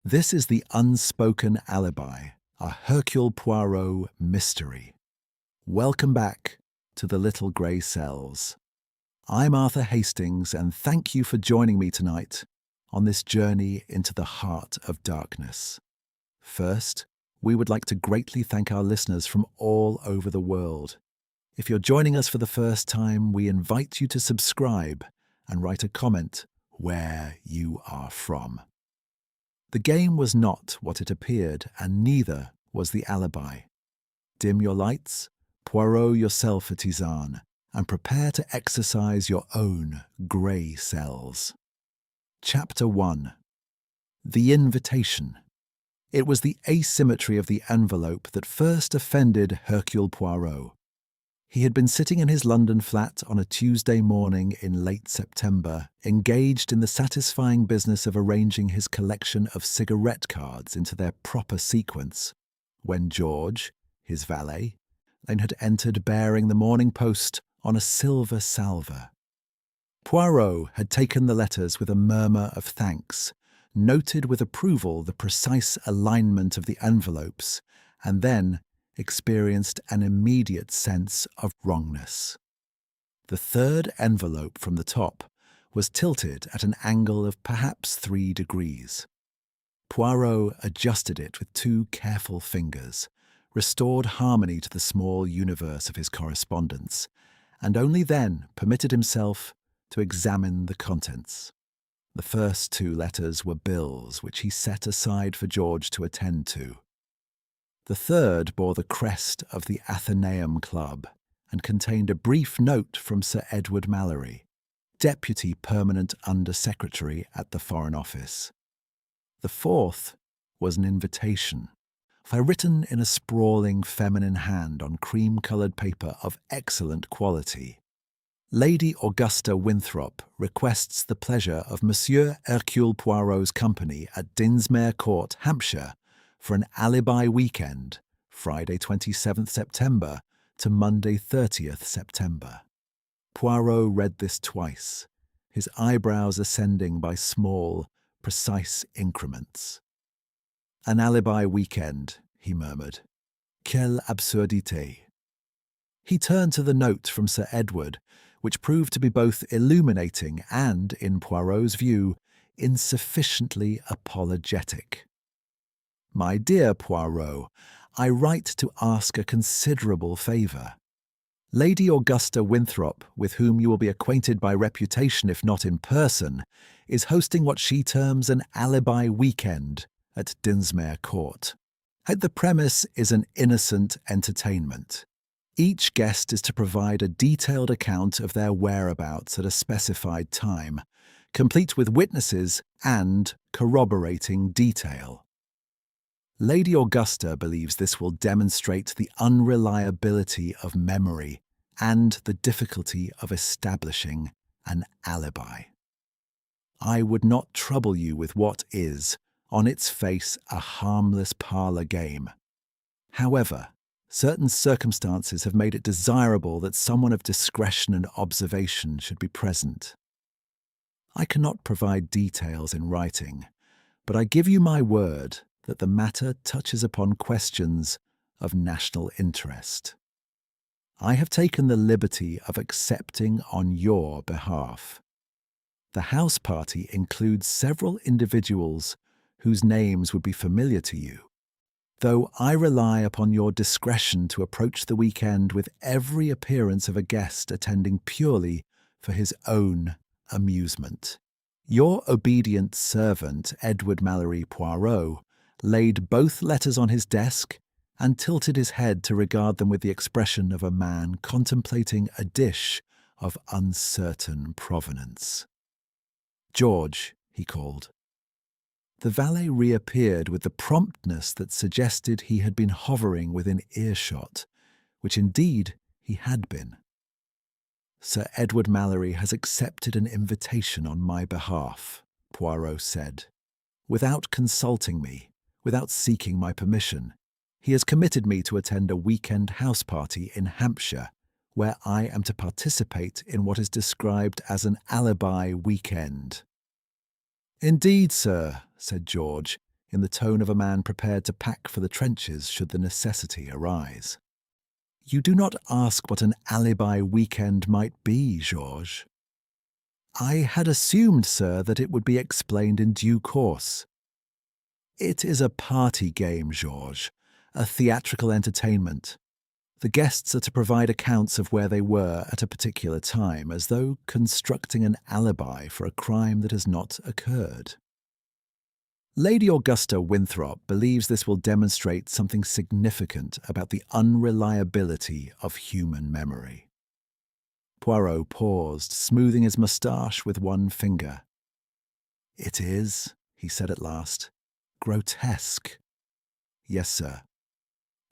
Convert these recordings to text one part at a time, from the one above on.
This is the Unspoken Alibi, a Hercule Poirot Mystery. Welcome back to the Little Grey Cells. I'm Arthur Hastings, and thank you for joining me tonight on this journey into the heart of darkness. First, we would like to greatly thank our listeners from all over the world. If you're joining us for the first time, we invite you to subscribe and write a comment where you are from. The game was not what it appeared, and neither was the alibi. Dim your lights, Poirot yourself a tisane, and prepare to exercise your own grey cells. Chapter 1. The Invitation. It was the asymmetry of the envelope that first offended Hercule Poirot. He had been sitting in his London flat on a Tuesday morning in late September, engaged in the satisfying business of arranging his collection of cigarette cards into their proper sequence, when George, his valet, had entered bearing the Morning Post on a silver salver. Poirot had taken the letters with a murmur of thanks, noted with approval the precise alignment of the envelopes, and then experienced an immediate sense of wrongness. The third envelope from the top was tilted at an angle of perhaps 3 degrees. Poirot adjusted it with 2 careful fingers, restored harmony to the small universe of his correspondence, and only then permitted himself to examine the contents. The first 2 letters were bills which he set aside for George to attend to. The third bore the crest of the Athenaeum Club and contained a brief note from Sir Edward Mallory, Deputy Permanent Under-Secretary at the Foreign Office. The fourth was an invitation, written in a sprawling feminine hand on cream-coloured paper of excellent quality. Lady Augusta Winthrop requests the pleasure of Monsieur Hercule Poirot's company at Dinsmere Court, Hampshire, for an Alibi Weekend, Friday 27th September to Monday 30th September. Poirot read this twice, his eyebrows ascending by small, precise increments. An Alibi Weekend, he murmured. Quelle absurdité. He turned to the note from Sir Edward, which proved to be both illuminating and, in Poirot's view, insufficiently apologetic. My dear Poirot, I write to ask a considerable favour. Lady Augusta Winthrop, with whom you will be acquainted by reputation if not in person, is hosting what she terms an Alibi Weekend at Dinsmere Court. The premise is an innocent entertainment. Each guest is to provide a detailed account of their whereabouts at a specified time, complete with witnesses and corroborating detail. Lady Augusta believes this will demonstrate the unreliability of memory and the difficulty of establishing an alibi. I would not trouble you with what is, on its face, a harmless parlour game. However, certain circumstances have made it desirable that someone of discretion and observation should be present. I cannot provide details in writing, but I give you my word that the matter touches upon questions of national interest. I have taken the liberty of accepting on your behalf. The house party includes several individuals whose names would be familiar to you, though I rely upon your discretion to approach the weekend with every appearance of a guest attending purely for his own amusement. Your obedient servant, Edward Mallory Poirot, laid both letters on his desk and tilted his head to regard them with the expression of a man contemplating a dish of uncertain provenance. George, he called. The valet reappeared with the promptness that suggested he had been hovering within earshot, which indeed he had been. Sir Edward Mallory has accepted an invitation on my behalf, Poirot said. Without consulting me, without seeking my permission, he has committed me to attend a weekend house party in Hampshire, where I am to participate in what is described as an alibi weekend. Indeed, sir, said George, in the tone of a man prepared to pack for the trenches should the necessity arise. "You do not ask what an alibi weekend might be, Georges." "I had assumed, sir, that it would be explained in due course." "It is a party game, Georges, a theatrical entertainment. The guests are to provide accounts of where they were at a particular time, as though constructing an alibi for a crime that has not occurred. Lady Augusta Winthrop believes this will demonstrate something significant about the unreliability of human memory." Poirot paused, smoothing his moustache with one finger. "It is," he said at last, "grotesque." "Yes, sir.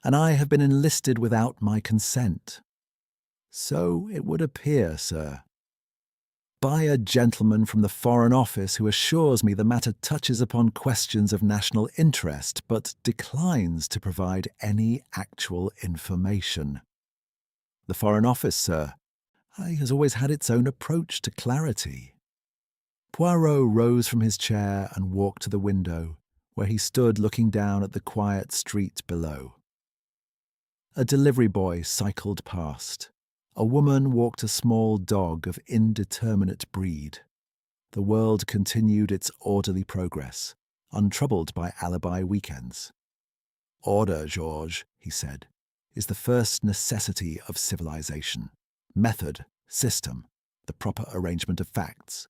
And I have been enlisted without my consent." "So it would appear, sir." "By a gentleman from the Foreign Office who assures me the matter touches upon questions of national interest, but declines to provide any actual information." "The Foreign Office, sir, has always had its own approach to clarity." Poirot rose from his chair and walked to the window, where he stood looking down at the quiet street below. A delivery boy cycled past. A woman walked a small dog of indeterminate breed. The world continued its orderly progress, untroubled by alibi weekends. "Order, Georges," he said, "is the first necessity of civilization. Method, system, the proper arrangement of facts.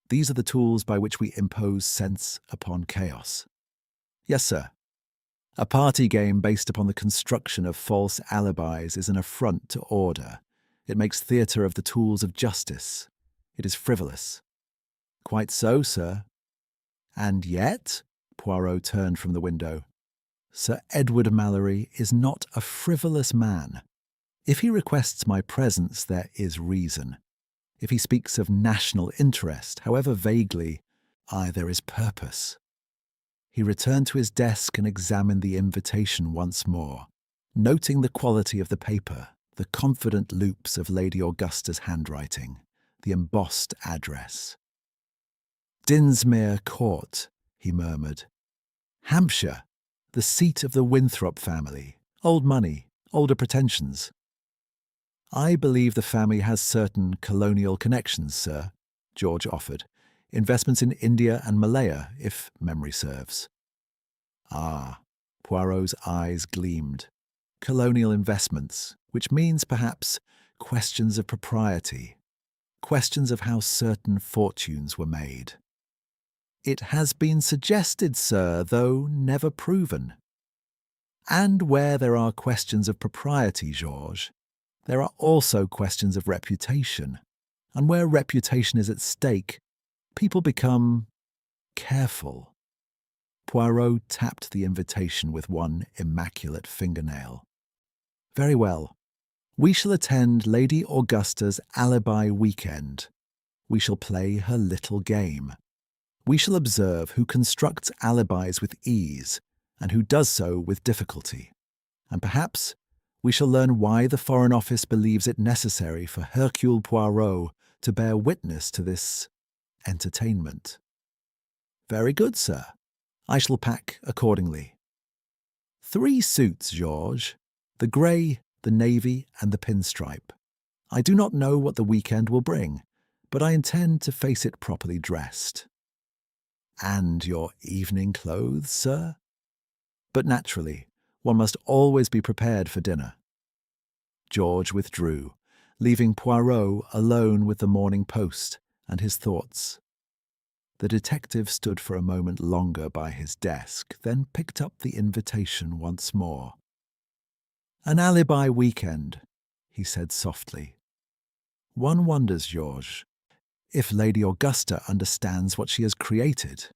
These are the tools by which we impose sense upon chaos." "Yes, sir." "A party game based upon the construction of false alibis is an affront to order. It makes theatre of the tools of justice. It is frivolous." "Quite so, sir." "And yet," Poirot turned from the window, "Sir Edward Mallory is not a frivolous man. If he requests my presence, there is reason. If he speaks of national interest, however vaguely, there is purpose." He returned to his desk and examined the invitation once more, noting the quality of the paper, the confident loops of Lady Augusta's handwriting, the embossed address. "Dinsmere Court," he murmured. "Hampshire, the seat of the Winthrop family. Old money, older pretensions." "I believe the family has certain colonial connections, sir," George offered. "Investments in India and Malaya, if memory serves." "Ah," Poirot's eyes gleamed. "Colonial investments, which means, perhaps, questions of propriety, questions of how certain fortunes were made." "It has been suggested, sir, though never proven." "And where there are questions of propriety, Georges, there are also questions of reputation. And where reputation is at stake, people become careful." Poirot tapped the invitation with one immaculate fingernail. "Very well. We shall attend Lady Augusta's Alibi Weekend. We shall play her little game. We shall observe who constructs alibis with ease and who does so with difficulty. And perhaps we shall learn why the Foreign Office believes it necessary for Hercule Poirot to bear witness to this entertainment." "Very good, sir. I shall pack accordingly." 3 suits, Georges. The grey, the navy, and the pinstripe. I do not know what the weekend will bring, but I intend to face it properly dressed." "And your evening clothes, sir?" "But naturally, one must always be prepared for dinner." George withdrew, leaving Poirot alone with the Morning Post and his thoughts. The detective stood for a moment longer by his desk, then picked up the invitation once more. "An alibi weekend," he said softly. "One wonders, Georges, if Lady Augusta understands what she has created.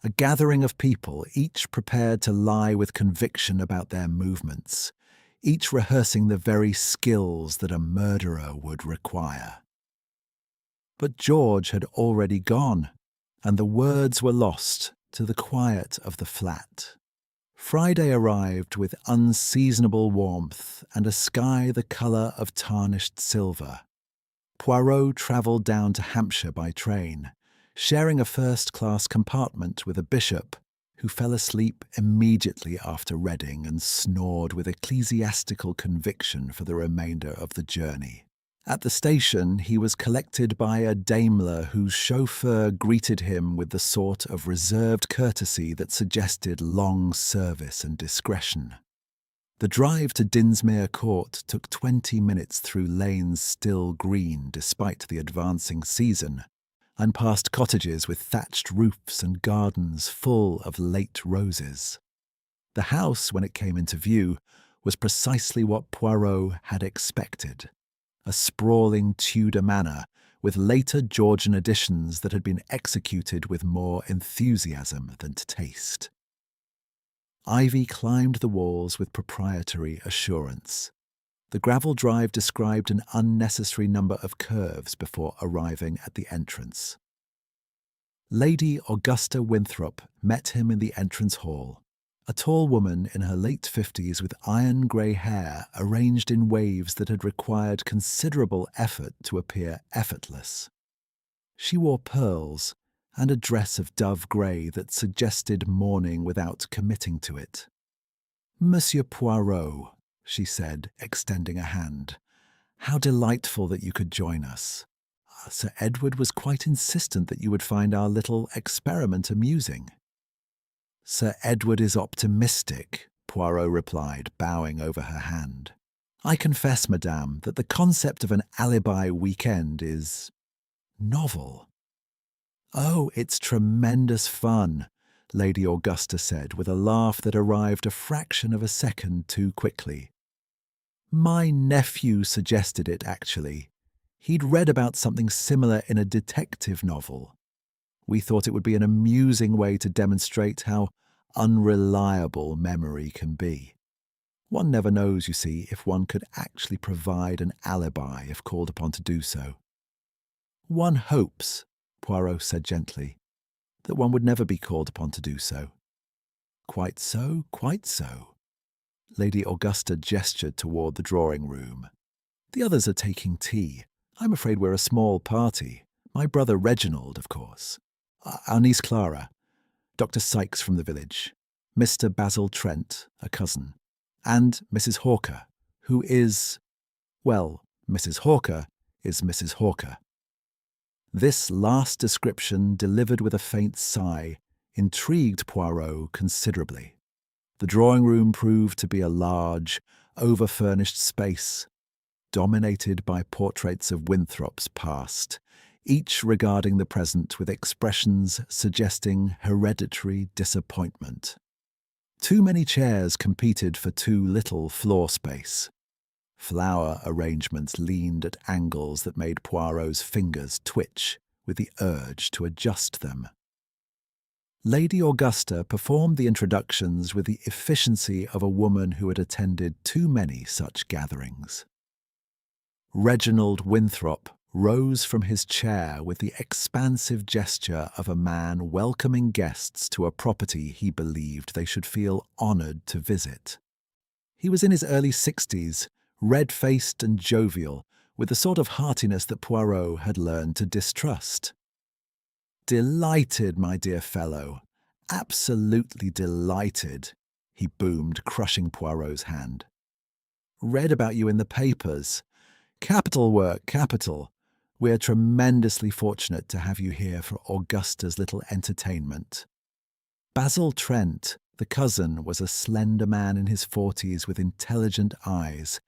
A gathering of people, each prepared to lie with conviction about their movements, each rehearsing the very skills that a murderer would require." But George had already gone, and the words were lost to the quiet of the flat. Friday arrived with unseasonable warmth and a sky the colour of tarnished silver. Poirot travelled down to Hampshire by train, sharing a first-class compartment with a bishop who fell asleep immediately after reading and snored with ecclesiastical conviction for the remainder of the journey. At the station, he was collected by a Daimler whose chauffeur greeted him with the sort of reserved courtesy that suggested long service and discretion. The drive to Dinsmere Court took 20 minutes through lanes still green despite the advancing season, and past cottages with thatched roofs and gardens full of late roses. The house, when it came into view, was precisely what Poirot had expected. A sprawling Tudor manor with later Georgian additions that had been executed with more enthusiasm than taste. Ivy climbed the walls with proprietary assurance. The gravel drive described an unnecessary number of curves before arriving at the entrance. Lady Augusta Winthrop met him in the entrance hall, a tall woman in her late 50s with iron-grey hair arranged in waves that had required considerable effort to appear effortless. She wore pearls and a dress of dove-grey that suggested mourning without committing to it. "Monsieur Poirot," she said, extending a hand, "how delightful that you could join us. Sir Edward was quite insistent that you would find our little experiment amusing." "Sir Edward is optimistic," Poirot replied, bowing over her hand. "I confess, madame, that the concept of an alibi weekend is novel." "Oh, it's tremendous fun," Lady Augusta said with a laugh that arrived a fraction of a second too quickly. "My nephew suggested it, actually. He'd read about something similar in a detective novel. We thought it would be an amusing way to demonstrate how unreliable memory can be. One never knows, you see, if one could actually provide an alibi if called upon to do so." "One hopes," Poirot said gently, "that one would never be called upon to do so." "Quite so, quite so." Lady Augusta gestured toward the drawing-room. "The others are taking tea. I'm afraid we're a small party. My brother Reginald, of course. Our niece Clara. Dr. Sykes from the village. Mr. Basil Trent, a cousin. And Mrs. Hawker, who is... well, Mrs. Hawker is Mrs. Hawker." This last description, delivered with a faint sigh, intrigued Poirot considerably. The drawing-room proved to be a large, over-furnished space, dominated by portraits of Winthrop's past, each regarding the present with expressions suggesting hereditary disappointment. Too many chairs competed for too little floor space. Flower arrangements leaned at angles that made Poirot's fingers twitch with the urge to adjust them. Lady Augusta performed the introductions with the efficiency of a woman who had attended too many such gatherings. Reginald Winthrop rose from his chair with the expansive gesture of a man welcoming guests to a property he believed they should feel honoured to visit. He was in his early 60s, red-faced and jovial, with the sort of heartiness that Poirot had learned to distrust. "Delighted, my dear fellow. Absolutely delighted," he boomed, crushing Poirot's hand. "Read about you in the papers. Capital work, capital. We're tremendously fortunate to have you here for Augusta's little entertainment." Basil Trent, the cousin, was a slender man in his 40s with intelligent eyes,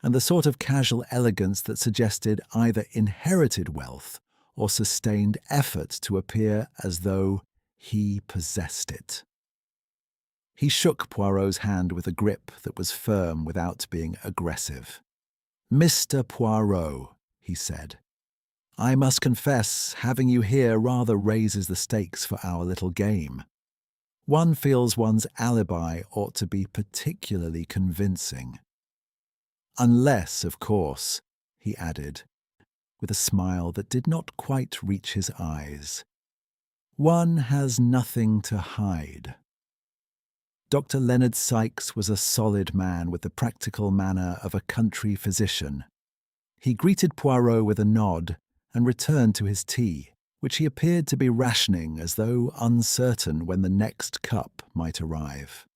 and the sort of casual elegance that suggested either inherited wealth or sustained effort to appear as though he possessed it. He shook Poirot's hand with a grip that was firm without being aggressive. "Mr. Poirot," he said, "I must confess, having you here rather raises the stakes for our little game. One feels one's alibi ought to be particularly convincing. Unless, of course," he added, with a smile that did not quite reach his eyes, "one has nothing to hide." Dr. Leonard Sykes was a solid man with the practical manner of a country physician. He greeted Poirot with a nod and returned to his tea, which he appeared to be rationing as though uncertain when the next cup might arrive.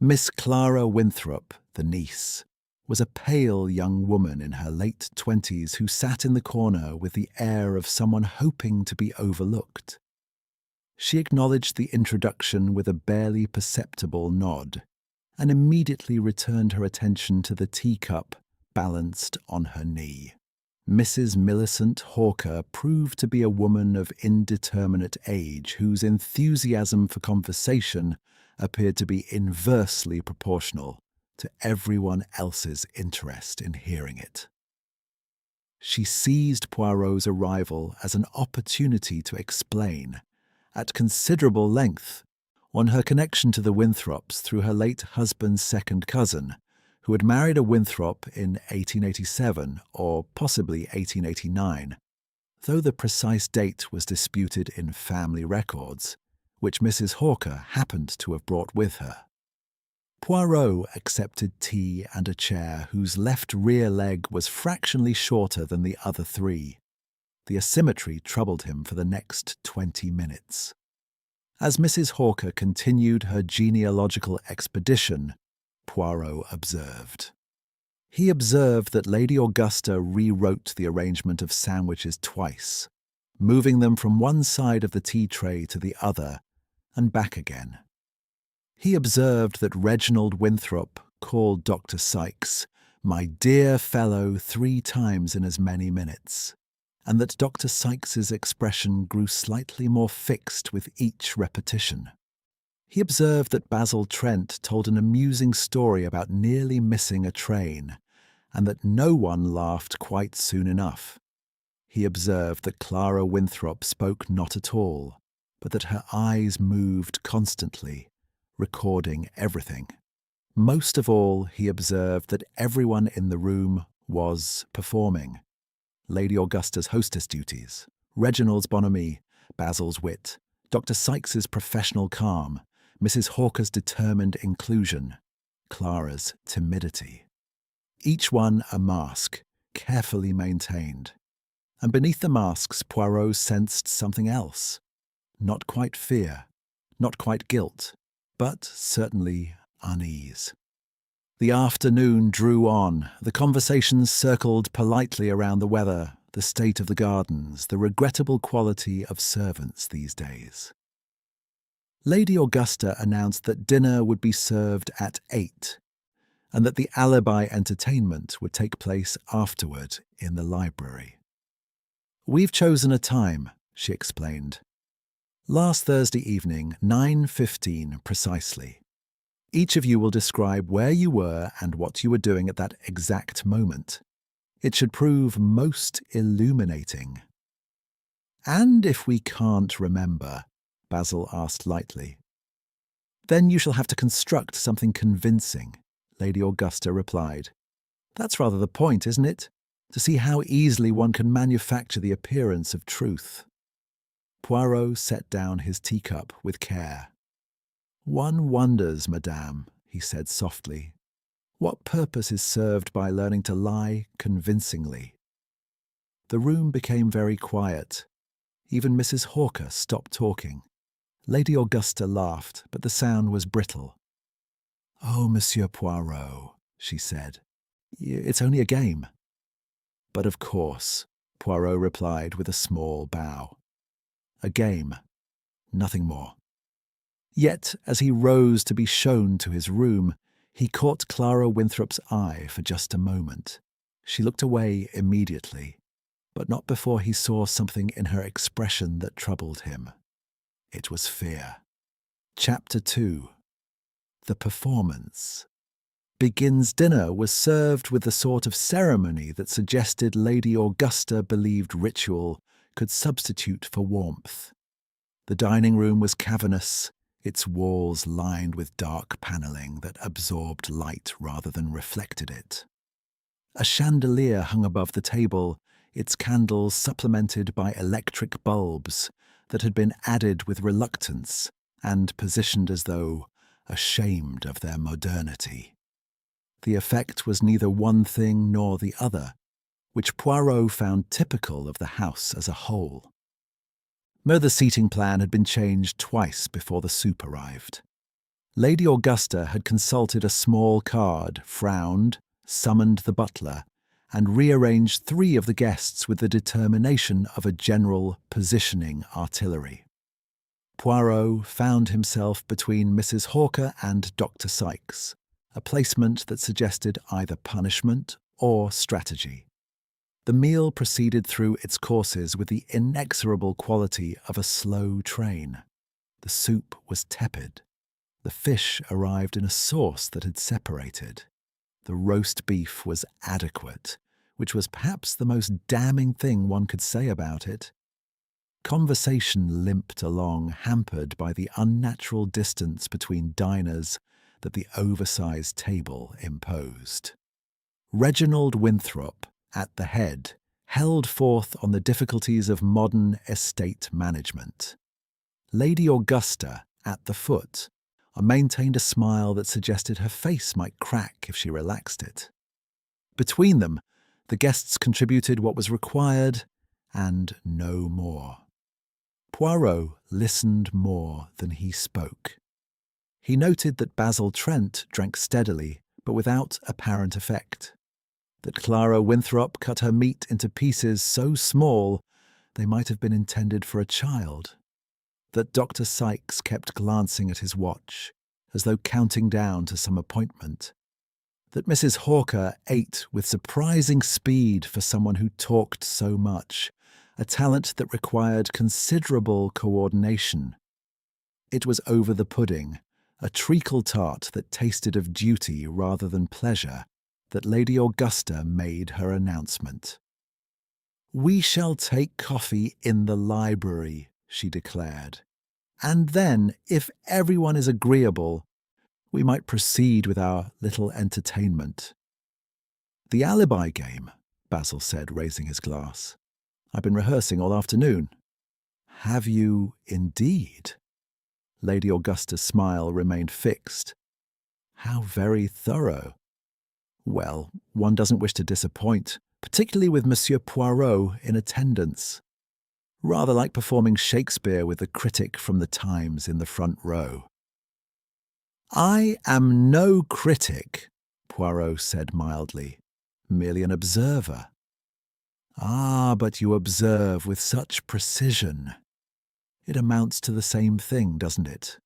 Miss Clara Winthrop, the niece, was a pale young woman in her late 20s who sat in the corner with the air of someone hoping to be overlooked. She acknowledged the introduction with a barely perceptible nod and immediately returned her attention to the teacup balanced on her knee. Mrs. Millicent Hawker proved to be a woman of indeterminate age whose enthusiasm for conversation appeared to be inversely proportional to everyone else's interest in hearing it. She seized Poirot's arrival as an opportunity to explain, at considerable length, on her connection to the Winthrops through her late husband's second cousin, who had married a Winthrop in 1887 or possibly 1889, though the precise date was disputed in family records, which Mrs. Hawker happened to have brought with her. Poirot accepted tea and a chair whose left rear leg was fractionally shorter than the other three. The asymmetry troubled him for the next 20 minutes. As Mrs. Hawker continued her genealogical expedition, Poirot observed. He observed that Lady Augusta rewrote the arrangement of sandwiches twice, moving them from one side of the tea tray to the other and back again. He observed that Reginald Winthrop called Dr. Sykes "my dear fellow" 3 times in as many minutes, and that Dr. Sykes's expression grew slightly more fixed with each repetition. He observed that Basil Trent told an amusing story about nearly missing a train, and that no one laughed quite soon enough. He observed that Clara Winthrop spoke not at all, but that her eyes moved constantly, recording everything. Most of all, he observed that everyone in the room was performing. Lady Augusta's hostess duties, Reginald's bonhomie, Basil's wit, Dr. Sykes's professional calm, Mrs. Hawker's determined inclusion, Clara's timidity. Each one a mask, carefully maintained. And beneath the masks, Poirot sensed something else. Not quite fear, not quite guilt, but certainly unease. The afternoon drew on. The conversations circled politely around the weather, the state of the gardens, the regrettable quality of servants these days. Lady Augusta announced that dinner would be served at 8, and that the Alibi entertainment would take place afterward in the library. "We've chosen a time," she explained. "Last Thursday evening, 9:15 precisely. Each of you will describe where you were and what you were doing at that exact moment. It should prove most illuminating." "And if we can't remember?" Basil asked lightly. "Then you shall have to construct something convincing," Lady Augusta replied. "That's rather the point, isn't it? To see how easily one can manufacture the appearance of truth." Poirot set down his teacup with care. "One wonders, madame," he said softly, "what purpose is served by learning to lie convincingly?" The room became very quiet. Even Mrs. Hawker stopped talking. Lady Augusta laughed, but the sound was brittle. "Oh, Monsieur Poirot," she said, "it's only a game." "But of course," Poirot replied with a small bow. "A game, nothing more." Yet, as he rose to be shown to his room, he caught Clara Winthrop's eye for just a moment. She looked away immediately, but not before he saw something in her expression that troubled him. It was fear. Chapter 2. The Performance. Begins dinner was served with the sort of ceremony that suggested Lady Augusta believed ritual could substitute for warmth. The dining room was cavernous, its walls lined with dark panelling that absorbed light rather than reflected it. A chandelier hung above the table, its candles supplemented by electric bulbs that had been added with reluctance and positioned as though ashamed of their modernity. The effect was neither one thing nor the other, which Poirot found typical of the house as a whole. though the seating plan had been changed twice before the soup arrived. Lady Augusta had consulted a small card, frowned, summoned the butler, and rearranged 3 of the guests with the determination of a general positioning artillery. Poirot found himself between Mrs. Hawker and Dr. Sykes, a placement that suggested either punishment or strategy. The meal proceeded through its courses with the inexorable quality of a slow train. The soup was tepid. The fish arrived in a sauce that had separated. The roast beef was adequate, which was perhaps the most damning thing one could say about it. Conversation limped along, hampered by the unnatural distance between diners that the oversized table imposed. Reginald Winthrop, at the head, held forth on the difficulties of modern estate management. Lady Augusta, at the foot, maintained a smile that suggested her face might crack if she relaxed it. Between them, the guests contributed what was required and no more. Poirot listened more than he spoke. He noted that Basil Trent drank steadily, but without apparent effect, that Clara Winthrop cut her meat into pieces so small they might have been intended for a child, that Dr. Sykes kept glancing at his watch, as though counting down to some appointment, that Mrs. Hawker ate with surprising speed for someone who talked so much, a talent that required considerable coordination. It was over the pudding, a treacle tart that tasted of duty rather than pleasure, that Lady Augusta made her announcement. "We shall take coffee in the library," she declared, "and then, if everyone is agreeable, we might proceed with our little entertainment." "The alibi game," Basil said, raising his glass. "I've been rehearsing all afternoon." "Have you indeed?" Lady Augusta's smile remained fixed. "How very thorough." "Well, one doesn't wish to disappoint, particularly with Monsieur Poirot in attendance. Rather like performing Shakespeare with the critic from the Times in the front row." "I am no critic," Poirot said mildly, "merely an observer." "Ah, but you observe with such precision. It amounts to the same thing, doesn't it?"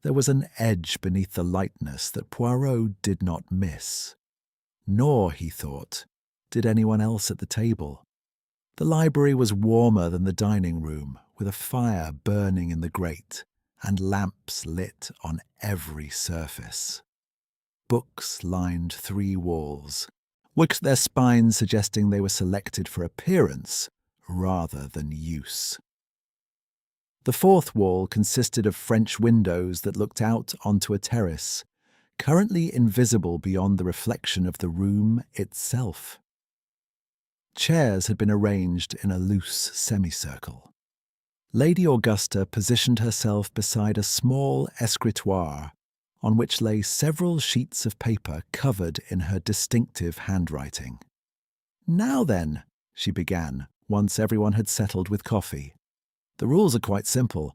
There was an edge beneath the lightness that Poirot did not miss. Nor, he thought, did anyone else at the table. The library was warmer than the dining room, with a fire burning in the grate and lamps lit on every surface. Books lined 3 walls, with their spines suggesting they were selected for appearance rather than use. The 4th wall consisted of French windows that looked out onto a terrace, currently invisible beyond the reflection of the room itself. Chairs had been arranged in a loose semicircle. Lady Augusta positioned herself beside a small escritoire on which lay several sheets of paper covered in her distinctive handwriting. "Now then," she began, once everyone had settled with coffee. "The rules are quite simple.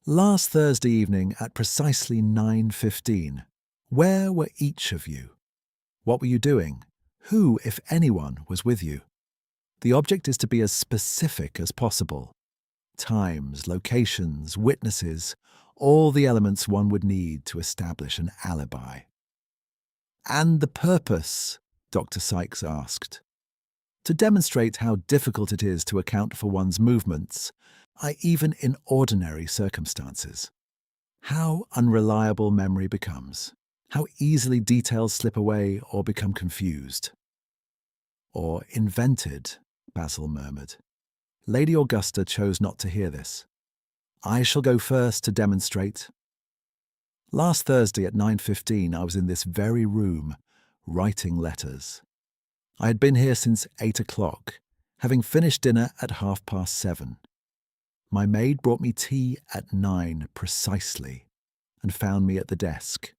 Last Thursday evening at precisely 9:15, where were each of you? What were you doing? Who, if anyone, was with you? The object is to be as specific as possible. Times, locations, witnesses, all the elements one would need to establish an alibi." "And the purpose?" Dr. Sykes asked. "To demonstrate how difficult it is to account for one's movements, even in ordinary circumstances. How unreliable memory becomes. How easily details slip away or become confused." "Or invented," Basil murmured. Lady Augusta chose not to hear this. "I shall go first to demonstrate. Last Thursday at 9:15 I was in this very room, writing letters. I had been here since 8 o'clock, having finished dinner at 7:30. My maid brought me tea at 9 precisely, and found me at the desk.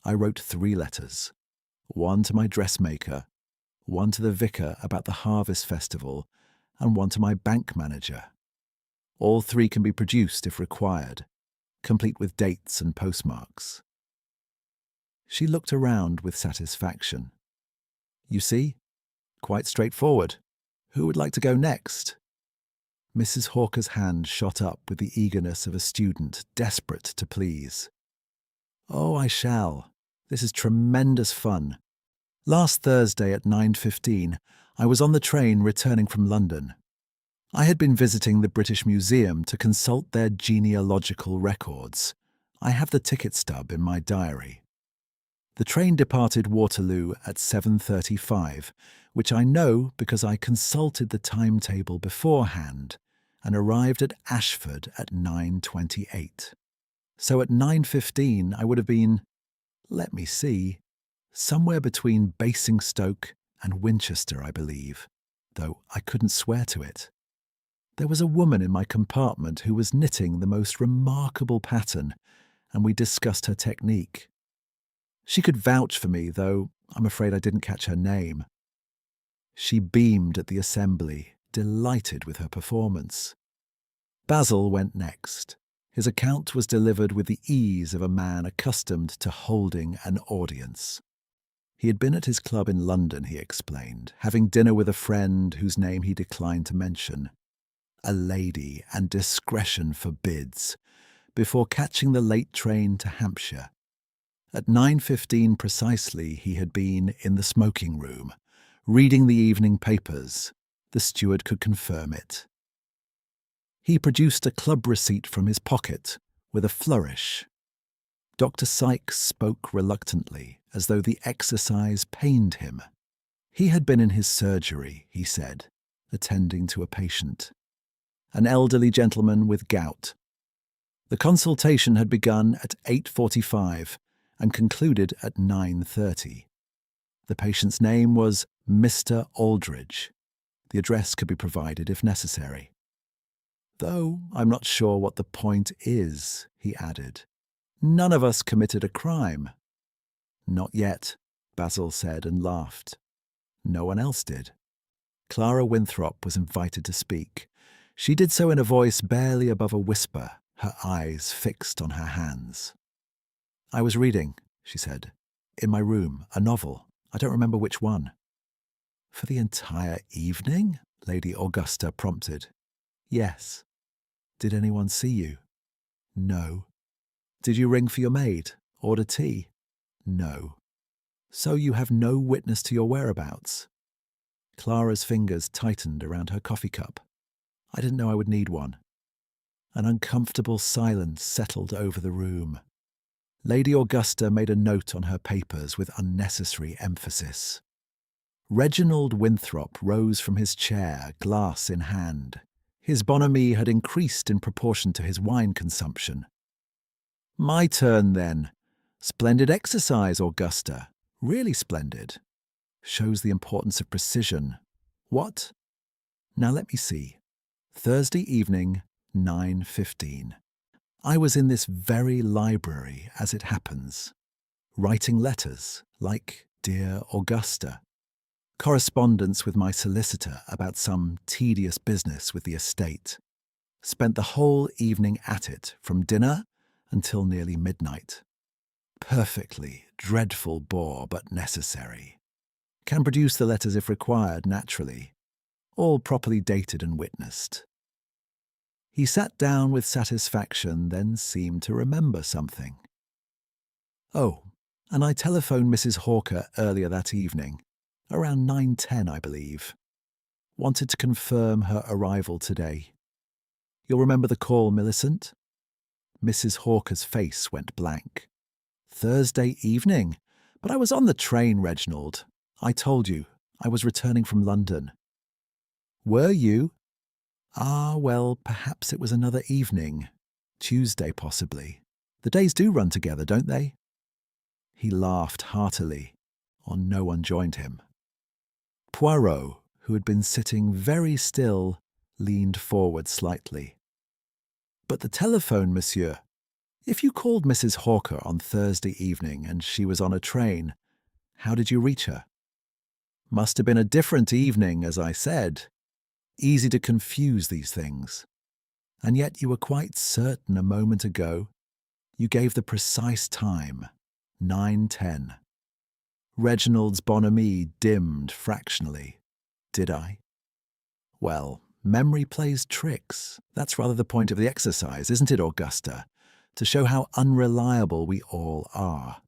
I wrote 3 letters, one to my dressmaker, one to the vicar about the harvest festival, and one to my bank manager. All three can be produced if required, complete with dates and postmarks. She looked around with satisfaction. You see? Quite straightforward. Who would like to go next? Mrs. Hawker's hand shot up with the eagerness of a student desperate to please. Oh, I shall. This is tremendous fun. Last Thursday at 9:15, I was on the train returning from London. I had been visiting the British Museum to consult their genealogical records. I have the ticket stub in my diary. The train departed Waterloo at 7:35, which I know because I consulted the timetable beforehand, and arrived at Ashford at 9:28. So at 9:15 I would have been, let me see, somewhere between Basingstoke and Winchester, I believe, though I couldn't swear to it. There was a woman in my compartment who was knitting the most remarkable pattern, and we discussed her technique. She could vouch for me, though I'm afraid I didn't catch her name. She beamed at the assembly, delighted with her performance. Basil went next. His account was delivered with the ease of a man accustomed to holding an audience. He had been at his club in London, he explained, having dinner with a friend whose name he declined to mention. A lady, and discretion forbids, before catching the late train to Hampshire. At 9:15 precisely he had been in the smoking room, reading the evening papers. The steward could confirm it. He produced a club receipt from his pocket, with a flourish. Dr. Sykes spoke reluctantly, as though the exercise pained him. He had been in his surgery, he said, attending to a patient. An elderly gentleman with gout. The consultation had begun at 8:45 and concluded at 9:30. The patient's name was Mr. Aldridge. The address could be provided if necessary. Though I'm not sure what the point is, he added. None of us committed a crime. Not yet, Basil said and laughed. No one else did. Clara Winthrop was invited to speak. She did so in a voice barely above a whisper, her eyes fixed on her hands. I was reading, she said, in my room, a novel. I don't remember which one. For the entire evening? Lady Augusta prompted. Yes. Did anyone see you? No. Did you ring for your maid? Order tea? No. So you have no witness to your whereabouts? Clara's fingers tightened around her coffee cup. I didn't know I would need one. An uncomfortable silence settled over the room. Lady Augusta made a note on her papers with unnecessary emphasis. Reginald Winthrop rose from his chair, glass in hand. His bonhomie had increased in proportion to his wine consumption. My turn, then. Splendid exercise, Augusta. Really splendid. Shows the importance of precision. What? Now let me see. Thursday evening, 9:15. I was in this very library, as it happens, writing letters, like Dear Augusta, correspondence with my solicitor about some tedious business with the estate. Spent the whole evening at it, from dinner until nearly midnight. Perfectly dreadful bore, but necessary. Can produce the letters if required, naturally. All properly dated and witnessed. He sat down with satisfaction, then seemed to remember something. Oh, and I telephoned Mrs. Hawker earlier that evening, around 9:10, I believe. Wanted to confirm her arrival today. You'll remember the call, Millicent? Mrs. Hawker's face went blank. Thursday evening? But I was on the train, Reginald. I told you, I was returning from London. Were you? Ah, well, perhaps it was another evening. Tuesday, possibly. The days do run together, don't they? He laughed heartily, or no one joined him. Poirot, who had been sitting very still, leaned forward slightly. But the telephone, monsieur. If you called Mrs. Hawker on Thursday evening and she was on a train, how did you reach her? Must have been a different evening, as I said. Easy to confuse these things. And yet you were quite certain a moment ago. You gave the precise time, 9:10. Reginald's bonhomie dimmed fractionally. Did I? Well, memory plays tricks. That's rather the point of the exercise, isn't it, Augusta? To show how unreliable we all are.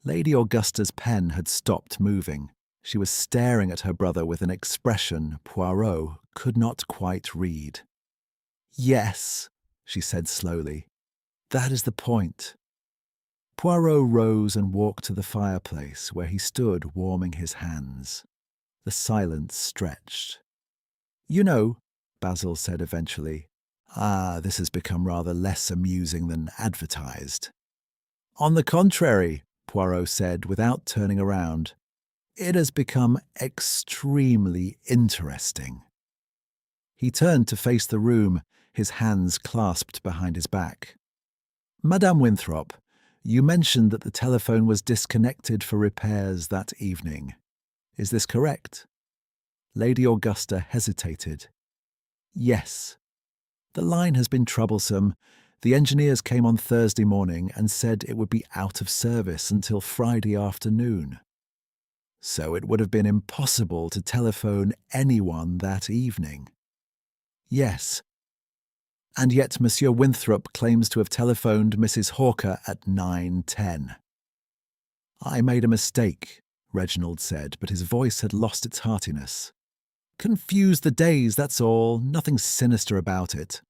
Lady Augusta's pen had stopped moving. She was staring at her brother with an expression Poirot could not quite read. Yes, she said slowly. That is the point. Poirot rose and walked to the fireplace where he stood warming his hands. The silence stretched. You know, Basil said eventually, this has become rather less amusing than advertised. On the contrary, Poirot said without turning around, it has become extremely interesting. He turned to face the room, his hands clasped behind his back. Madame Winthrop, you mentioned that the telephone was disconnected for repairs that evening. Is this correct? Lady Augusta hesitated. Yes. The line has been troublesome. The engineers came on Thursday morning and said it would be out of service until Friday afternoon. So it would have been impossible to telephone anyone that evening. Yes. And yet Monsieur Winthrop claims to have telephoned Mrs. Hawker at 9:10. I made a mistake, Reginald said, but his voice had lost its heartiness. Confused the days, that's all. Nothing sinister about it.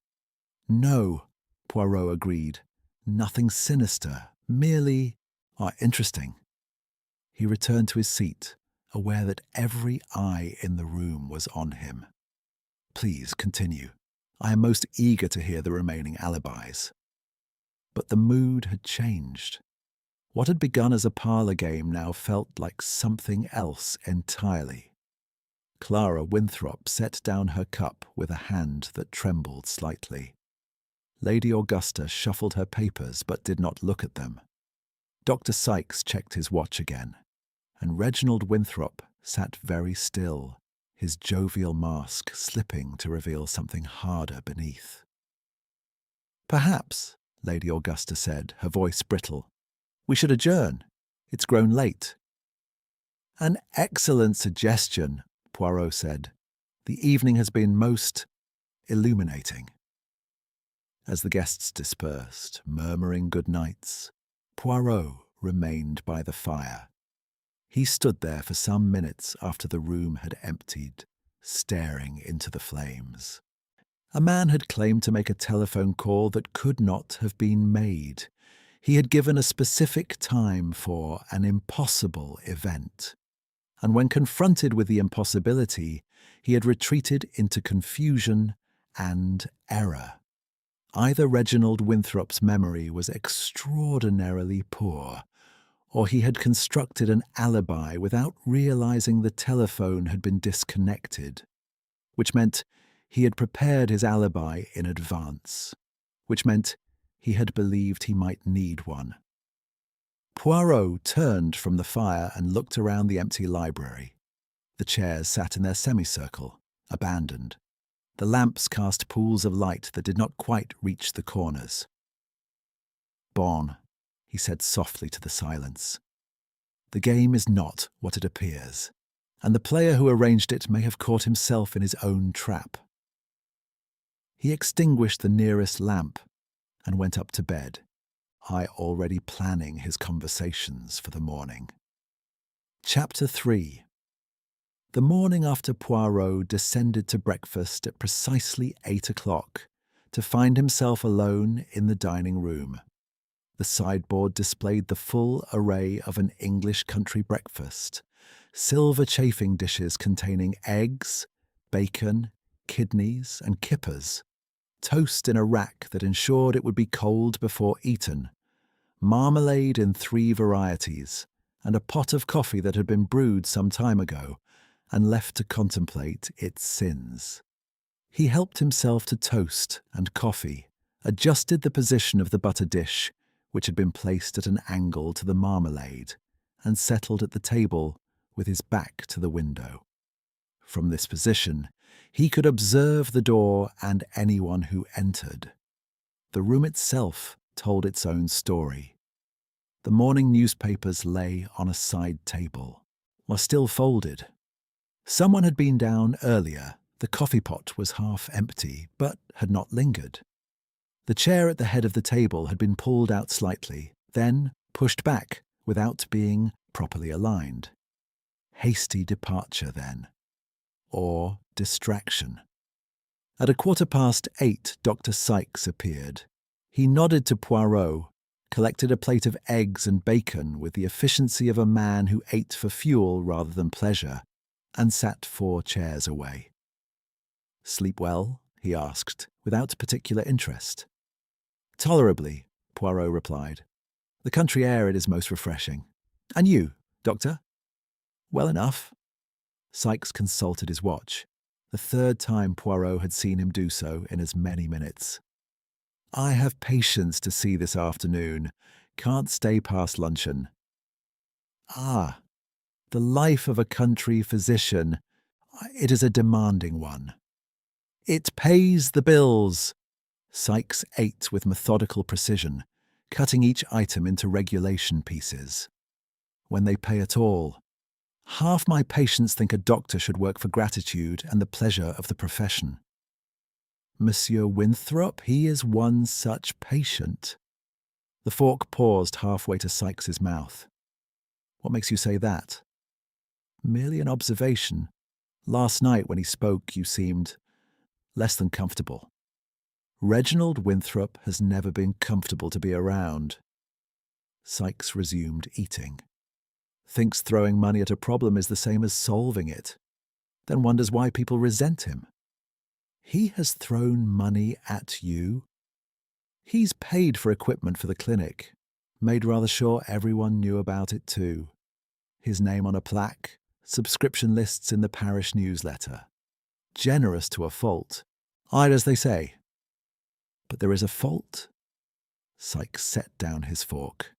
No, Poirot agreed. Nothing sinister. Merely interesting. He returned to his seat, aware that every eye in the room was on him. Please continue. I am most eager to hear the remaining alibis. But the mood had changed. What had begun as a parlour game now felt like something else entirely. Clara Winthrop set down her cup with a hand that trembled slightly. Lady Augusta shuffled her papers but did not look at them. Dr. Sykes checked his watch again, and Reginald Winthrop sat very still, his jovial mask slipping to reveal something harder beneath. Perhaps, Lady Augusta said, her voice brittle, we should adjourn. It's grown late. An excellent suggestion, Poirot said. The evening has been most illuminating. As the guests dispersed, murmuring good nights, Poirot remained by the fire. He stood there for some minutes after the room had emptied, staring into the flames. A man had claimed to make a telephone call that could not have been made. He had given a specific time for an impossible event. And when confronted with the impossibility, he had retreated into confusion and error. Either Reginald Winthrop's memory was extraordinarily poor, or he had constructed an alibi without realizing the telephone had been disconnected, which meant he had prepared his alibi in advance, which meant he had believed he might need one. Poirot turned from the fire and looked around the empty library. The chairs sat in their semicircle, abandoned. The lamps cast pools of light that did not quite reach the corners. Bon, he said softly to the silence. The game is not what it appears, and the player who arranged it may have caught himself in his own trap. He extinguished the nearest lamp and went up to bed, already planning his conversations for the morning. Chapter 3. The morning after Poirot descended to breakfast at precisely 8 o'clock to find himself alone in the dining room. The sideboard displayed the full array of an English country breakfast, silver chafing dishes containing eggs, bacon, kidneys, and kippers, toast in a rack that ensured it would be cold before eaten, marmalade in 3 varieties, and a pot of coffee that had been brewed some time ago and left to contemplate its sins. He helped himself to toast and coffee, adjusted the position of the butter dish, which had been placed at an angle to the marmalade, and settled at the table with his back to the window. From this position, He could observe the door and anyone who entered. The room itself told its own story. The morning newspapers lay on a side table, or still folded. Someone had been down earlier. The coffee pot was half empty, but had not lingered. The chair at the head of the table had been pulled out slightly, then pushed back without being properly aligned. Hasty departure, then. Or distraction. At 8:15, Dr. Sykes appeared. He nodded to Poirot, collected a plate of eggs and bacon with the efficiency of a man who ate for fuel rather than pleasure, and sat 4 chairs away. "Sleep well?" he asked, without particular interest. "Tolerably," Poirot replied. "The country air, it is most refreshing. And you, Doctor?" "Well enough." Sykes consulted his watch, the 3rd time Poirot had seen him do so in as many minutes. "I have patients to see this afternoon. Can't stay past luncheon." "Ah, the life of a country physician. It is a demanding one." "It pays the bills." Sykes ate with methodical precision, cutting each item into regulation pieces. "When they pay at all. Half my patients think a doctor should work for gratitude and the pleasure of the profession." "Monsieur Winthrop, he is one such patient." The fork paused halfway to Sykes's mouth. "What makes you say that?" "Merely an observation. Last night when he spoke, you seemed less than comfortable." "Reginald Winthrop has never been comfortable to be around." Sykes resumed eating. "Thinks throwing money at a problem is the same as solving it. Then wonders why people resent him." "He has thrown money at you?" "He's paid for equipment for the clinic. Made rather sure everyone knew about it too. His name on a plaque, subscription lists in the parish newsletter. Generous to a fault. I'd as they say." "But there is a fault?" Sykes set down his fork.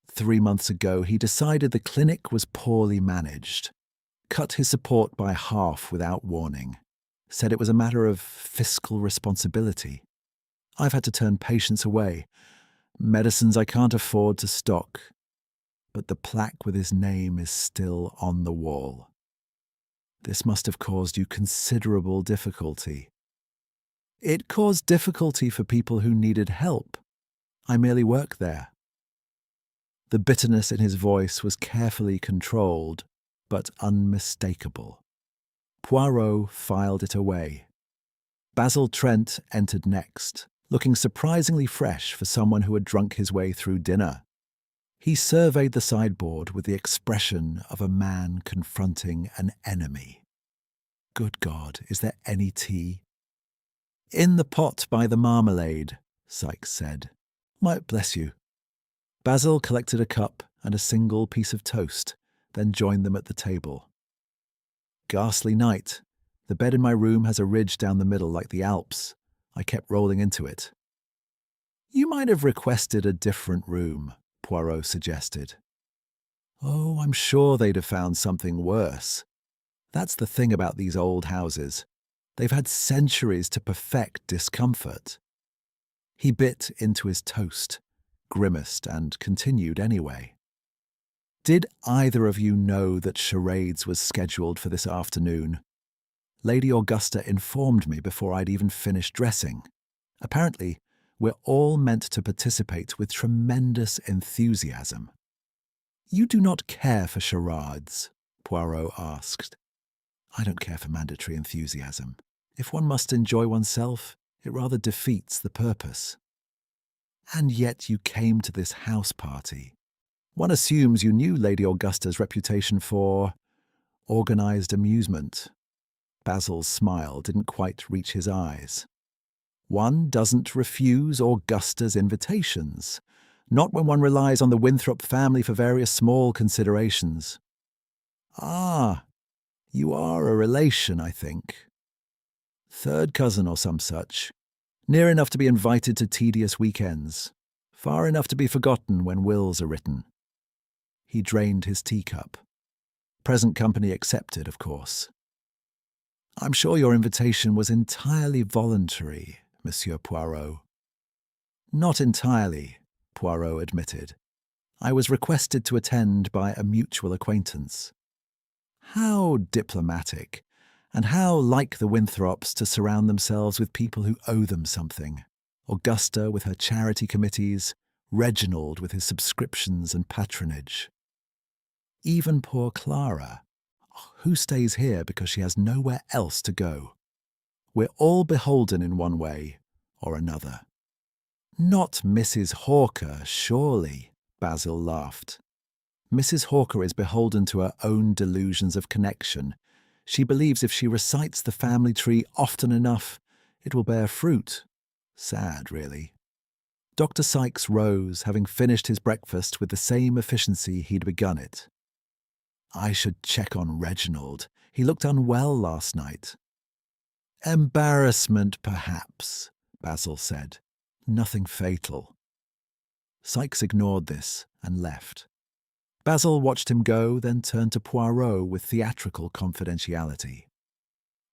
3 months ago, he decided the clinic was poorly managed. Cut his support by half without warning. Said it was a matter of fiscal responsibility. I've had to turn patients away. Medicines I can't afford to stock. But the plaque with his name is still on the wall. This must have caused you considerable difficulty." "It caused difficulty for people who needed help. I merely work there." The bitterness in his voice was carefully controlled, but unmistakable. Poirot filed it away. Basil Trent entered next, looking surprisingly fresh for someone who had drunk his way through dinner. He surveyed the sideboard with the expression of a man confronting an enemy. "Good God, is there any tea?" "In the pot by the marmalade," Sykes said. "Might bless you." Basil collected a cup and a single piece of toast, then joined them at the table. "Ghastly night. The bed in my room has a ridge down the middle like the Alps. I kept rolling into it." "You might have requested a different room," Poirot suggested. "Oh, I'm sure they'd have found something worse. That's the thing about these old houses. They've had centuries to perfect discomfort." He bit into his toast, grimaced, and continued anyway. "Did either of you know that charades was scheduled for this afternoon? Lady Augusta informed me before I'd even finished dressing. Apparently, we're all meant to participate with tremendous enthusiasm." "You do not care for charades?" Poirot asked. "I don't care for mandatory enthusiasm. If one must enjoy oneself, it rather defeats the purpose." "And yet you came to this house party. One assumes you knew Lady Augusta's reputation for organised amusement." Basil's smile didn't quite reach his eyes. "One doesn't refuse Augusta's invitations, not when one relies on the Winthrop family for various small considerations." "Ah, you are a relation, I think." "Third cousin or some such. Near enough to be invited to tedious weekends. Far enough to be forgotten when wills are written." He drained his teacup. "Present company accepted, of course." I'm sure your invitation was entirely voluntary, Monsieur Poirot. Not entirely, Poirot admitted. I was requested to attend by a mutual acquaintance. How diplomatic, and how like the Winthrops to surround themselves with people who owe them something. Augusta with her charity committees, Reginald with his subscriptions and patronage. Even poor Clara, who stays here because she has nowhere else to go. We're all beholden in one way or another. Not Mrs. Hawker, surely, Basil laughed. Mrs. Hawker is beholden to her own delusions of connection. She believes if she recites the family tree often enough, it will bear fruit. Sad, really. Dr. Sykes rose, having finished his breakfast with the same efficiency he'd begun it. I should check on Reginald. He looked unwell last night. Embarrassment, perhaps, Basil said. Nothing fatal. Sykes ignored this and left. Basil watched him go, then turned to Poirot with theatrical confidentiality.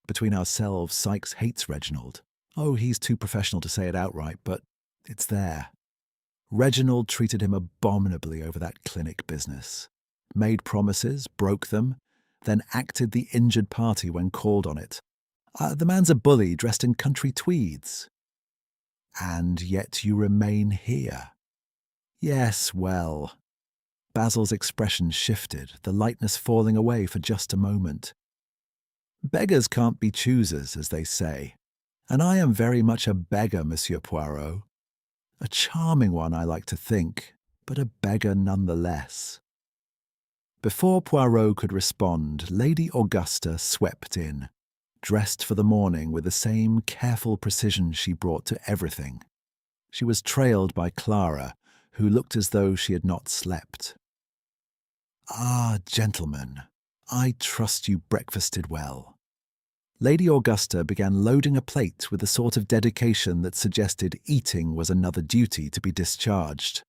Between ourselves, Sykes hates Reginald. Oh, he's too professional to say it outright, but it's there. Reginald treated him abominably over that clinic business. Made promises, broke them, then acted the injured party when called on it. The man's a bully dressed in country tweeds. And yet you remain here. Yes, well. Basil's expression shifted, the lightness falling away for just a moment. Beggars can't be choosers, as they say. And I am very much a beggar, Monsieur Poirot. A charming one, I like to think, but a beggar nonetheless. Before Poirot could respond, Lady Augusta swept in, dressed for the morning with the same careful precision she brought to everything. She was trailed by Clara, who looked as though she had not slept. Ah, gentlemen, I trust you breakfasted well. Lady Augusta began loading a plate with the sort of dedication that suggested eating was another duty to be discharged.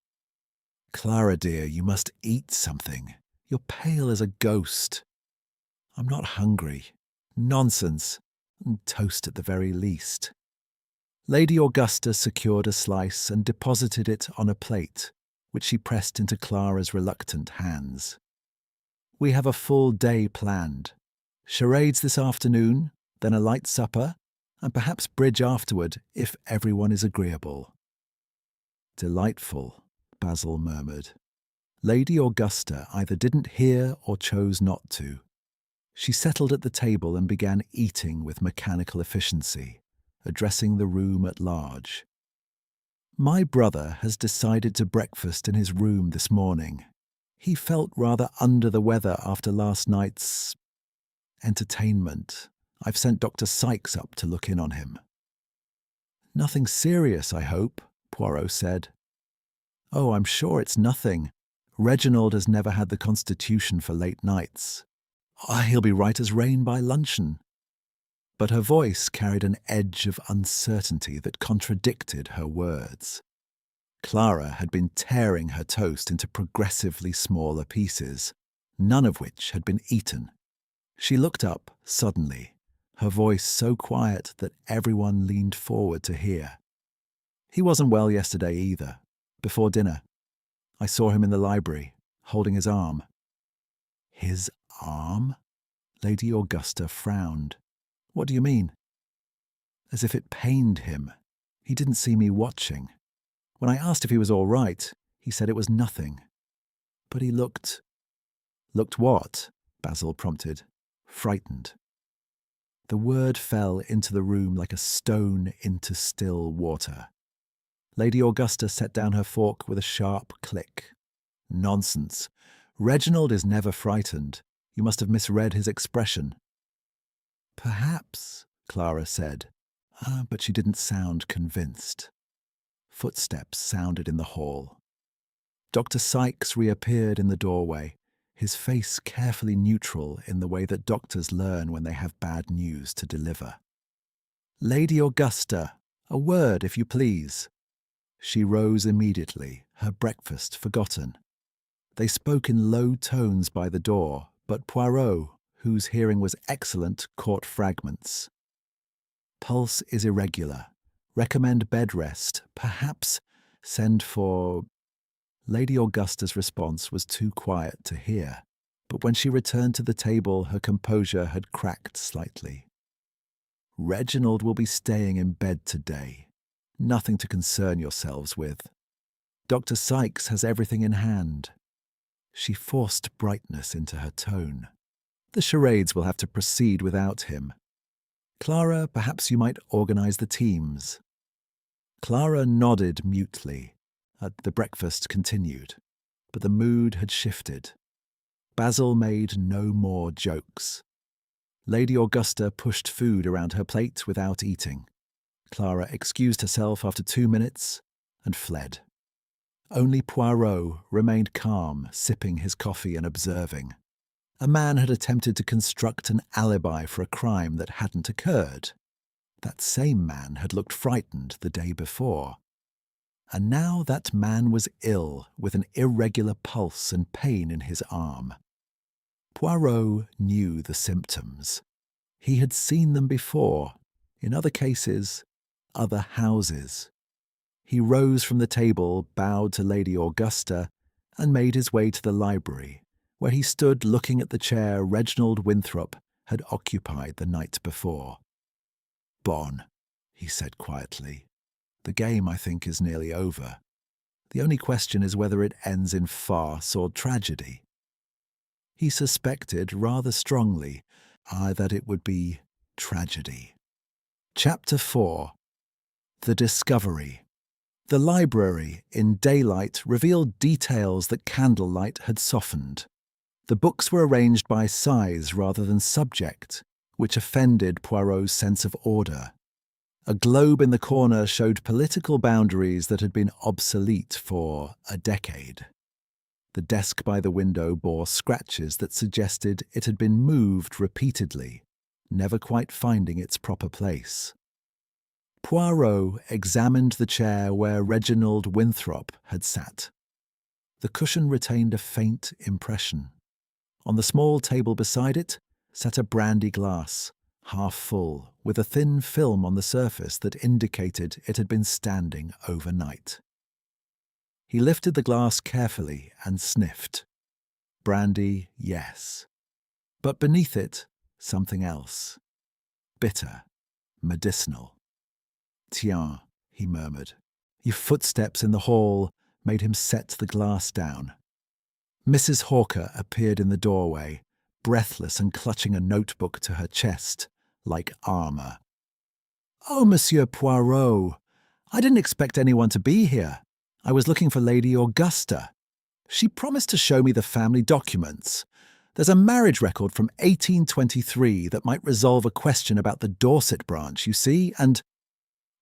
Clara, dear, you must eat something. You're pale as a ghost. I'm not hungry. Nonsense. Toast at the very least. Lady Augusta secured a slice and deposited it on a plate, which she pressed into Clara's reluctant hands. We have a full day planned. Charades this afternoon, then a light supper, and perhaps bridge afterward if everyone is agreeable. Delightful, Basil murmured. Lady Augusta either didn't hear or chose not to. She settled at the table and began eating with mechanical efficiency, addressing the room at large. My brother has decided to breakfast in his room this morning. He felt rather under the weather after last night's entertainment. I've sent Dr. Sykes up to look in on him. Nothing serious, I hope, Poirot said. Oh, I'm sure it's nothing. Reginald has never had the constitution for late nights. He'll be right as rain by luncheon. But her voice carried an edge of uncertainty that contradicted her words. Clara had been tearing her toast into progressively smaller pieces, none of which had been eaten. She looked up suddenly, her voice so quiet that everyone leaned forward to hear. He wasn't well yesterday either, before dinner. I saw him in the library, holding his arm. His arm? Lady Augusta frowned. What do you mean? As if it pained him. He didn't see me watching. When I asked if he was all right, he said it was nothing. But he looked... Looked what? Basil prompted. Frightened. The word fell into the room like a stone into still water. Lady Augusta set down her fork with a sharp click. Nonsense. Reginald is never frightened. You must have misread his expression. Perhaps, Clara said, but she didn't sound convinced. Footsteps sounded in the hall. Dr. Sykes reappeared in the doorway, his face carefully neutral in the way that doctors learn when they have bad news to deliver. Lady Augusta, a word, if you please. She rose immediately, her breakfast forgotten. They spoke in low tones by the door, but Poirot, whose hearing was excellent, caught fragments. Pulse is irregular. Recommend bed rest. Perhaps send for... Lady Augusta's response was too quiet to hear, but when she returned to the table, her composure had cracked slightly. Reginald will be staying in bed today. Nothing to concern yourselves with. Dr. Sykes has everything in hand. She forced brightness into her tone. The charades will have to proceed without him. Clara, perhaps you might organize the teams. Clara nodded mutely. The breakfast continued, but the mood had shifted. Basil made no more jokes. Lady Augusta pushed food around her plate without eating. Clara excused herself after 2 minutes and fled. Only Poirot remained calm, sipping his coffee and observing. A man had attempted to construct an alibi for a crime that hadn't occurred. That same man had looked frightened the day before. And now that man was ill, with an irregular pulse and pain in his arm. Poirot knew the symptoms. He had seen them before, in other cases, other houses. He rose from the table, bowed to Lady Augusta, and made his way to the library, where he stood looking at the chair Reginald Winthrop had occupied the night before. "Bon," he said quietly. "The game, I think, is nearly over. The only question is whether it ends in farce or tragedy." He suspected rather strongly that it would be tragedy. Chapter 4. The Discovery. The library, in daylight, revealed details that candlelight had softened. The books were arranged by size rather than subject, which offended Poirot's sense of order. A globe in the corner showed political boundaries that had been obsolete for a decade. The desk by the window bore scratches that suggested it had been moved repeatedly, never quite finding its proper place. Poirot examined the chair where Reginald Winthrop had sat. The cushion retained a faint impression. On the small table beside it sat a brandy glass, half full, with a thin film on the surface that indicated it had been standing overnight. He lifted the glass carefully and sniffed. Brandy, yes. But beneath it, something else. Bitter, medicinal. "Tiens," he murmured. Your footsteps in the hall made him set the glass down. Mrs. Hawker appeared in the doorway, breathless and clutching a notebook to her chest, like armour. "Oh, Monsieur Poirot, I didn't expect anyone to be here. I was looking for Lady Augusta. She promised to show me the family documents. There's a marriage record from 1823 that might resolve a question about the Dorset branch, you see, and—"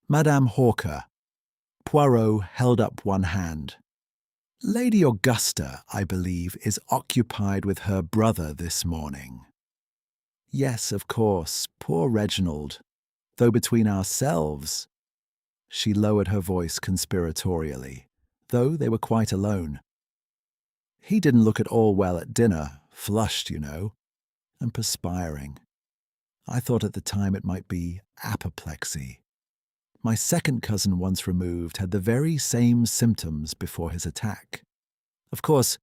"Madame Hawker." Poirot held up one hand. "Lady Augusta, I believe, is occupied with her brother this morning." "Yes, of course, poor Reginald. Though between ourselves—" She lowered her voice conspiratorially, though they were quite alone. "He didn't look at all well at dinner, flushed, you know, and perspiring. I thought at the time it might be apoplexy. My second cousin, once removed, had the very same symptoms before his attack. Of course,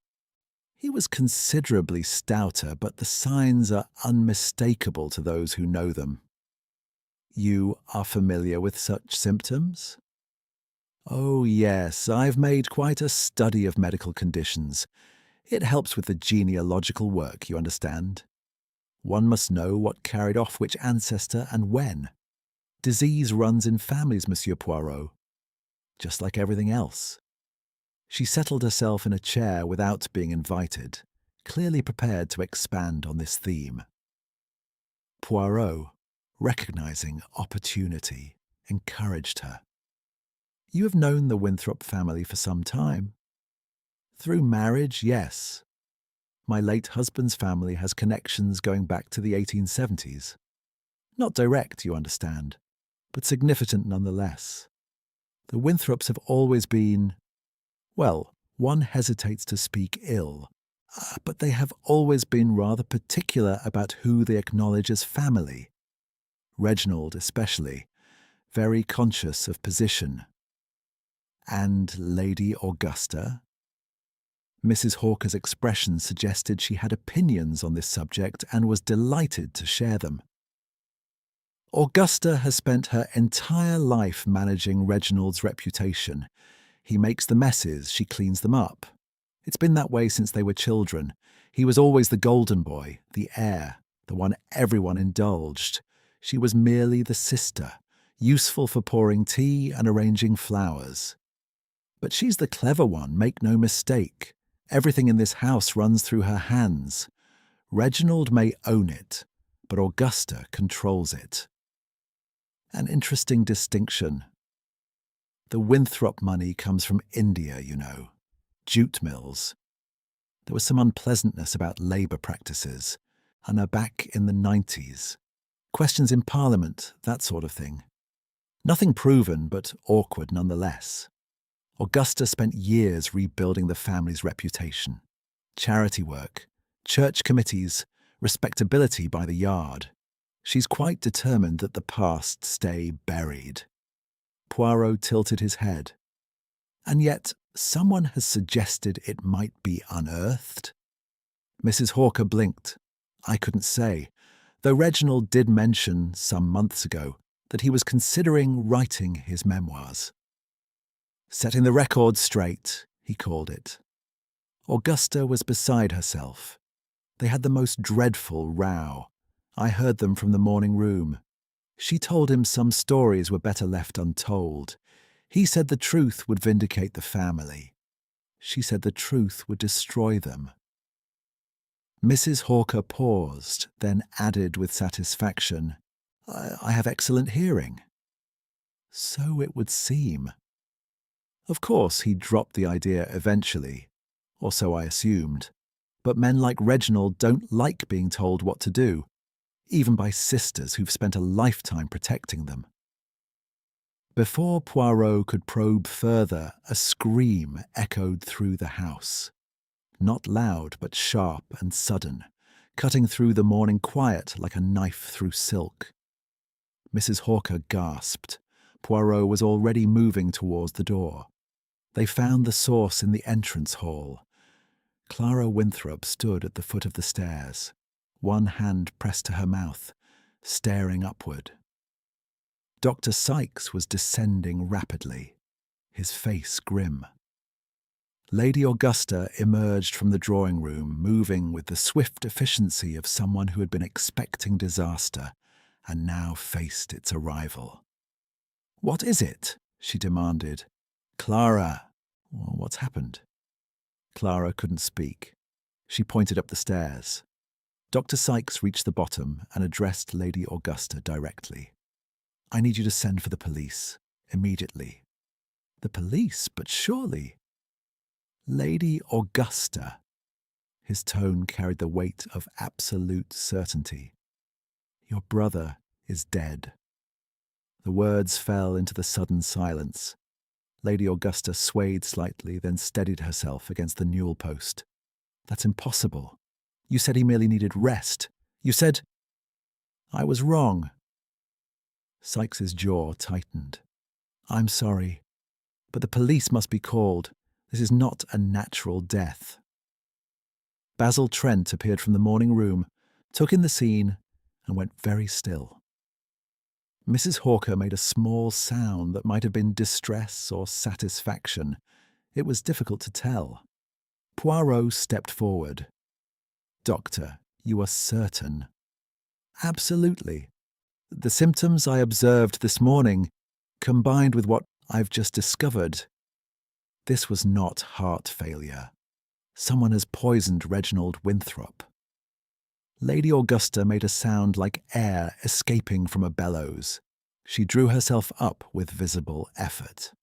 he was considerably stouter, but the signs are unmistakable to those who know them." "You are familiar with such symptoms?" "Oh, yes, I've made quite a study of medical conditions. It helps with the genealogical work, you understand. One must know what carried off which ancestor and when. Disease runs in families, Monsieur Poirot, just like everything else." She settled herself in a chair without being invited, clearly prepared to expand on this theme. Poirot, recognizing opportunity, encouraged her. "You have known the Winthrop family for some time." "Through marriage, yes. My late husband's family has connections going back to the 1870s. Not direct, you understand, but significant nonetheless. The Winthrops have always been, well, one hesitates to speak ill But they have always been rather particular about who they acknowledge as family. Reginald especially, very conscious of position. And Lady Augusta? Mrs. Hawker's expression suggested she had opinions on this subject and was delighted to share them. Augusta has spent her entire life managing Reginald's reputation. He makes the messes, she cleans them up. It's been that way since they were children. He was always the golden boy, the heir, the one everyone indulged. She was merely the sister, useful for pouring tea and arranging flowers. But she's the clever one, make no mistake. Everything in this house runs through her hands. Reginald may own it, but Augusta controls it. An interesting distinction. The Winthrop money comes from India, you know. Jute mills. There was some unpleasantness about labour practices, and are back in the 90s. Questions in Parliament, that sort of thing. Nothing proven, but awkward nonetheless. Augusta spent years rebuilding the family's reputation. Charity work, church committees, respectability by the yard. She's quite determined that the past stay buried. Poirot tilted his head. And yet, someone has suggested it might be unearthed. Mrs. Hawker blinked. I couldn't say, though Reginald did mention some months ago that he was considering writing his memoirs. Setting the record straight, he called it. Augusta was beside herself. They had the most dreadful row. I heard them from the morning room. She told him some stories were better left untold. He said the truth would vindicate the family. She said the truth would destroy them. Mrs. Hawker paused, then added with satisfaction, I have excellent hearing. So it would seem. Of course, he dropped the idea eventually, or so I assumed. But men like Reginald don't like being told what to do, even by sisters who've spent a lifetime protecting them. Before Poirot could probe further, a scream echoed through the house. Not loud, but sharp and sudden, cutting through the morning quiet like a knife through silk. Mrs. Hawker gasped. Poirot was already moving towards the door. They found the source in the entrance hall. Clara Winthrop stood at the foot of the stairs, one hand pressed to her mouth, staring upward. Dr. Sykes was descending rapidly, his face grim. Lady Augusta emerged from the drawing room, moving with the swift efficiency of someone who had been expecting disaster and now faced its arrival. "What is it?" she demanded. "Clara, what's happened?" Clara couldn't speak. She pointed up the stairs. Dr. Sykes reached the bottom and addressed Lady Augusta directly. "I need you to send for the police, immediately." "The police? But surely—" "Lady Augusta." His tone carried the weight of absolute certainty. "Your brother is dead." The words fell into the sudden silence. Lady Augusta swayed slightly, then steadied herself against the newel post. "That's impossible. You said he merely needed rest. You said—" "I was wrong." Sykes's jaw tightened. "I'm sorry, but the police must be called. This is not a natural death." Basil Trent appeared from the morning room, took in the scene, and went very still. Mrs. Hawker made a small sound that might have been distress or satisfaction. It was difficult to tell. Poirot stepped forward. "Doctor, you are certain?" "Absolutely. The symptoms I observed this morning, combined with what I've just discovered, this was not heart failure. Someone has poisoned Reginald Winthrop." Lady Augusta made a sound like air escaping from a bellows. She drew herself up with visible effort.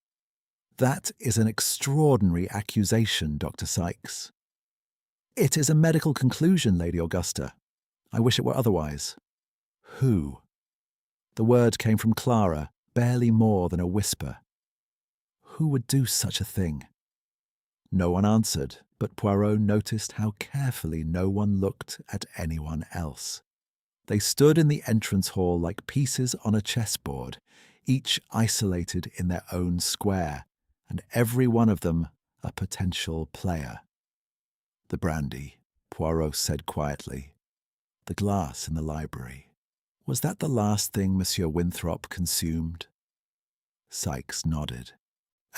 "That is an extraordinary accusation, Dr. Sykes." "It is a medical conclusion, Lady Augusta. I wish it were otherwise." "Who?" The word came from Clara, barely more than a whisper. "Who would do such a thing?" No one answered, But Poirot noticed how carefully no one looked at anyone else. They stood in the entrance hall like pieces on a chessboard, each isolated in their own square, and every one of them a potential player. "The brandy," Poirot said quietly. "The glass in the library. Was that the last thing Monsieur Winthrop consumed?" Sykes nodded.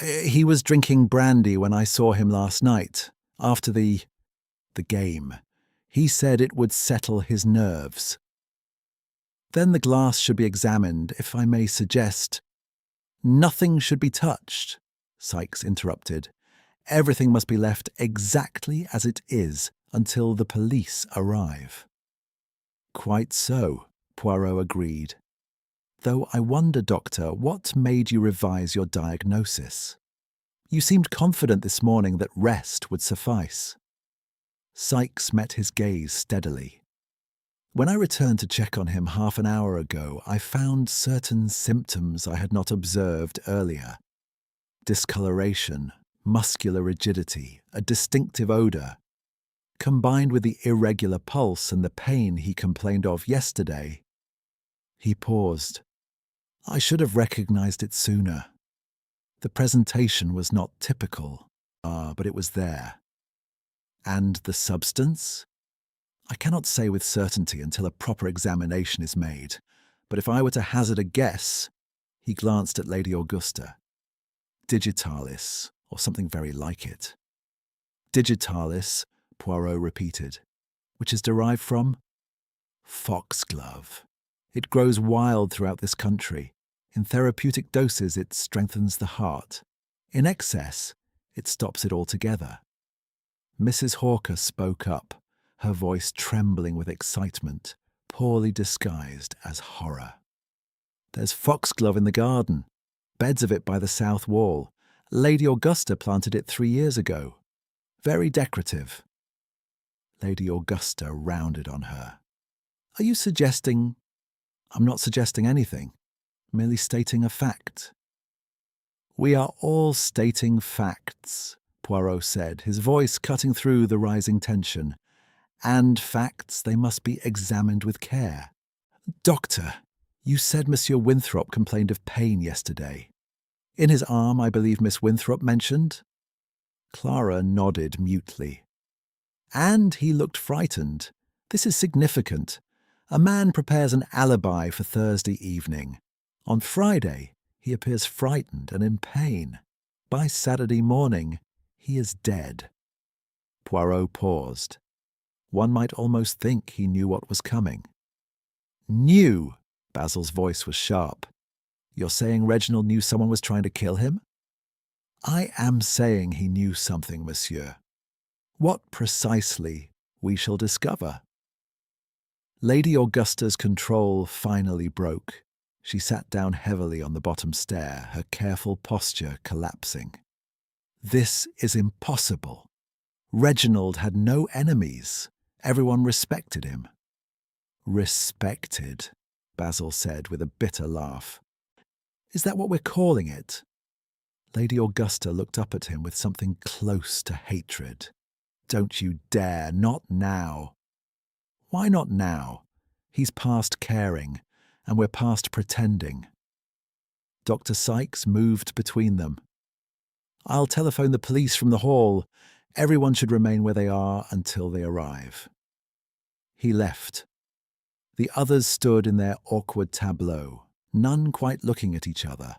"He was drinking brandy when I saw him last night, after the game. He said it would settle his nerves." "Then the glass should be examined, if I may suggest." "Nothing should be touched," Sykes interrupted. "Everything must be left exactly as it is until the police arrive." "Quite so," Poirot agreed. "Though I wonder, Doctor, what made you revise your diagnosis? You seemed confident this morning that rest would suffice." Sykes met his gaze steadily. "When I returned to check on him half an hour ago, I found certain symptoms I had not observed earlier. Discoloration, muscular rigidity, a distinctive odour. Combined with the irregular pulse and the pain he complained of yesterday." He paused. "I should have recognized it sooner. The presentation was not typical, but it was there." "And the substance?" "I cannot say with certainty until a proper examination is made, but if I were to hazard a guess—" He glanced at Lady Augusta. "Digitalis, or something very like it." "Digitalis," Poirot repeated, "which is derived from—" "Foxglove. It grows wild throughout this country. In therapeutic doses it strengthens the heart. In excess, it stops it altogether." Mrs. Hawker spoke up, her voice trembling with excitement, poorly disguised as horror. "There's foxglove in the garden. Beds of it by the south wall. Lady Augusta planted it 3 years ago. Very decorative." Lady Augusta rounded on her. "Are you suggesting—" "I'm not suggesting anything. Merely stating a fact." "We are all stating facts," Poirot said, his voice cutting through the rising tension. "And facts, they must be examined with care. Doctor, you said Monsieur Winthrop complained of pain yesterday. In his arm, I believe Miss Winthrop mentioned?" Clara nodded mutely. "And he looked frightened. This is significant. A man prepares an alibi for Thursday evening. On Friday, he appears frightened and in pain. By Saturday morning, he is dead." Poirot paused. One might almost think he knew what was coming. "Knew?" Basil's voice was sharp. "You're saying Reginald knew someone was trying to kill him?" "I am saying he knew something, monsieur. What precisely, we shall discover." Lady Augusta's control finally broke. She sat down heavily on the bottom stair, her careful posture collapsing. "This is impossible. Reginald had no enemies. Everyone respected him." "Respected," Basil said with a bitter laugh. "Is that what we're calling it?" Lady Augusta looked up at him with something close to hatred. "Don't you dare, not now." "Why not now? He's past caring, and we're past pretending." Dr. Sykes moved between them. "I'll telephone the police from the hall. Everyone should remain where they are until they arrive." He left. The others stood in their awkward tableau, none quite looking at each other,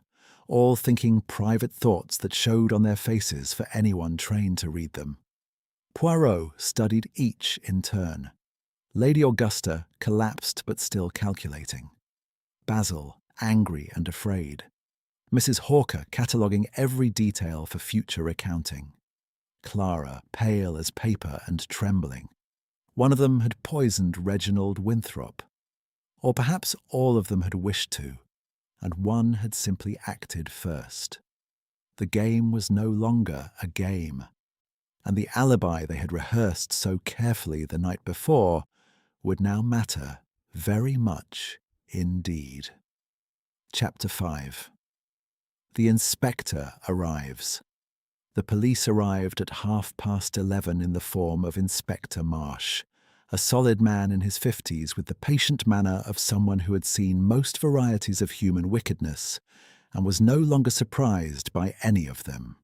all thinking private thoughts that showed on their faces for anyone trained to read them. Poirot studied each in turn. Lady Augusta, collapsed but still calculating. Basil, angry and afraid. Mrs. Hawker cataloguing every detail for future recounting. Clara, pale as paper and trembling. One of them had poisoned Reginald Winthrop. Or perhaps all of them had wished to, and one had simply acted first. The game was no longer a game, and the alibi they had rehearsed so carefully the night before would now matter very much indeed. Chapter 5. The inspector arrives. The police arrived at 11:30 in the form of Inspector Marsh, a solid man in his 50s with the patient manner of someone who had seen most varieties of human wickedness and was no longer surprised by any of them.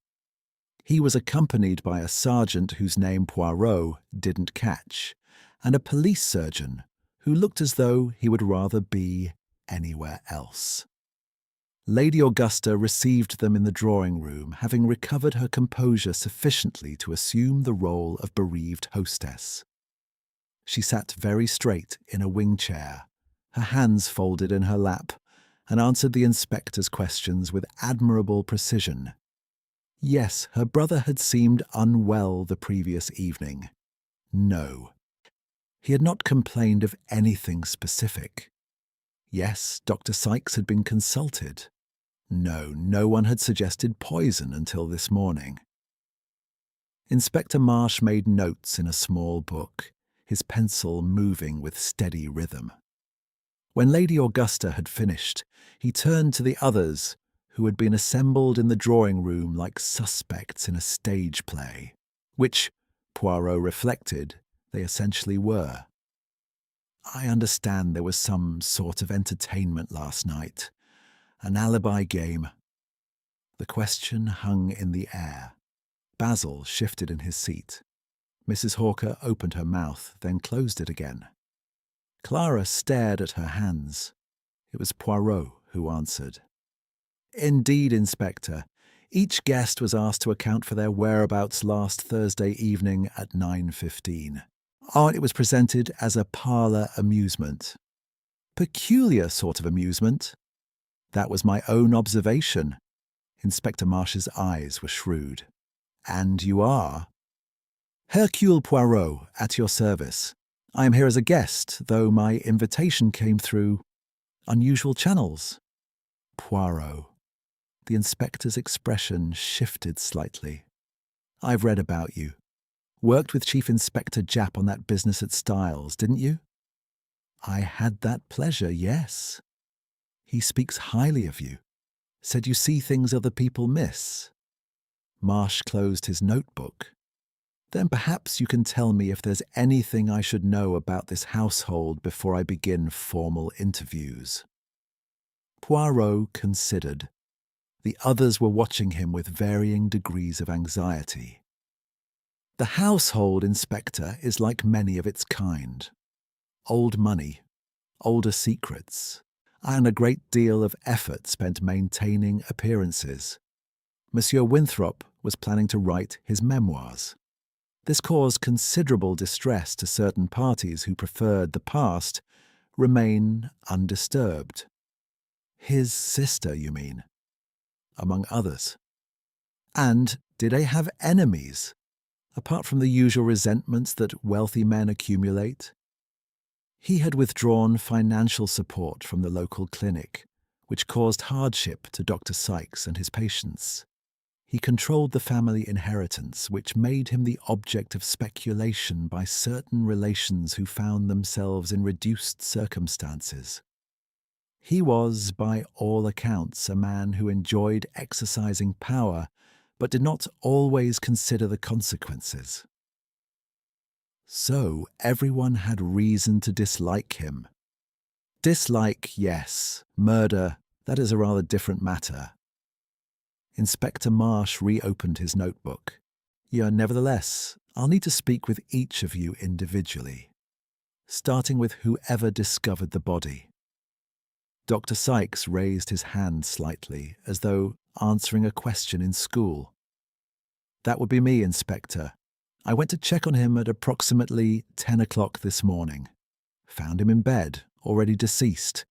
He was accompanied by a sergeant whose name Poirot didn't catch, and a police surgeon who looked as though he would rather be anywhere else. Lady Augusta received them in the drawing room, having recovered her composure sufficiently to assume the role of bereaved hostess. She sat very straight in a wing chair, her hands folded in her lap, and answered the inspector's questions with admirable precision. Yes, her brother had seemed unwell the previous evening. No. He had not complained of anything specific. Yes, Dr. Sykes had been consulted. No, no one had suggested poison until this morning. Inspector Marsh made notes in a small book, his pencil moving with steady rhythm. When Lady Augusta had finished, he turned to the others, who had been assembled in the drawing room like suspects in a stage play, which, Poirot reflected, they essentially were. I understand there was some sort of entertainment last night, an alibi game. The question hung in the air. Basil shifted in his seat. Mrs. Hawker opened her mouth, then closed it again. Clara stared at her hands. It was Poirot who answered. Indeed, Inspector. Each guest was asked to account for their whereabouts last Thursday evening at 9:15. It was presented as a parlour amusement. Peculiar sort of amusement. That was my own observation. Inspector Marsh's eyes were shrewd. And you are? Hercule Poirot, at your service. I am here as a guest, though my invitation came through unusual channels. Poirot. The inspector's expression shifted slightly. I've read about you. Worked with Chief Inspector Japp on that business at Styles, didn't you? I had that pleasure, yes. He speaks highly of you. Said you see things other people miss. Marsh closed his notebook. Then perhaps you can tell me if there's anything I should know about this household before I begin formal interviews. Poirot considered. The others were watching him with varying degrees of anxiety. The household, Inspector, is like many of its kind. Old money, older secrets, and a great deal of effort spent maintaining appearances. Monsieur Winthrop was planning to write his memoirs. This caused considerable distress to certain parties who preferred the past remain undisturbed. His sister, you mean? Among others. And did they have enemies, apart from the usual resentments that wealthy men accumulate? He had withdrawn financial support from the local clinic, which caused hardship to Dr. Sykes and his patients. He controlled the family inheritance, which made him the object of speculation by certain relations who found themselves in reduced circumstances. He was, by all accounts, a man who enjoyed exercising power, but did not always consider the consequences. So everyone had reason to dislike him. Dislike, yes. Murder, that is a rather different matter. Inspector Marsh reopened his notebook. Nevertheless, I'll need to speak with each of you individually, starting with whoever discovered the body. Dr. Sykes raised his hand slightly, as though answering a question in school. That would be me, Inspector. I went to check on him at approximately 10 o'clock this morning. Found him in bed, already deceased.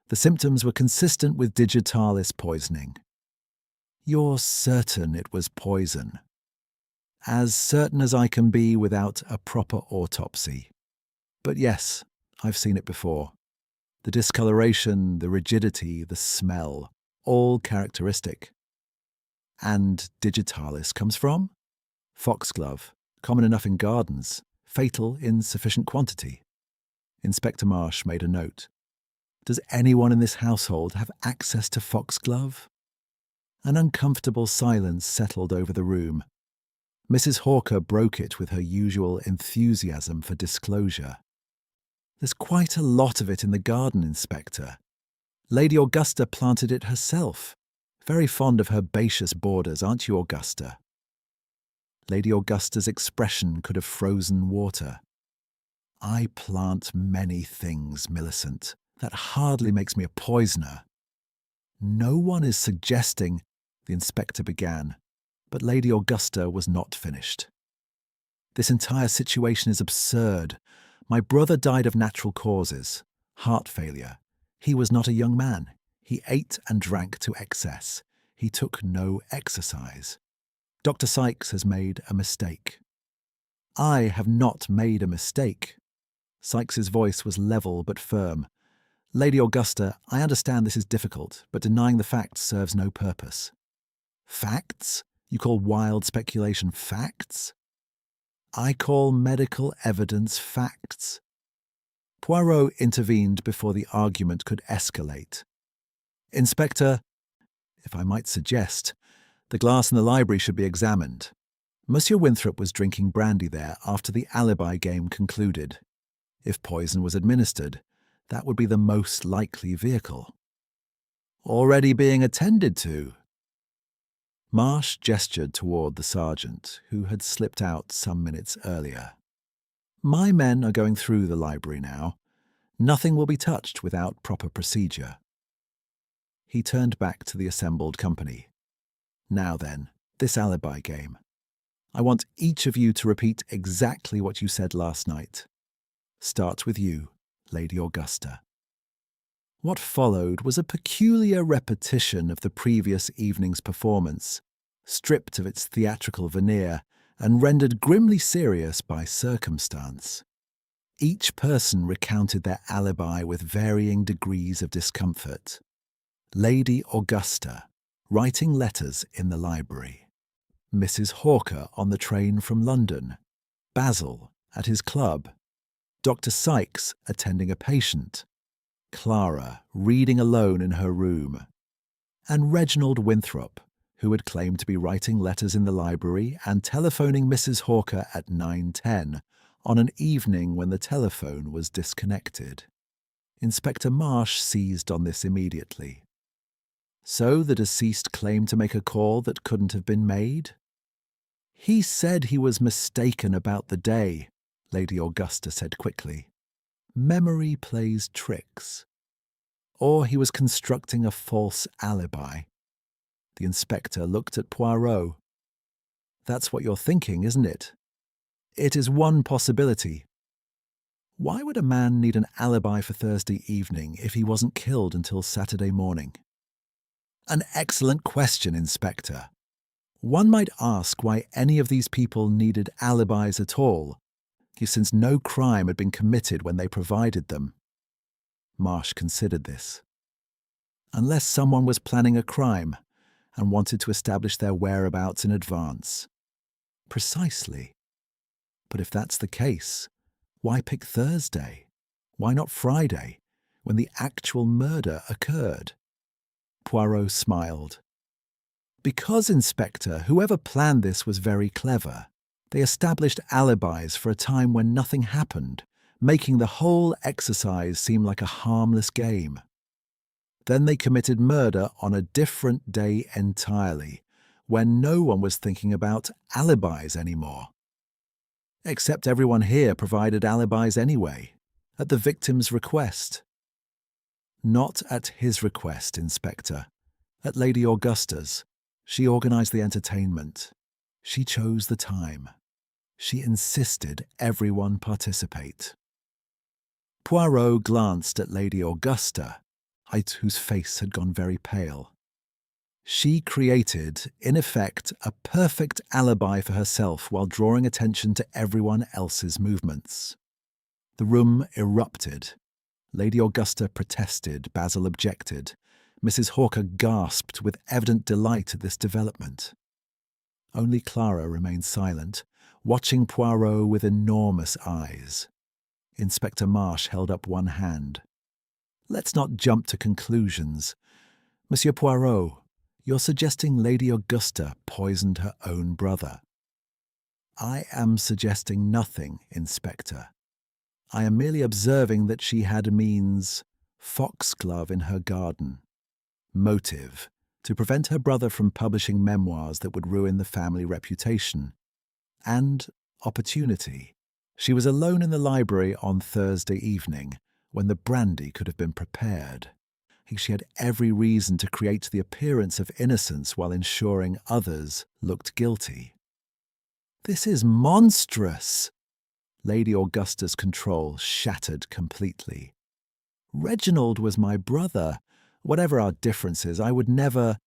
The symptoms were consistent with digitalis poisoning. You're certain it was poison? As certain as I can be without a proper autopsy. But yes, I've seen it before. The discoloration, the rigidity, the smell, all characteristic. And digitalis comes from? Foxglove, common enough in gardens, fatal in sufficient quantity. Inspector Marsh made a note. Does anyone in this household have access to foxglove? An uncomfortable silence settled over the room. Mrs. Hawker broke it with her usual enthusiasm for disclosure. "There's quite a lot of it in the garden, Inspector. Lady Augusta planted it herself. Very fond of herbaceous borders, aren't you, Augusta?" Lady Augusta's expression could have frozen water. "I plant many things, Millicent. That hardly makes me a poisoner." "No one is suggesting," the inspector began, but Lady Augusta was not finished. "This entire situation is absurd. My brother died of natural causes. Heart failure. He was not a young man. He ate and drank to excess. He took no exercise. Dr. Sykes has made a mistake." "I have not made a mistake." Sykes's voice was level but firm. "Lady Augusta, I understand this is difficult, but denying the facts serves no purpose." "Facts? You call wild speculation facts?" "I call medical evidence facts." Poirot intervened before the argument could escalate. "Inspector, if I might suggest, the glass in the library should be examined. Monsieur Winthrop was drinking brandy there after the alibi game concluded. If poison was administered, that would be the most likely vehicle." "Already being attended to." Marsh gestured toward the sergeant, who had slipped out some minutes earlier. "My men are going through the library now. Nothing will be touched without proper procedure." He turned back to the assembled company. "Now then, this alibi game. I want each of you to repeat exactly what you said last night. Start with you, Lady Augusta." What followed was a peculiar repetition of the previous evening's performance, stripped of its theatrical veneer and rendered grimly serious by circumstance. Each person recounted their alibi with varying degrees of discomfort. Lady Augusta, writing letters in the library. Mrs. Hawker on the train from London. Basil at his club. Dr. Sykes attending a patient. Clara reading alone in her room. And Reginald Winthrop, who had claimed to be writing letters in the library and telephoning Mrs. Hawker at 9:10 on an evening when the telephone was disconnected. Inspector Marsh seized on this immediately. So the deceased claimed to make a call that couldn't have been made? "He said he was mistaken about the day," Lady Augusta said quickly. "Memory plays tricks." "Or he was constructing a false alibi." The inspector looked at Poirot. "That's what you're thinking, isn't it?" "It is one possibility." "Why would a man need an alibi for Thursday evening if he wasn't killed until Saturday morning?" "An excellent question, Inspector. One might ask why any of these people needed alibis at all, since no crime had been committed when they provided them." Marsh considered this. "Unless someone was planning a crime and wanted to establish their whereabouts in advance." "Precisely. But if that's the case, why pick Thursday? Why not Friday, when the actual murder occurred?" Poirot smiled. "Because, Inspector, whoever planned this was very clever. They established alibis for a time when nothing happened, making the whole exercise seem like a harmless game. Then they committed murder on a different day entirely, when no one was thinking about alibis anymore. Except everyone here provided alibis anyway, at the victim's request." "Not at his request, Inspector. At Lady Augusta's. She organised the entertainment. She chose the time. She insisted everyone participate." Poirot glanced at Lady Augusta, whose face had gone very pale. She created, in effect, a perfect alibi for herself while drawing attention to everyone else's movements. The room erupted. Lady Augusta protested, Basil objected. Mrs. Hawker gasped with evident delight at this development. Only Clara remained silent, watching Poirot with enormous eyes. Inspector Marsh held up one hand. "Let's not jump to conclusions. Monsieur Poirot, You're suggesting Lady Augusta poisoned her own brother. I am suggesting nothing, Inspector. I am merely observing that she had means foxglove in her garden. Motive, to prevent her brother from publishing memoirs that would ruin the family reputation. And opportunity. She was alone in the library on Thursday evening, when the brandy could have been prepared. She had every reason to create the appearance of innocence while ensuring others looked guilty. This is monstrous! Lady Augusta's control shattered completely. Reginald was my brother. Whatever our differences, I would never—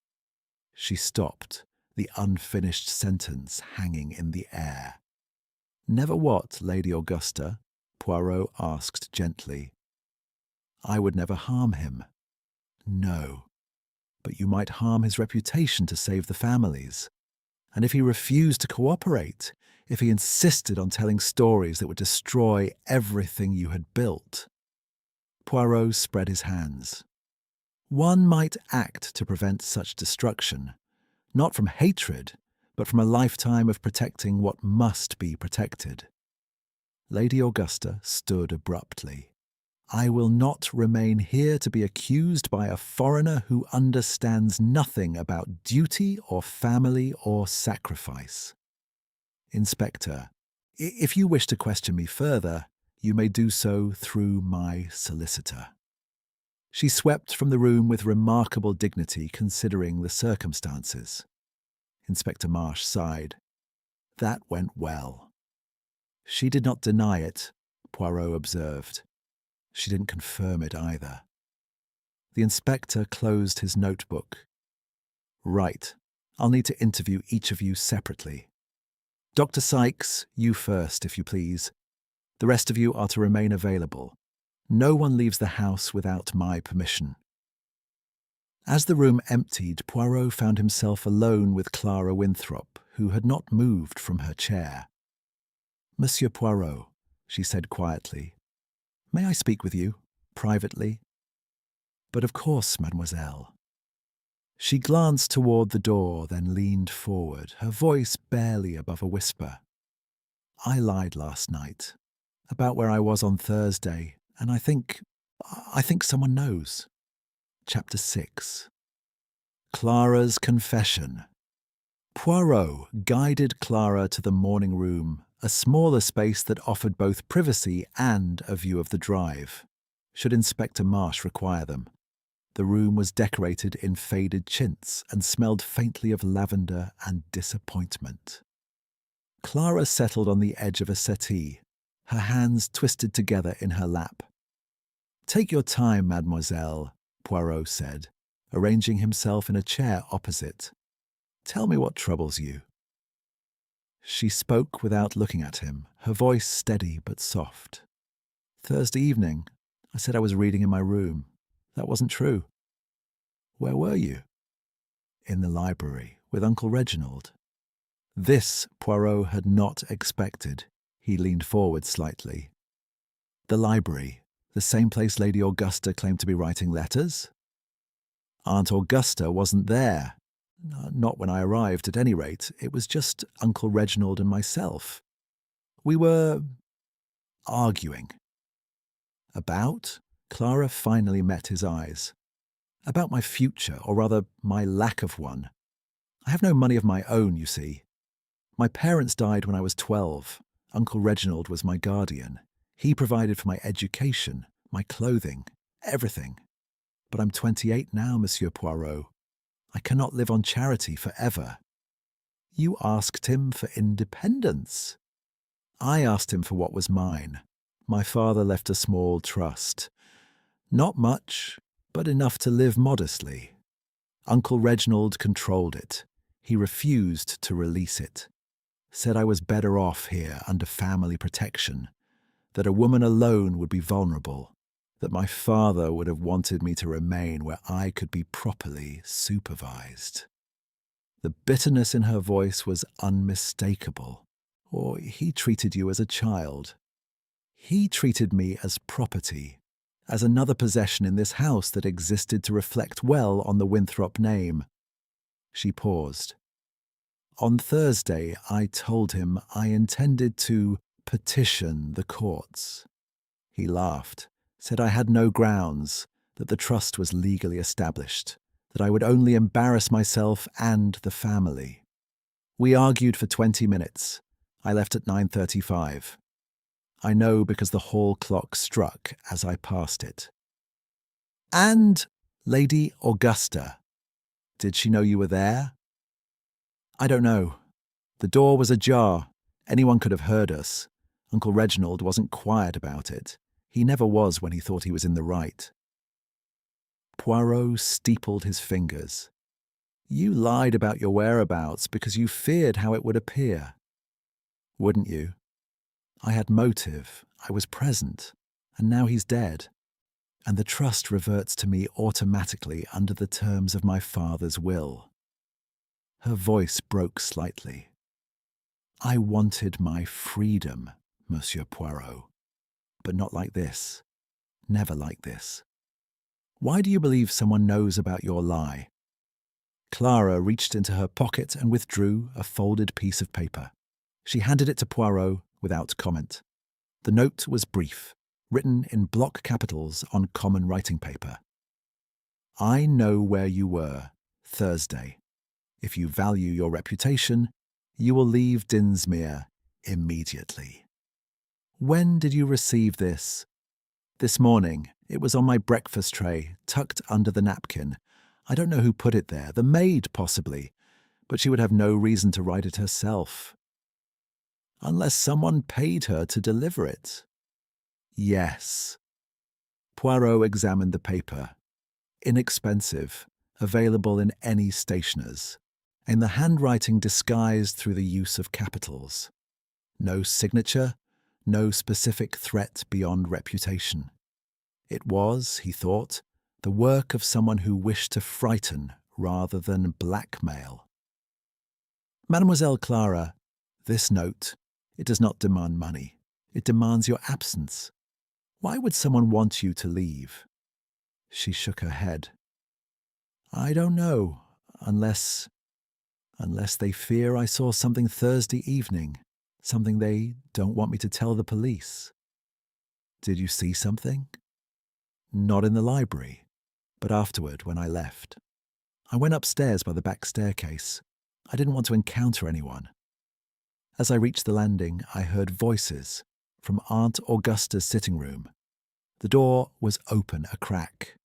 She stopped, the unfinished sentence hanging in the air. Never what, Lady Augusta? Poirot asked gently. I would never harm him. No, but you might harm his reputation to save the families. And if he refused to cooperate, if he insisted on telling stories that would destroy everything you had built. Poirot spread his hands. One might act to prevent such destruction, not from hatred, but from a lifetime of protecting what must be protected. Lady Augusta stood abruptly. I will not remain here to be accused by a foreigner who understands nothing about duty or family or sacrifice. Inspector, if you wish to question me further, you may do so through my solicitor. She swept from the room with remarkable dignity considering the circumstances. Inspector Marsh sighed. That went well. She did not deny it, Poirot observed. She didn't confirm it either. The inspector closed his notebook. Right, I'll need to interview each of you separately. Dr. Sykes, you first, if you please. The rest of you are to remain available. No one leaves the house without my permission. As the room emptied, Poirot found himself alone with Clara Winthrop, who had not moved from her chair. Monsieur Poirot, she said quietly, may I speak with you, privately? But of course, mademoiselle. She glanced toward the door, then leaned forward, her voice barely above a whisper. I lied last night, about where I was on Thursday, and I think someone knows. Chapter 6. Clara's Confession. Poirot guided Clara to the morning room, a smaller space that offered both privacy and a view of the drive, should Inspector Marsh require them. The room was decorated in faded chintz and smelled faintly of lavender and disappointment. Clara settled on the edge of a settee, her hands twisted together in her lap. Take your time, mademoiselle, Poirot said, arranging himself in a chair opposite. Tell me what troubles you. She spoke without looking at him, her voice steady but soft. Thursday evening, I said I was reading in my room. That wasn't true. Where were you? In the library, with Uncle Reginald. This Poirot had not expected. He leaned forward slightly. The library, the same place Lady Augusta claimed to be writing letters? Aunt Augusta wasn't there. Not when I arrived, at any rate. It was just Uncle Reginald and myself. We were arguing. About? Clara finally met his eyes. About my future, or rather, my lack of one. I have no money of my own, you see. My parents died when I was 12. Uncle Reginald was my guardian. He provided for my education, my clothing, everything. But I'm 28 now, Monsieur Poirot. I cannot live on charity forever. You asked him for independence. I asked him for what was mine. My father left a small trust. Not much, but enough to live modestly. Uncle Reginald controlled it. He refused to release it. Said I was better off here under family protection, that a woman alone would be vulnerable, that my father would have wanted me to remain where I could be properly supervised. The bitterness in her voice was unmistakable. Or he treated you as a child. He treated me as property, as another possession in this house that existed to reflect well on the Winthrop name. She paused. On Thursday, I told him I intended to petition the courts. He laughed, said I had no grounds, that the trust was legally established, that I would only embarrass myself and the family. We argued for 20 minutes. I left at 9:35. I know because the hall clock struck as I passed it. And Lady Augusta. Did she know you were there? I don't know. The door was ajar. Anyone could have heard us. Uncle Reginald wasn't quiet about it. He never was when he thought he was in the right. Poirot steepled his fingers. You lied about your whereabouts because you feared how it would appear. Wouldn't you? I had motive, I was present, and now he's dead. And the trust reverts to me automatically under the terms of my father's will. Her voice broke slightly. I wanted my freedom, Monsieur Poirot, but not like this. Never like this. Why do you believe someone knows about your lie? Clara reached into her pocket and withdrew a folded piece of paper. She handed it to Poirot without comment. The note was brief, written in block capitals on common writing paper. I know where you were, Thursday. If you value your reputation, you will leave Dinsmere immediately. When did you receive this? This morning. It was on my breakfast tray, tucked under the napkin. I don't know who put it there, the maid possibly, but she would have no reason to write it herself. Unless someone paid her to deliver it. Yes. Poirot examined the paper. Inexpensive, available in any stationer's, and the handwriting disguised through the use of capitals. No signature, no specific threat beyond reputation. It was, he thought, the work of someone who wished to frighten rather than blackmail. Mademoiselle Clara, this note, it does not demand money. It demands your absence. Why would someone want you to leave? She shook her head. I don't know, unless they fear I saw something Thursday evening, something they don't want me to tell the police. Did you see something? Not in the library, but afterward when I left. I went upstairs by the back staircase. I didn't want to encounter anyone. As I reached the landing, I heard voices from Aunt Augusta's sitting room. The door was open a crack.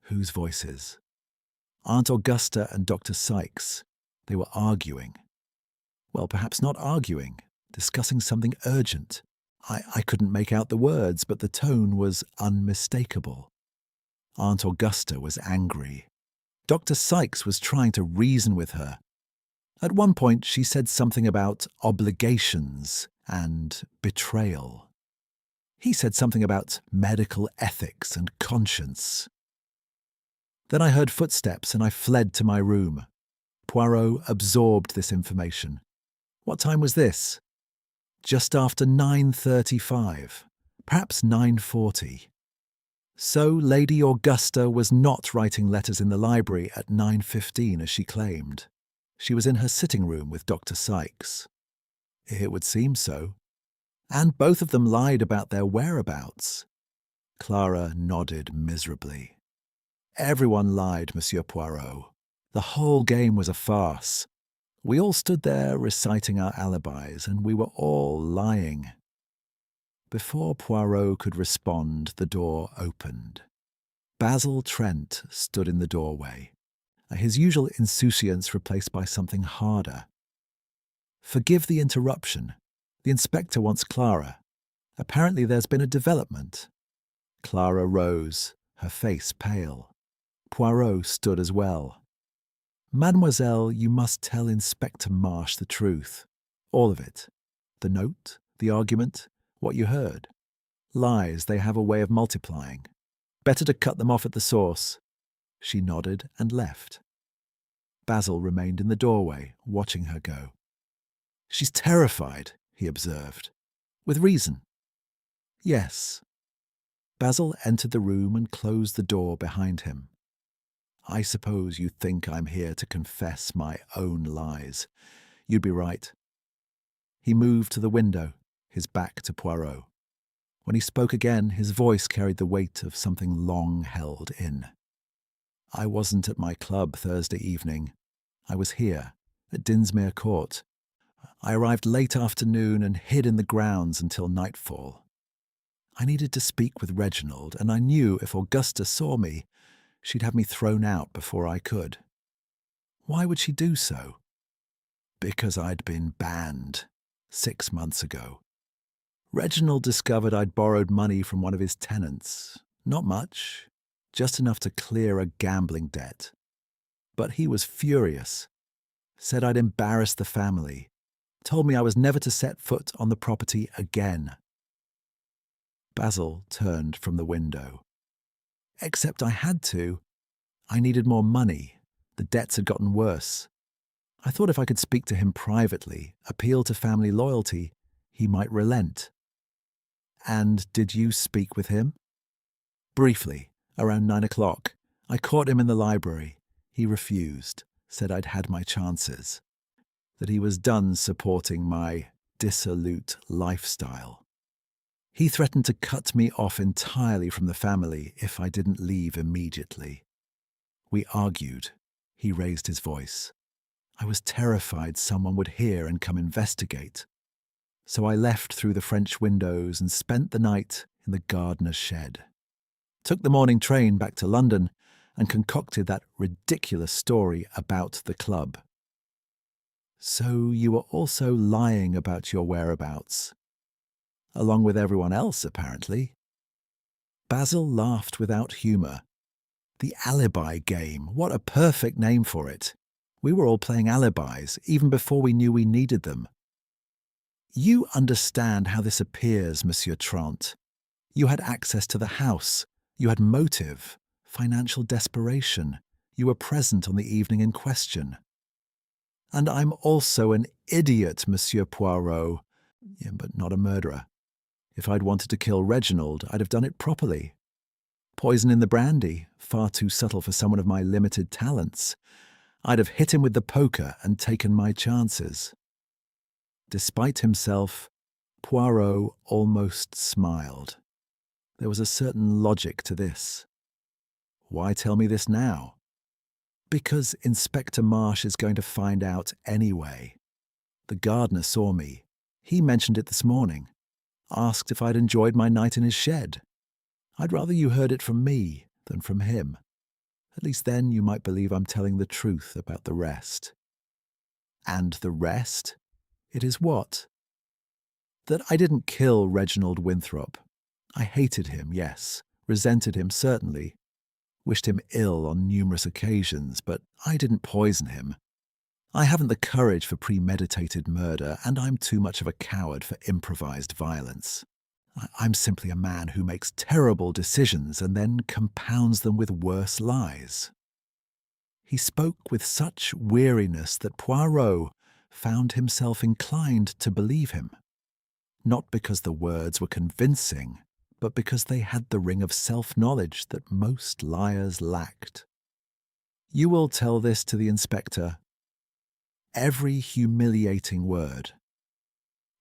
Whose voices? Aunt Augusta and Dr. Sykes. They were arguing. Well, perhaps not arguing, discussing something urgent. I couldn't make out the words, but the tone was unmistakable. Aunt Augusta was angry. Dr. Sykes was trying to reason with her. At one point, she said something about obligations and betrayal. He said something about medical ethics and conscience. Then I heard footsteps and I fled to my room. Poirot absorbed this information. What time was this? Just after 9:35, perhaps 9:40. So Lady Augusta was not writing letters in the library at 9:15 as she claimed. She was in her sitting room with Dr. Sykes. It would seem so. And both of them lied about their whereabouts. Clara nodded miserably. Everyone lied, Monsieur Poirot. The whole game was a farce. We all stood there reciting our alibis, and we were all lying. Before Poirot could respond, the door opened. Basil Trent stood in the doorway, his usual insouciance replaced by something harder. Forgive the interruption. The inspector wants Clara. Apparently there's been a development. Clara rose, her face pale. Poirot stood as well. Mademoiselle, you must tell Inspector Marsh the truth. All of it. The note, the argument, what you heard. Lies, they have a way of multiplying. Better to cut them off at the source. She nodded and left. Basil remained in the doorway, watching her go. She's terrified, he observed. With reason. Yes. Basil entered the room and closed the door behind him. I suppose you think I'm here to confess my own lies. You'd be right. He moved to the window, his back to Poirot. When he spoke again, his voice carried the weight of something long held in. I wasn't at my club Thursday evening. I was here, at Dinsmere Court. I arrived late afternoon and hid in the grounds until nightfall. I needed to speak with Reginald, and I knew if Augusta saw me, she'd have me thrown out before I could. Why would she do so? Because I'd been banned 6 months ago. Reginald discovered I'd borrowed money from one of his tenants. Not much, just enough to clear a gambling debt. But he was furious, said I'd embarrassed the family, told me I was never to set foot on the property again. Basil turned from the window. Except I had to. I needed more money. The debts had gotten worse. I thought if I could speak to him privately, appeal to family loyalty, he might relent. And did you speak with him? Briefly, around 9 o'clock. I caught him in the library. He refused, said I'd had my chances, that he was done supporting my dissolute lifestyle. He threatened to cut me off entirely from the family if I didn't leave immediately. We argued. He raised his voice. I was terrified someone would hear and come investigate. So I left through the French windows and spent the night in the gardener's shed. Took the morning train back to London and concocted that ridiculous story about the club. So you were also lying about your whereabouts, along with everyone else, apparently. Basil laughed without humour. The Alibi game, what a perfect name for it. We were all playing alibis, even before we knew we needed them. You understand how this appears, Monsieur Trant. You had access to the house. You had motive, financial desperation. You were present on the evening in question. And I'm also an idiot, Monsieur Poirot, but not a murderer. If I'd wanted to kill Reginald, I'd have done it properly. Poison in the brandy, far too subtle for someone of my limited talents. I'd have hit him with the poker and taken my chances. Despite himself, Poirot almost smiled. There was a certain logic to this. Why tell me this now? Because Inspector Marsh is going to find out anyway. The gardener saw me. He mentioned it this morning. Asked if I'd enjoyed my night in his shed. I'd rather you heard it from me than from him. At least then you might believe I'm telling the truth about the rest. And the rest? It is what? That I didn't kill Reginald Winthrop. I hated him, yes. Resented him, certainly. Wished him ill on numerous occasions, but I didn't poison him. I haven't the courage for premeditated murder, and I'm too much of a coward for improvised violence. I'm simply a man who makes terrible decisions and then compounds them with worse lies. He spoke with such weariness that Poirot found himself inclined to believe him, not because the words were convincing, but because they had the ring of self-knowledge that most liars lacked. You will tell this to the inspector. Every humiliating word.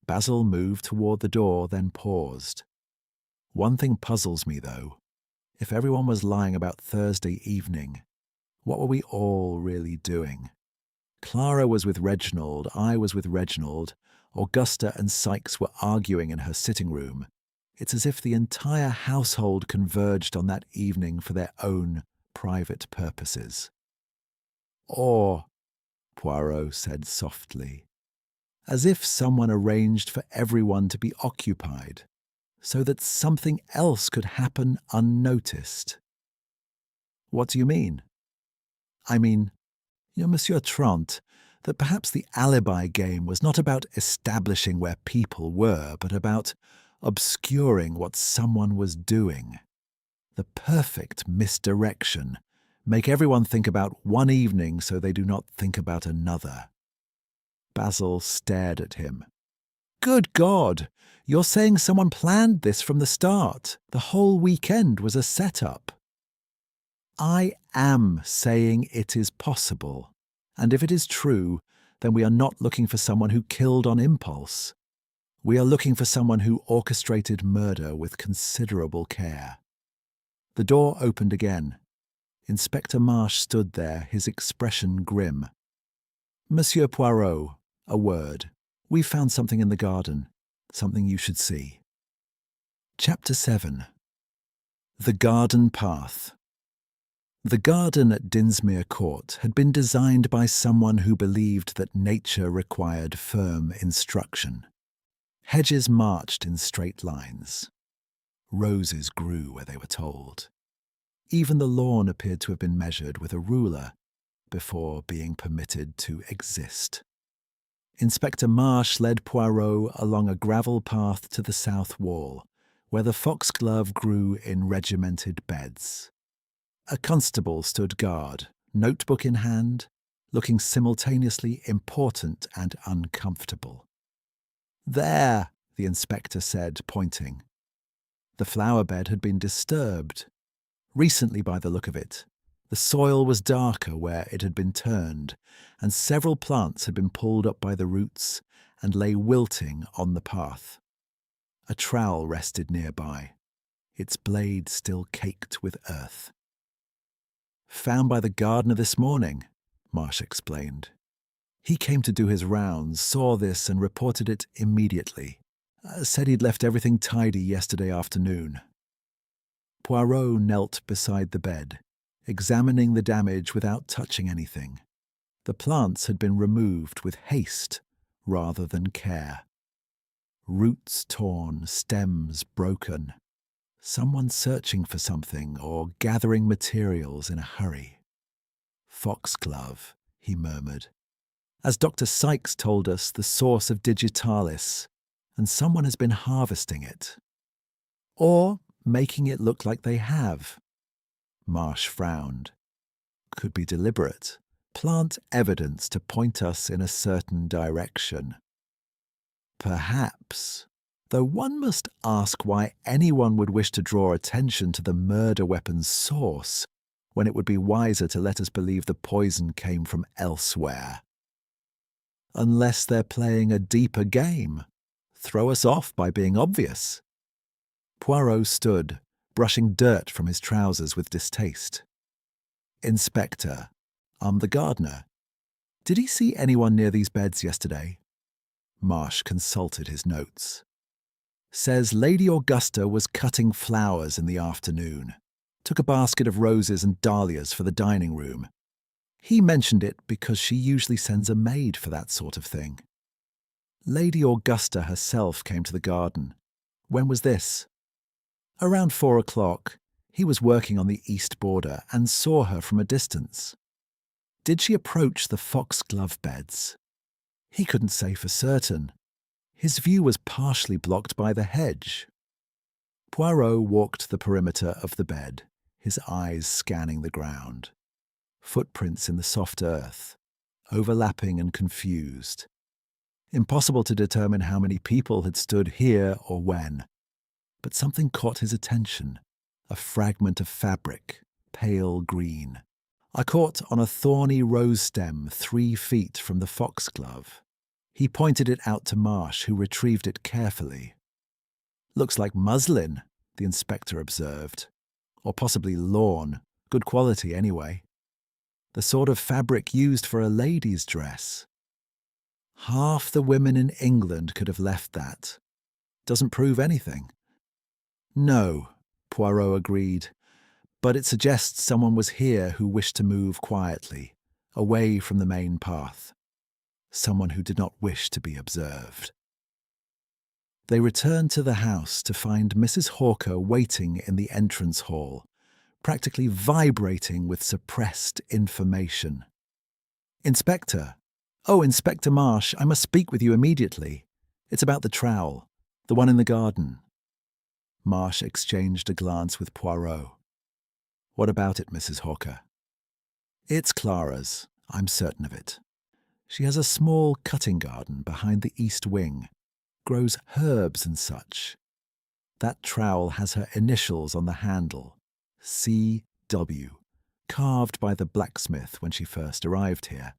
Basil moved toward the door, then paused. One thing puzzles me, though. If everyone was lying about Thursday evening, what were we all really doing? Clara was with Reginald, I was with Reginald, Augusta and Sykes were arguing in her sitting room. It's as if the entire household converged on that evening for their own private purposes. Or, Poirot said softly, as if someone arranged for everyone to be occupied, so that something else could happen unnoticed. What do you mean? I mean, Monsieur Trant, that perhaps the alibi game was not about establishing where people were, but about obscuring what someone was doing. The perfect misdirection. Make everyone think about one evening so they do not think about another. Basil stared at him. Good God! You're saying someone planned this from the start. The whole weekend was a setup. I am saying it is possible. And if it is true, then we are not looking for someone who killed on impulse. We are looking for someone who orchestrated murder with considerable care. The door opened again. Inspector Marsh stood there, his expression grim. Monsieur Poirot, a word. We found something in the garden, something you should see. Chapter 7. The Garden Path. The garden at Dinsmere Court had been designed by someone who believed that nature required firm instruction. Hedges marched in straight lines. Roses grew where they were told. Even the lawn appeared to have been measured with a ruler before being permitted to exist. Inspector Marsh led Poirot along a gravel path to the south wall, where the foxglove grew in regimented beds. A constable stood guard, notebook in hand, looking simultaneously important and uncomfortable. There, the inspector said, pointing. The flower bed had been disturbed. Recently, by the look of it, the soil was darker where it had been turned, and several plants had been pulled up by the roots and lay wilting on the path. A trowel rested nearby, its blade still caked with earth. Found by the gardener this morning, Marsh explained. He came to do his rounds, saw this and reported it immediately. Said he'd left everything tidy yesterday afternoon. Poirot knelt beside the bed, examining the damage without touching anything. The plants had been removed with haste rather than care. Roots torn, stems broken. Someone searching for something or gathering materials in a hurry. Foxglove, he murmured. As Dr. Sykes told us, the source of digitalis, and someone has been harvesting it. Or making it look like they have. Marsh frowned. Could be deliberate. Plant evidence to point us in a certain direction. Perhaps, though one must ask why anyone would wish to draw attention to the murder weapon's source, when it would be wiser to let us believe the poison came from elsewhere. Unless they're playing a deeper game, throw us off by being obvious. Poirot stood, brushing dirt from his trousers with distaste. Inspector, I'm the gardener. Did he see anyone near these beds yesterday? Marsh consulted his notes. Says Lady Augusta was cutting flowers in the afternoon. Took a basket of roses and dahlias for the dining room. He mentioned it because she usually sends a maid for that sort of thing. Lady Augusta herself came to the garden. When was this? Around 4 o'clock. He was working on the east border and saw her from a distance. Did she approach the foxglove beds? He couldn't say for certain. His view was partially blocked by the hedge. Poirot walked the perimeter of the bed, his eyes scanning the ground. Footprints in the soft earth, overlapping and confused. Impossible to determine how many people had stood here or when. But something caught his attention. A fragment of fabric, pale green. I caught on a thorny rose stem 3 feet from the foxglove. He pointed it out to Marsh, who retrieved it carefully. Looks like muslin, the inspector observed. Or possibly lawn. Good quality anyway. The sort of fabric used for a lady's dress. Half the women in England could have left that. Doesn't prove anything. No, Poirot agreed, but it suggests someone was here who wished to move quietly, away from the main path. Someone who did not wish to be observed. They returned to the house to find Mrs. Hawker waiting in the entrance hall, practically vibrating with suppressed information. Inspector! Oh, Inspector Marsh, I must speak with you immediately. It's about the trowel, the one in the garden. Marsh exchanged a glance with Poirot. What about it, Mrs. Hawker? It's Clara's, I'm certain of it. She has a small cutting garden behind the east wing, grows herbs and such. That trowel has her initials on the handle, C.W., carved by the blacksmith when she first arrived here.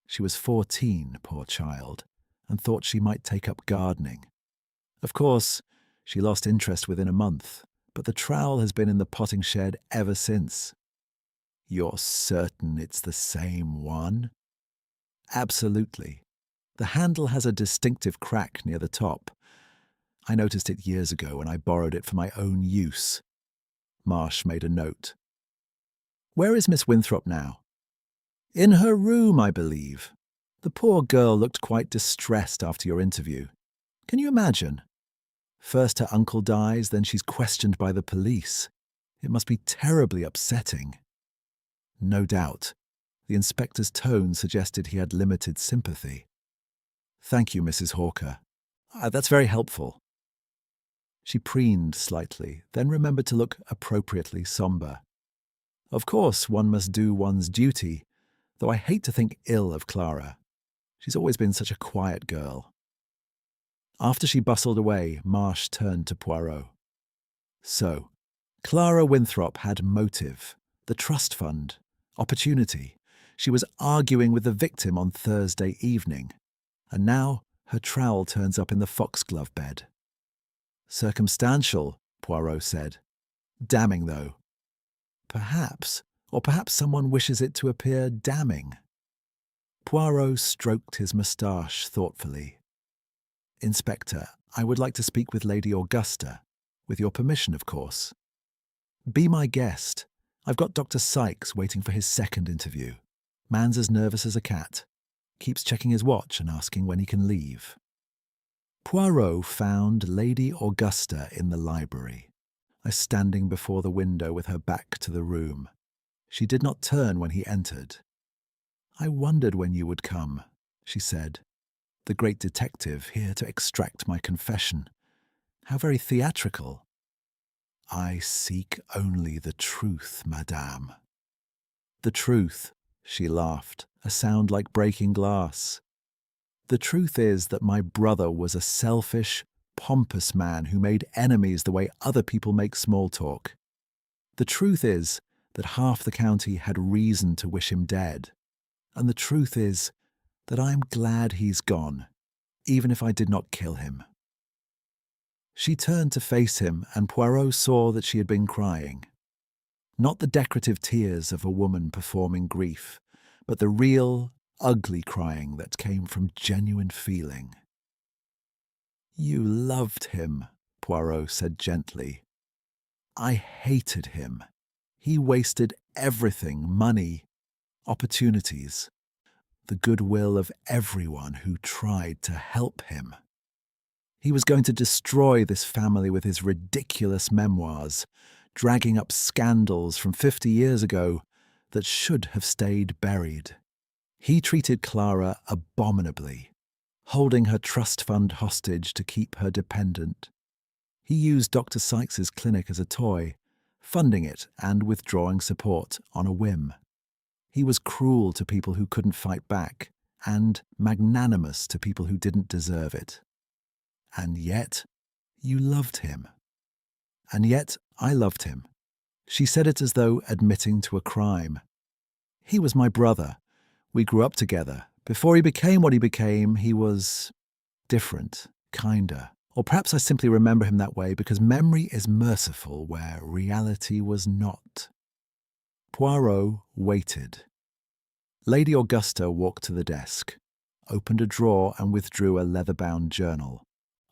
She was 14, poor child, and thought she might take up gardening. Of course, she lost interest within a month, but the trowel has been in the potting shed ever since. You're certain it's the same one? Absolutely. The handle has a distinctive crack near the top. I noticed it years ago when I borrowed it for my own use. Marsh made a note. Where is Miss Winthrop now? In her room, I believe. The poor girl looked quite distressed after your interview. Can you imagine? First her uncle dies, then she's questioned by the police. It must be terribly upsetting. No doubt. The inspector's tone suggested he had limited sympathy. Thank you, Mrs. Hawker. That's very helpful. She preened slightly, then remembered to look appropriately sombre. Of course, one must do one's duty, though I hate to think ill of Clara. She's always been such a quiet girl. After she bustled away, Marsh turned to Poirot. So, Clara Winthrop had motive, the trust fund, opportunity. She was arguing with the victim on Thursday evening, and now her trowel turns up in the foxglove bed. Circumstantial, Poirot said. Damning, though. Perhaps someone wishes it to appear damning. Poirot stroked his moustache thoughtfully. Inspector, I would like to speak with Lady Augusta, with your permission, of course. Be my guest. I've got Dr. Sykes waiting for his second interview. Man's as nervous as a cat. Keeps checking his watch and asking when he can leave. Poirot found Lady Augusta in the library, standing before the window with her back to the room. She did not turn when he entered. I wondered when you would come, she said. The great detective here to extract my confession. How very theatrical. I seek only the truth, madame. The truth, she laughed, a sound like breaking glass. The truth is that my brother was a selfish, pompous man who made enemies the way other people make small talk. The truth is that half the county had reason to wish him dead. And the truth is that I am glad he's gone, even if I did not kill him. She turned to face him, and Poirot saw that she had been crying. Not the decorative tears of a woman performing grief, but the real, ugly crying that came from genuine feeling. You loved him, Poirot said gently. I hated him. He wasted everything, money, opportunities, the goodwill of everyone who tried to help him. He was going to destroy this family with his ridiculous memoirs, dragging up scandals from 50 years ago that should have stayed buried. He treated Clara abominably, holding her trust fund hostage to keep her dependent. He used Dr. Sykes's clinic as a toy, funding it and withdrawing support on a whim. He was cruel to people who couldn't fight back, and magnanimous to people who didn't deserve it. And yet, you loved him. And yet, I loved him. She said it as though admitting to a crime. He was my brother. We grew up together. Before he became what he became, he was different, kinder. Or perhaps I simply remember him that way because memory is merciful where reality was not. Poirot waited. Lady Augusta walked to the desk, opened a drawer and withdrew a leather-bound journal.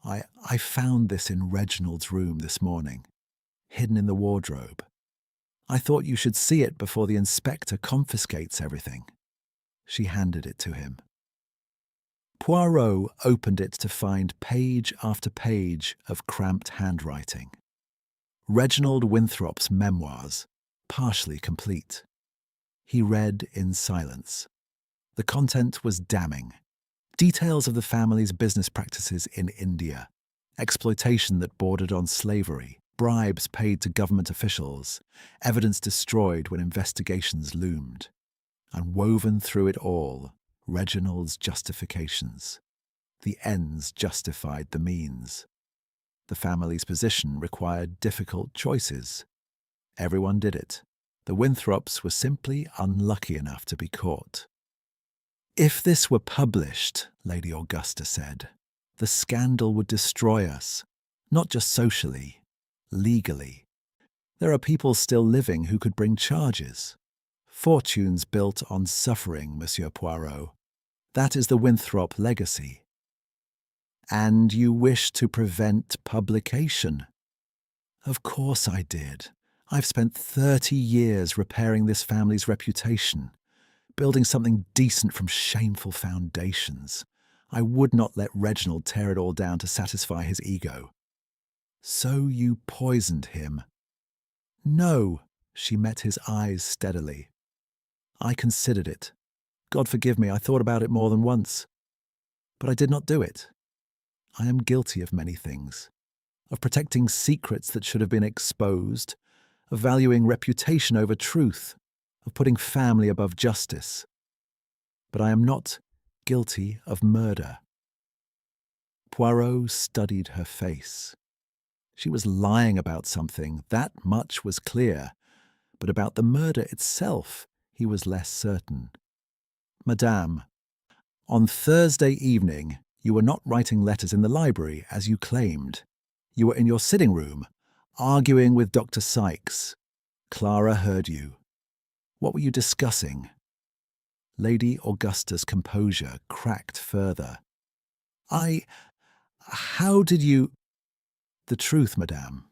I found this in Reginald's room this morning, hidden in the wardrobe. I thought you should see it before the inspector confiscates everything. She handed it to him. Poirot opened it to find page after page of cramped handwriting. Reginald Winthrop's memoirs, partially complete. He read in silence. The content was damning. Details of the family's business practices in India, exploitation that bordered on slavery, bribes paid to government officials, evidence destroyed when investigations loomed. And woven through it all, Reginald's justifications. The ends justified the means. The family's position required difficult choices. Everyone did it. The Winthrops were simply unlucky enough to be caught. "If this were published," Lady Augusta said, "the scandal would destroy us, not just socially, legally. There are people still living who could bring charges. Fortunes built on suffering, Monsieur Poirot. That is the Winthrop legacy. And you wish to prevent publication." "Of course I did. I've spent 30 years repairing this family's reputation, building something decent from shameful foundations. I would not let Reginald tear it all down to satisfy his ego." "So you poisoned him?" "No," she met his eyes steadily. "I considered it. God forgive me, I thought about it more than once. But I did not do it. I am guilty of many things. Of protecting secrets that should have been exposed, of valuing reputation over truth, of putting family above justice. But I am not guilty of murder." Poirot studied her face. She was lying about something, that much was clear, but about the murder itself he was less certain. "Madame, on Thursday evening you were not writing letters in the library as you claimed. You were in your sitting room, arguing with Dr. Sykes. Clara heard you. What were you discussing?" Lady Augusta's composure cracked further. How did you—" "The truth, madame.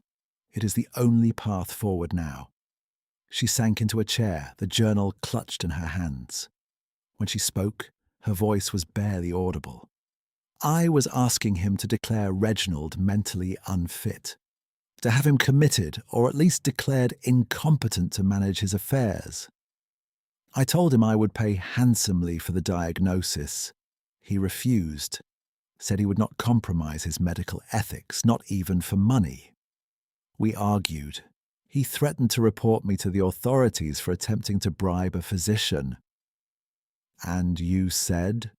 It is the only path forward now." She sank into a chair, the journal clutched in her hands. When she spoke, her voice was barely audible. "I was asking him to declare Reginald mentally unfit, to have him committed or at least declared incompetent to manage his affairs. I told him I would pay handsomely for the diagnosis. He refused, said he would not compromise his medical ethics, not even for money. We argued. He threatened to report me to the authorities for attempting to bribe a physician." "And you said?"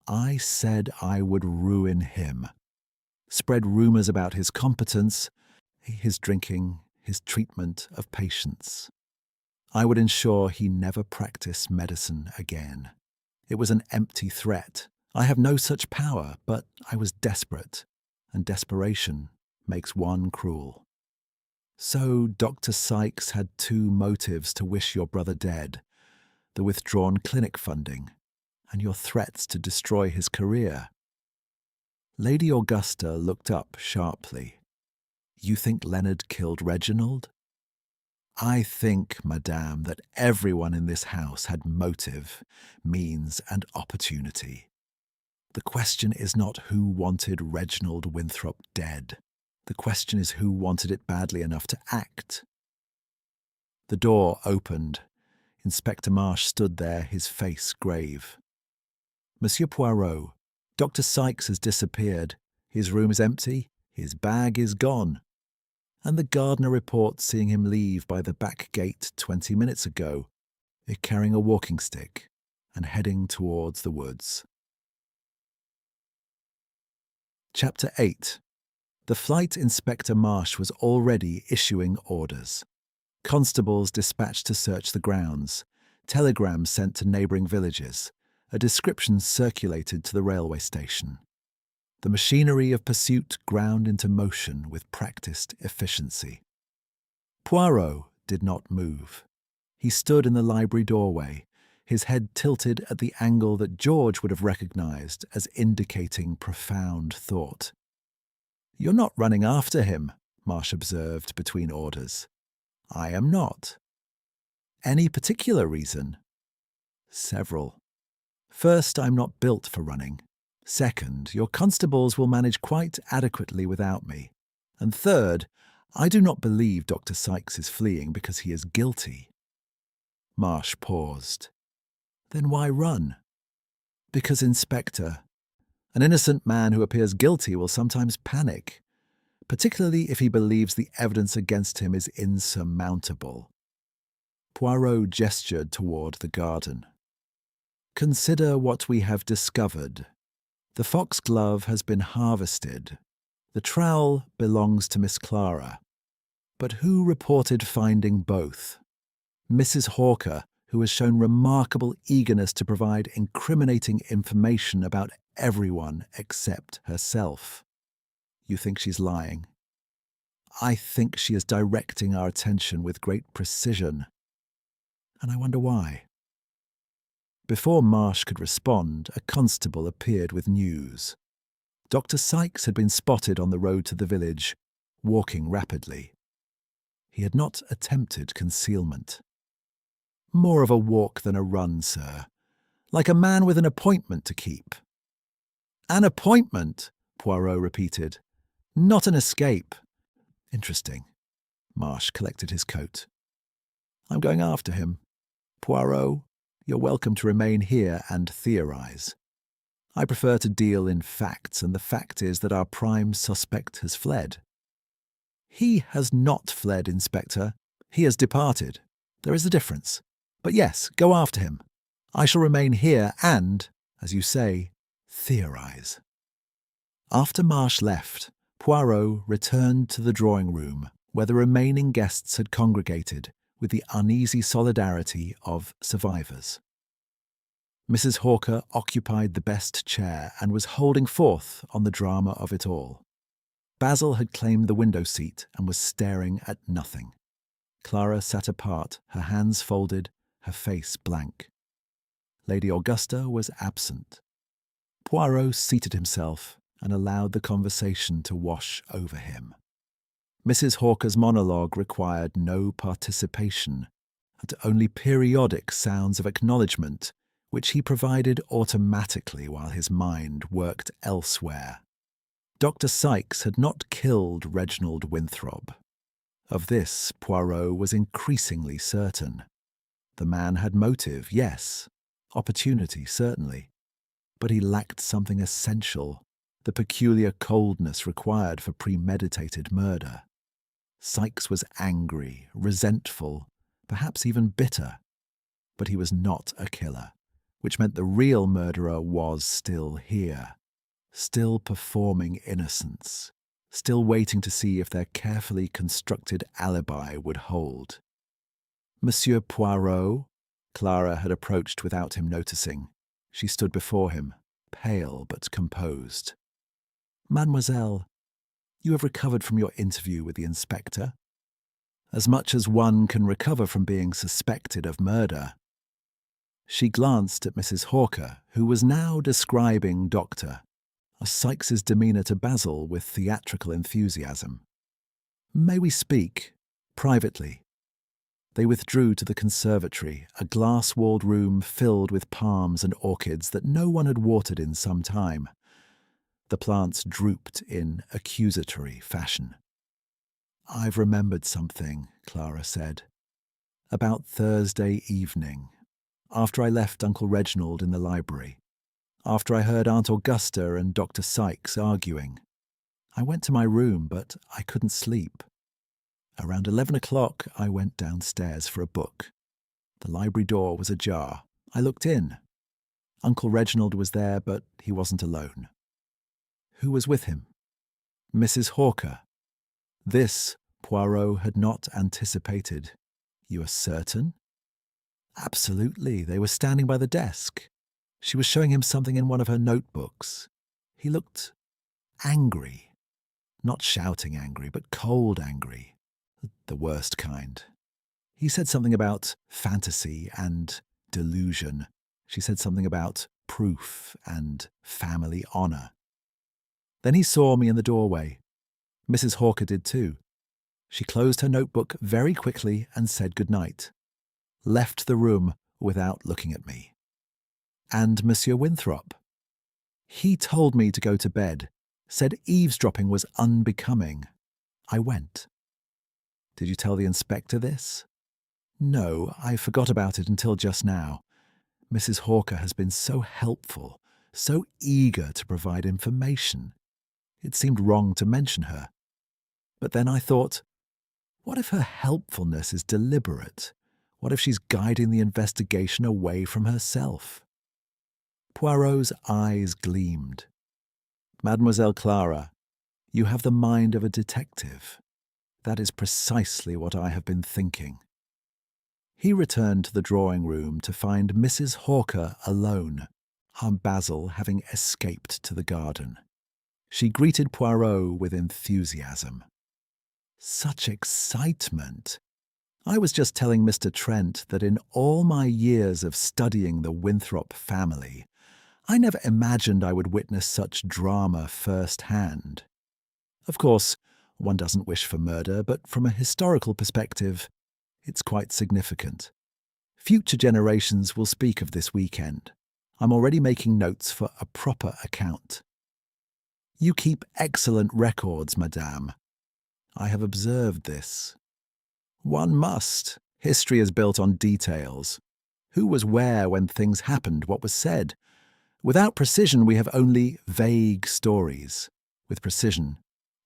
"I said I would ruin him. Spread rumors about his competence, his drinking, his treatment of patients. I would ensure he never practiced medicine again. It was an empty threat. I have no such power, but I was desperate, and desperation makes one cruel." "So Dr. Sykes had two motives to wish your brother dead: the withdrawn clinic funding, and your threats to destroy his career." Lady Augusta looked up sharply. "You think Leonard killed Reginald?" "I think, madame, that everyone in this house had motive, means, and opportunity. The question is not who wanted Reginald Winthrop dead. The question is who wanted it badly enough to act." The door opened. Inspector Marsh stood there, his face grave. "Monsieur Poirot, Dr. Sykes has disappeared. His room is empty. His bag is gone. And the gardener reports seeing him leave by the back gate 20 minutes ago, carrying a walking stick and heading towards the woods." Chapter 8. The Flight Inspector Marsh was already issuing orders. Constables dispatched to search the grounds, telegrams sent to neighbouring villages, a description circulated to the railway station. The machinery of pursuit ground into motion with practised efficiency. Poirot did not move. He stood in the library doorway, his head tilted at the angle that George would have recognised as indicating profound thought. "You're not running after him," Marsh observed between orders. "I am not." "Any particular reason?" "Several. First, I'm not built for running. Second, your constables will manage quite adequately without me. And third, I do not believe Dr. Sykes is fleeing because he is guilty." Marsh paused. "Then why run?" "Because, Inspector, an innocent man who appears guilty will sometimes panic, particularly if he believes the evidence against him is insurmountable." Poirot gestured toward the garden. "Consider what we have discovered. The foxglove has been harvested. The trowel belongs to Miss Clara. But who reported finding both? Mrs. Hawker, who has shown remarkable eagerness to provide incriminating information about everyone except herself. You think she's lying? I think she is directing our attention with great precision. And I wonder why. Before Marsh could respond, a constable appeared with news. Dr. Sykes had been spotted on the road to the village, walking rapidly. He had not attempted concealment. More of a walk than a run, sir. Like a man with an appointment to keep. An appointment, Poirot repeated. Not an escape. Interesting. Marsh collected his coat. I'm going after him. Poirot, you're welcome to remain here and theorize. I prefer to deal in facts, and the fact is that our prime suspect has fled. He has not fled, Inspector. He has departed. There is a difference. But yes, go after him. I shall remain here and, as you say, theorize. After Marsh left, Poirot returned to the drawing room where the remaining guests had congregated with the uneasy solidarity of survivors. Mrs. Hawker occupied the best chair and was holding forth on the drama of it all. Basil had claimed the window seat and was staring at nothing. Clara sat apart, her hands folded, her face blank. Lady Augusta was absent. Poirot seated himself and allowed the conversation to wash over him. Mrs. Hawker's monologue required no participation, and only periodic sounds of acknowledgement, which he provided automatically while his mind worked elsewhere. Dr. Sykes had not killed Reginald Winthrop. Of this, Poirot was increasingly certain. The man had motive, yes, opportunity, certainly, but he lacked something essential, the peculiar coldness required for premeditated murder. Sykes was angry, resentful, perhaps even bitter, but he was not a killer, which meant the real murderer was still here, still performing innocence, still waiting to see if their carefully constructed alibi would hold. Monsieur Poirot, Clara had approached without him noticing. She stood before him, pale but composed. Mademoiselle, you have recovered from your interview with the inspector. As much as one can recover from being suspected of murder. She glanced at Mrs. Hawker, who was now describing Dr. Sykes's demeanour to Basil with theatrical enthusiasm. May we speak, privately? They withdrew to the conservatory, a glass-walled room filled with palms and orchids that no one had watered in some time. The plants drooped in accusatory fashion. I've remembered something, Clara said. About Thursday evening, after I left Uncle Reginald in the library, after I heard Aunt Augusta and Dr. Sykes arguing. I went to my room, but I couldn't sleep. Around 11 o'clock, I went downstairs for a book. The library door was ajar. I looked in. Uncle Reginald was there, but he wasn't alone. Who was with him? Mrs. Hawker. This Poirot had not anticipated. You are certain? Absolutely. They were standing by the desk. She was showing him something in one of her notebooks. He looked angry. Not shouting angry, but cold angry. The worst kind. He said something about fantasy and delusion. She said something about proof and family honour. Then he saw me in the doorway. Mrs. Hawker did too. She closed her notebook very quickly and said good night. Left the room without looking at me. And Monsieur Winthrop? He told me to go to bed, said eavesdropping was unbecoming. I went. Did you tell the inspector this? No, I forgot about it until just now. Mrs. Hawker has been so helpful, so eager to provide information. It seemed wrong to mention her. But then I thought, what if her helpfulness is deliberate? What if she's guiding the investigation away from herself? Poirot's eyes gleamed. Mademoiselle Clara, you have the mind of a detective. That is precisely what I have been thinking. He returned to the drawing room to find Mrs. Hawker alone, Aunt Basil having escaped to the garden. She greeted Poirot with enthusiasm. Such excitement! I was just telling Mr. Trent that in all my years of studying the Winthrop family, I never imagined I would witness such drama firsthand. Of course, one doesn't wish for murder, but from a historical perspective, it's quite significant. Future generations will speak of this weekend. I'm already making notes for a proper account. You keep excellent records, madame. I have observed this. One must. History is built on details. Who was where when things happened, what was said? Without precision, we have only vague stories. With precision,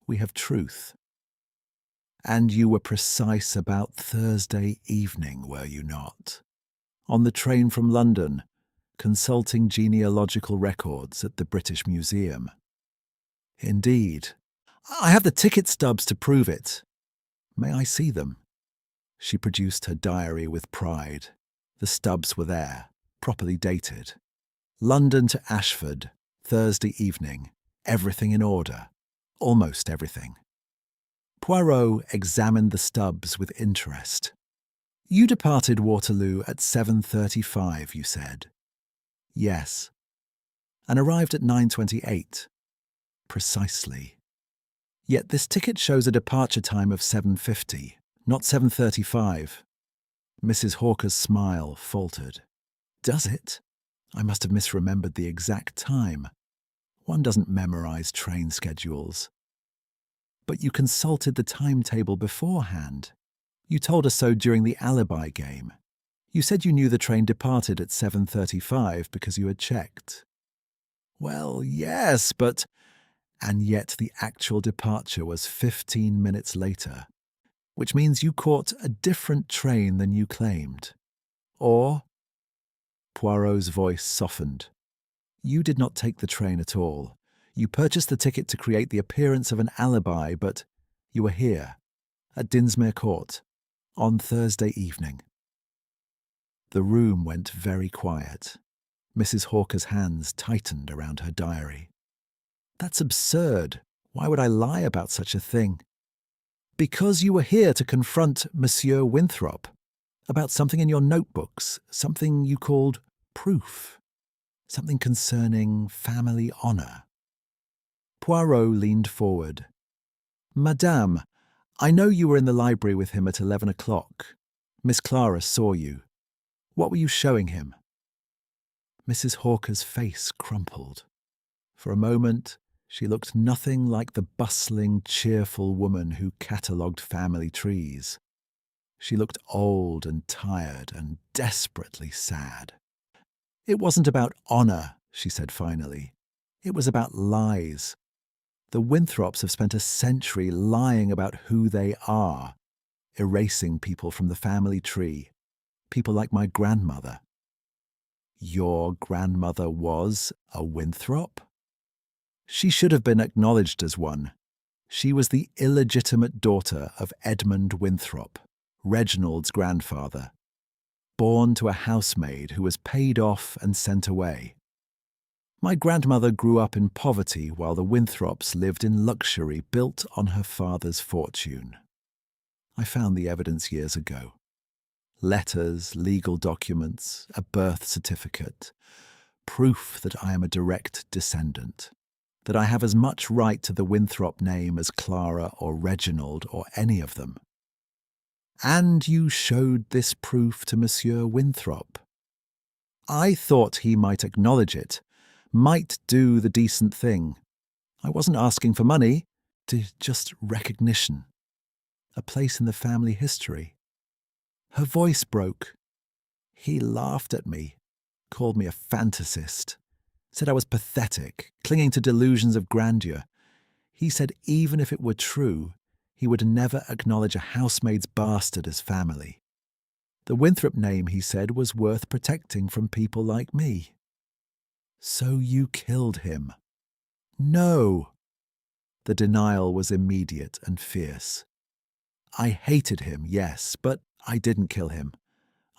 we have truth. And you were precise about Thursday evening, were you not? On the train from London, consulting genealogical records at the British Museum. Indeed. I have the ticket stubs to prove it. May I see them? She produced her diary with pride. The stubs were there, properly dated. London to Ashford, Thursday evening. Everything in order. Almost everything. Poirot examined the stubs with interest. You departed Waterloo at 7:35, you said. Yes. And arrived at 9:28. Precisely. Yet this ticket shows a departure time of 7:50, not 7:35. Mrs. Hawker's smile faltered. Does it? I must have misremembered the exact time. One doesn't memorize train schedules. But you consulted the timetable beforehand. You told us so during the Alibi game. You said you knew the train departed at 7:35 because you had checked. Well, yes, but... And yet the actual departure was 15 minutes later, which means you caught a different train than you claimed. Or... Poirot's voice softened. You did not take the train at all. You purchased the ticket to create the appearance of an alibi, but you were here, at Dinsmere Court, on Thursday evening. The room went very quiet. Mrs. Hawker's hands tightened around her diary. That's absurd. Why would I lie about such a thing? Because you were here to confront Monsieur Winthrop about something in your notebooks, something you called proof, something concerning family honour. Poirot leaned forward. Madame, I know you were in the library with him at 11 o'clock. Miss Clara saw you. What were you showing him? Mrs. Hawker's face crumpled. For a moment, she looked nothing like the bustling, cheerful woman who catalogued family trees. She looked old and tired and desperately sad. It wasn't about honour, she said finally. It was about lies. The Winthrops have spent a century lying about who they are, erasing people from the family tree, people like my grandmother. Your grandmother was a Winthrop? She should have been acknowledged as one. She was the illegitimate daughter of Edmund Winthrop, Reginald's grandfather, born to a housemaid who was paid off and sent away. My grandmother grew up in poverty while the Winthrops lived in luxury built on her father's fortune. I found the evidence years ago. Letters, legal documents, a birth certificate, proof that I am a direct descendant, that I have as much right to the Winthrop name as Clara or Reginald or any of them. And you showed this proof to Monsieur Winthrop. I thought he might acknowledge it, might do the decent thing. I wasn't asking for money, just recognition. A place in the family history. Her voice broke. He laughed at me, called me a fantasist, said I was pathetic, clinging to delusions of grandeur. He said even if it were true, he would never acknowledge a housemaid's bastard as family. The Winthrop name, he said, was worth protecting from people like me. So you killed him? No. The denial was immediate and fierce. I hated him, yes, but I didn't kill him.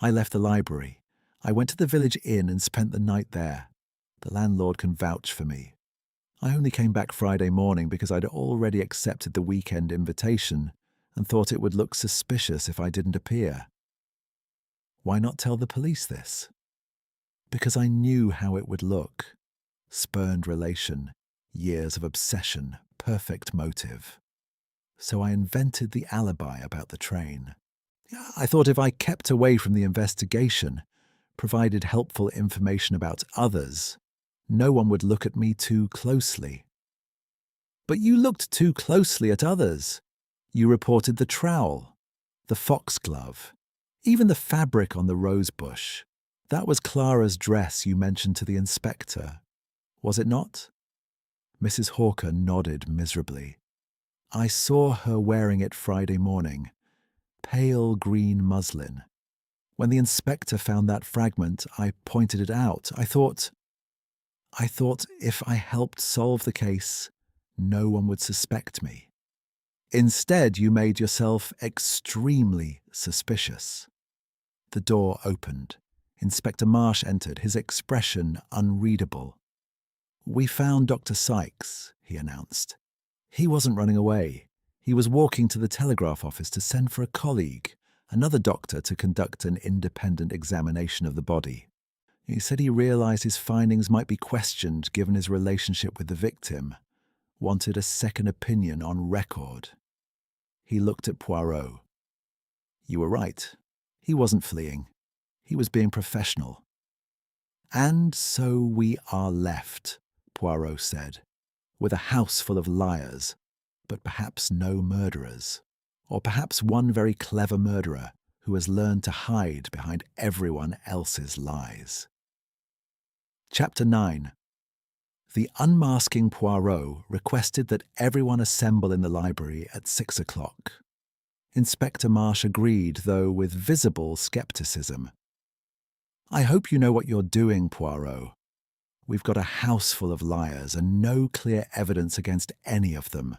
I left the library. I went to the village inn and spent the night there. The landlord can vouch for me. I only came back Friday morning because I'd already accepted the weekend invitation and thought it would look suspicious if I didn't appear. Why not tell the police this? Because I knew how it would look. Spurned relation, years of obsession, perfect motive. So I invented the alibi about the train. I thought if I kept away from the investigation, provided helpful information about others, no one would look at me too closely. But you looked too closely at others. You reported the trowel, the foxglove, even the fabric on the rose bush. That was Clara's dress you mentioned to the inspector, was it not? Mrs. Hawker nodded miserably. I saw her wearing it Friday morning. Pale green muslin. When the inspector found that fragment, I pointed it out. I thought if I helped solve the case, no one would suspect me. Instead, you made yourself extremely suspicious. The door opened. Inspector Marsh entered, his expression unreadable. We found Dr. Sykes, he announced. He wasn't running away. He was walking to the telegraph office to send for a colleague, another doctor, to conduct an independent examination of the body. He said he realized his findings might be questioned given his relationship with the victim, wanted a second opinion on record. He looked at Poirot. You were right. He wasn't fleeing. He was being professional. And so we are left, Poirot said, with a house full of liars, but perhaps no murderers. Or perhaps one very clever murderer who has learned to hide behind everyone else's lies. Chapter 9. The unmasking Poirot requested that everyone assemble in the library at 6 o'clock. Inspector Marsh agreed, though with visible skepticism. I hope you know what you're doing, Poirot. We've got a house full of liars and no clear evidence against any of them.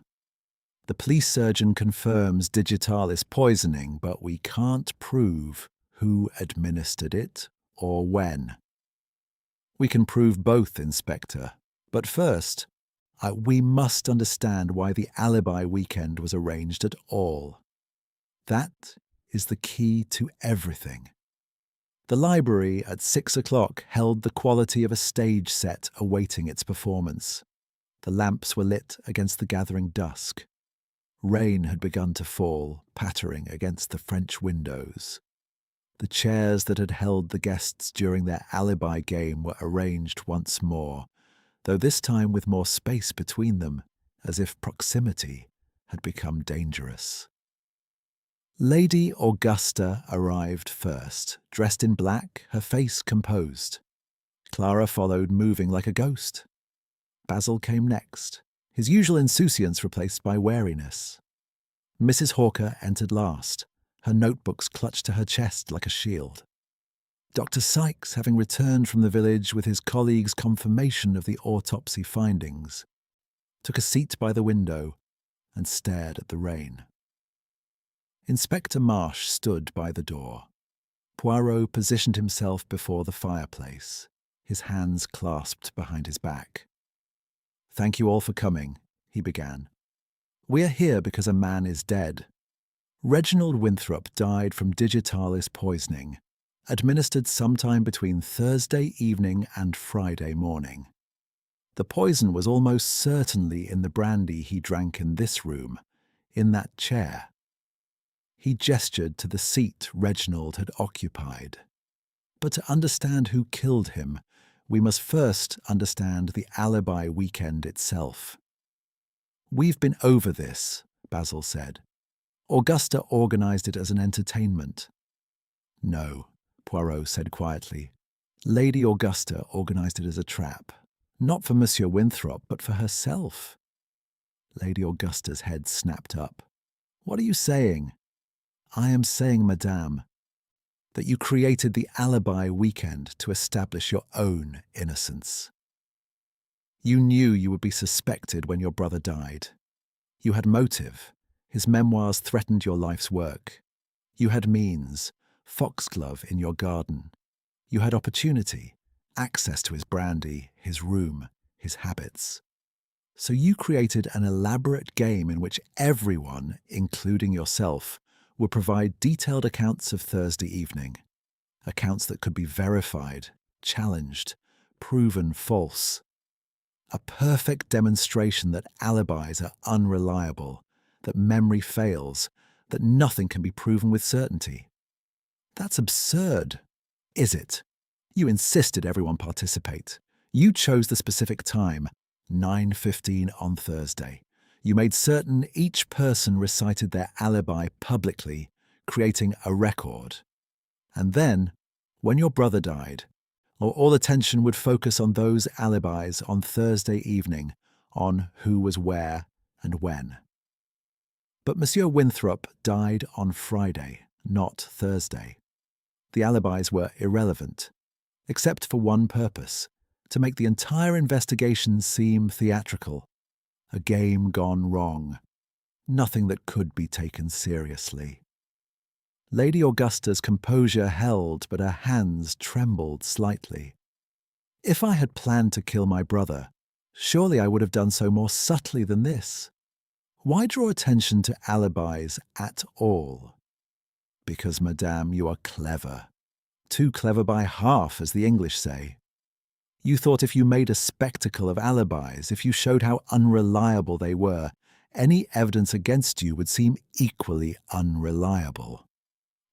The police surgeon confirms digitalis poisoning, but we can't prove who administered it or when. We can prove both, Inspector. But first, we must understand why the Alibi Weekend was arranged at all. That is the key to everything. The library at 6 o'clock held the quality of a stage set awaiting its performance. The lamps were lit against the gathering dusk. Rain had begun to fall, pattering against the French windows. The chairs that had held the guests during their alibi game were arranged once more, though this time with more space between them, as if proximity had become dangerous. Lady Augusta arrived first, dressed in black, her face composed. Clara followed, moving like a ghost. Basil came next, his usual insouciance replaced by wariness. Mrs. Hawker entered last, her notebooks clutched to her chest like a shield. Dr. Sykes, having returned from the village with his colleague's confirmation of the autopsy findings, took a seat by the window and stared at the rain. Inspector Marsh stood by the door. Poirot positioned himself before the fireplace, his hands clasped behind his back. Thank you all for coming, he began. We are here because a man is dead. Reginald Winthrop died from digitalis poisoning, administered sometime between Thursday evening and Friday morning. The poison was almost certainly in the brandy he drank in this room, in that chair. He gestured to the seat Reginald had occupied. But to understand who killed him, we must first understand the Alibi Weekend itself. We've been over this, Basil said. Augusta organized it as an entertainment. No, Poirot said quietly. Lady Augusta organized it as a trap. Not for Monsieur Winthrop, but for herself. Lady Augusta's head snapped up. What are you saying? I am saying, Madame, that you created the Alibi Weekend to establish your own innocence. You knew you would be suspected when your brother died. You had motive. His memoirs threatened your life's work. You had means, foxglove in your garden. You had opportunity, access to his brandy, his room, his habits. So you created an elaborate game in which everyone, including yourself, would provide detailed accounts of Thursday evening. Accounts that could be verified, challenged, proven false. A perfect demonstration that alibis are unreliable, that memory fails, that nothing can be proven with certainty. That's absurd, is it? You insisted everyone participate. You chose the specific time, 9:15 on Thursday. You made certain each person recited their alibi publicly, creating a record. And then, when your brother died, all attention would focus on those alibis on Thursday evening, on who was where and when. But Monsieur Winthrop died on Friday, not Thursday. The alibis were irrelevant, except for one purpose: to make the entire investigation seem theatrical. A game gone wrong. Nothing that could be taken seriously. Lady Augusta's composure held, but her hands trembled slightly. If I had planned to kill my brother, surely I would have done so more subtly than this. Why draw attention to alibis at all? Because, madame, you are clever. Too clever by half, as the English say. You thought if you made a spectacle of alibis, if you showed how unreliable they were, any evidence against you would seem equally unreliable.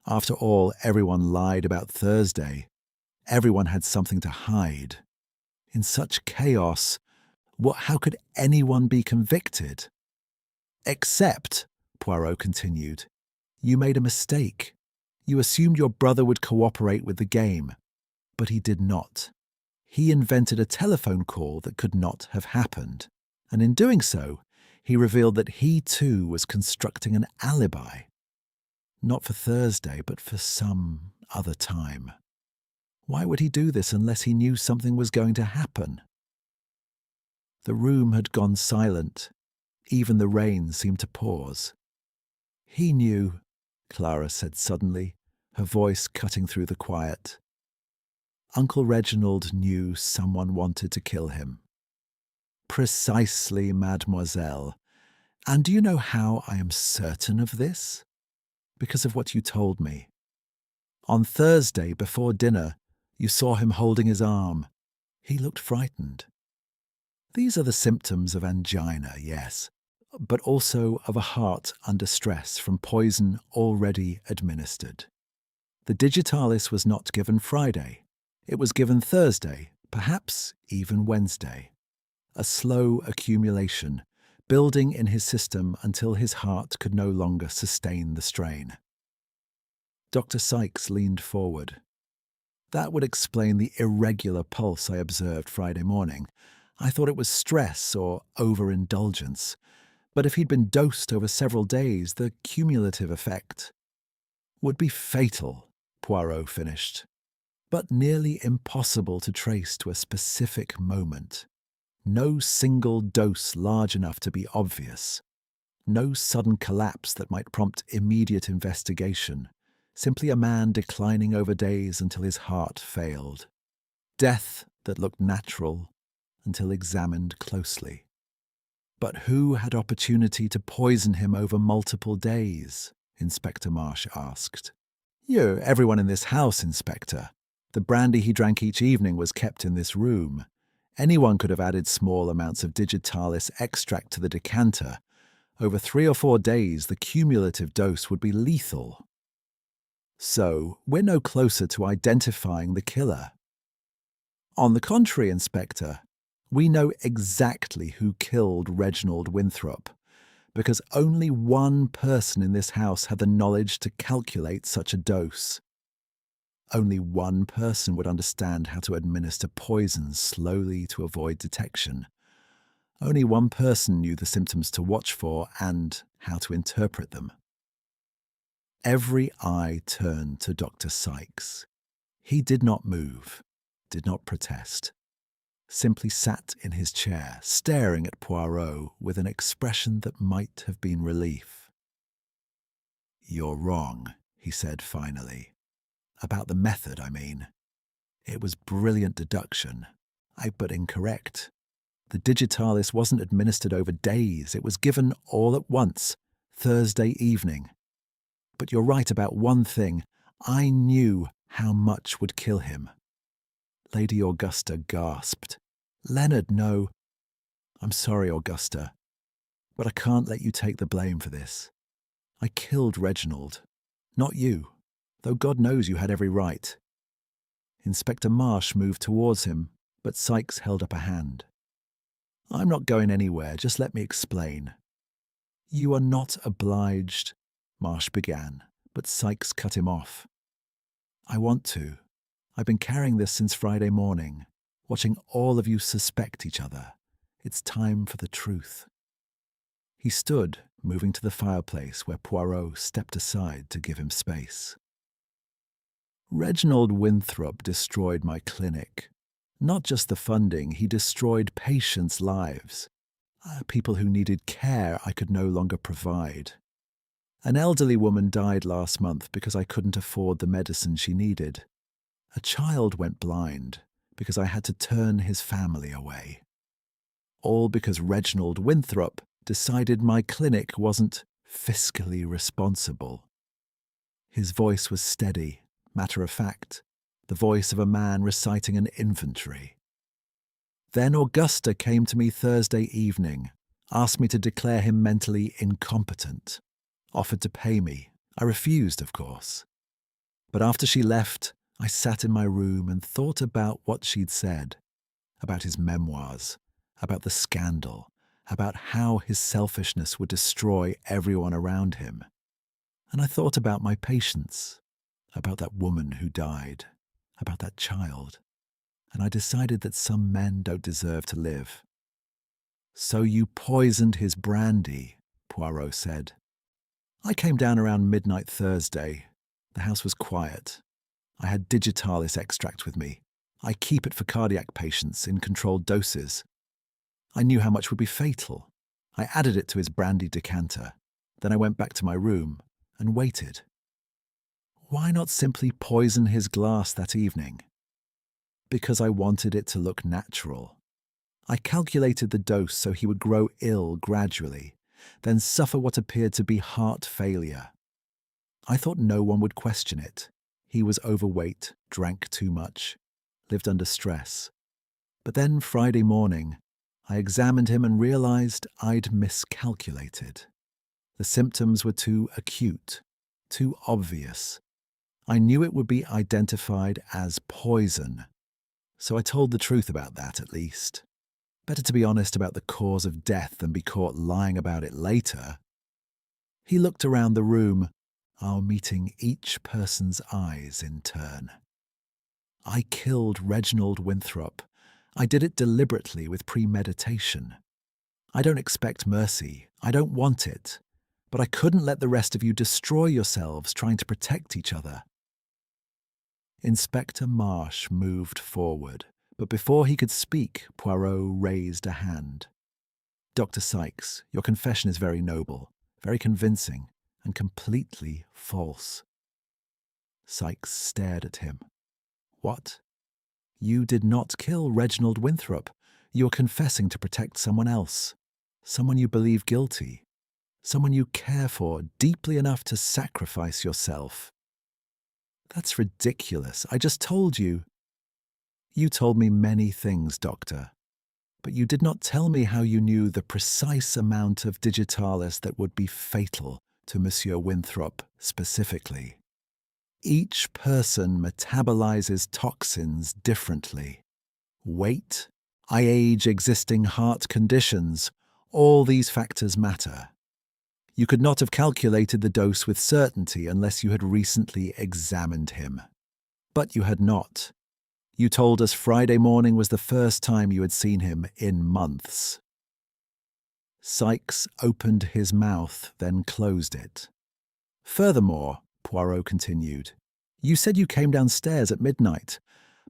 After all, everyone lied about Thursday. Everyone had something to hide. In such chaos, how could anyone be convicted? Except, Poirot continued, you made a mistake. You assumed your brother would cooperate with the game, but he did not. He invented a telephone call that could not have happened, and in doing so, he revealed that he too was constructing an alibi. Not for Thursday, but for some other time. Why would he do this unless he knew something was going to happen? The room had gone silent. Even the rain seemed to pause. He knew, Clara said suddenly, her voice cutting through the quiet. Uncle Reginald knew someone wanted to kill him. Precisely, mademoiselle. And do you know how I am certain of this? Because of what you told me. On Thursday, before dinner, you saw him holding his arm. He looked frightened. These are the symptoms of angina, yes, but also of a heart under stress from poison already administered. The digitalis was not given Friday. It was given Thursday, perhaps even Wednesday. A slow accumulation, building in his system until his heart could no longer sustain the strain. Dr. Sykes leaned forward. That would explain the irregular pulse I observed Friday morning. I thought it was stress or overindulgence. But if he'd been dosed over several days, the cumulative effect would be fatal, Poirot finished, but nearly impossible to trace to a specific moment. No single dose large enough to be obvious. No sudden collapse that might prompt immediate investigation. Simply a man declining over days until his heart failed. Death that looked natural until examined closely. But who had opportunity to poison him over multiple days? Inspector Marsh asked. You, everyone in this house, Inspector. The brandy he drank each evening was kept in this room. Anyone could have added small amounts of digitalis extract to the decanter. Over 3 or 4 days, the cumulative dose would be lethal. So, we're no closer to identifying the killer. On the contrary, Inspector, we know exactly who killed Reginald Winthrop, because only one person in this house had the knowledge to calculate such a dose. Only one person would understand how to administer poison slowly to avoid detection. Only one person knew the symptoms to watch for and how to interpret them. Every eye turned to Dr. Sykes. He did not move, did not protest, simply sat in his chair, staring at Poirot with an expression that might have been relief. "You're wrong," he said finally. About the method, I mean. It was brilliant deduction, but incorrect. The digitalis wasn't administered over days. It was given all at once, Thursday evening. But you're right about one thing. I knew how much would kill him. Lady Augusta gasped. Leonard, no. I'm sorry, Augusta, but I can't let you take the blame for this. I killed Reginald, not you, though God knows you had every right. Inspector Marsh moved towards him, but Sykes held up a hand. I'm not going anywhere, just let me explain. You are not obliged, Marsh began, but Sykes cut him off. I want to. I've been carrying this since Friday morning, watching all of you suspect each other. It's time for the truth. He stood, moving to the fireplace where Poirot stepped aside to give him space. Reginald Winthrop destroyed my clinic. Not just the funding, he destroyed patients' lives. People who needed care I could no longer provide. An elderly woman died last month because I couldn't afford the medicine she needed. A child went blind because I had to turn his family away. All because Reginald Winthrop decided my clinic wasn't fiscally responsible. His voice was steady, matter of fact, the voice of a man reciting an inventory. Then Augusta came to me Thursday evening, asked me to declare him mentally incompetent, offered to pay me. I refused, of course. But after she left, I sat in my room and thought about what she'd said, about his memoirs, about the scandal, about how his selfishness would destroy everyone around him. And I thought about my patients, about that woman who died, about that child. And I decided that some men don't deserve to live. So you poisoned his brandy, Poirot said. I came down around midnight Thursday. The house was quiet. I had digitalis extract with me. I keep it for cardiac patients in controlled doses. I knew how much would be fatal. I added it to his brandy decanter. Then I went back to my room and waited. Why not simply poison his glass that evening? Because I wanted it to look natural. I calculated the dose so he would grow ill gradually, then suffer what appeared to be heart failure. I thought no one would question it. He was overweight, drank too much, lived under stress. But then Friday morning, I examined him and realized I'd miscalculated. The symptoms were too acute, too obvious. I knew it would be identified as poison. So I told the truth about that, at least. Better to be honest about the cause of death than be caught lying about it later. He looked around the room, meeting each person's eyes in turn. I killed Reginald Winthrop. I did it deliberately with premeditation. I don't expect mercy. I don't want it. But I couldn't let the rest of you destroy yourselves trying to protect each other. Inspector Marsh moved forward, but before he could speak, Poirot raised a hand. Dr. Sykes, your confession is very noble, very convincing, and completely false. Sykes stared at him. What? You did not kill Reginald Winthrop. You are confessing to protect someone else, someone you believe guilty, someone you care for deeply enough to sacrifice yourself. That's ridiculous. I just told you. You told me many things, Doctor, but you did not tell me how you knew the precise amount of digitalis that would be fatal to Monsieur Winthrop specifically. Each person metabolizes toxins differently. Weight, age, existing heart conditions, all these factors matter. You could not have calculated the dose with certainty unless you had recently examined him. But you had not. You told us Friday morning was the first time you had seen him in months. Sykes opened his mouth, then closed it. Furthermore, Poirot continued, you said you came downstairs at midnight,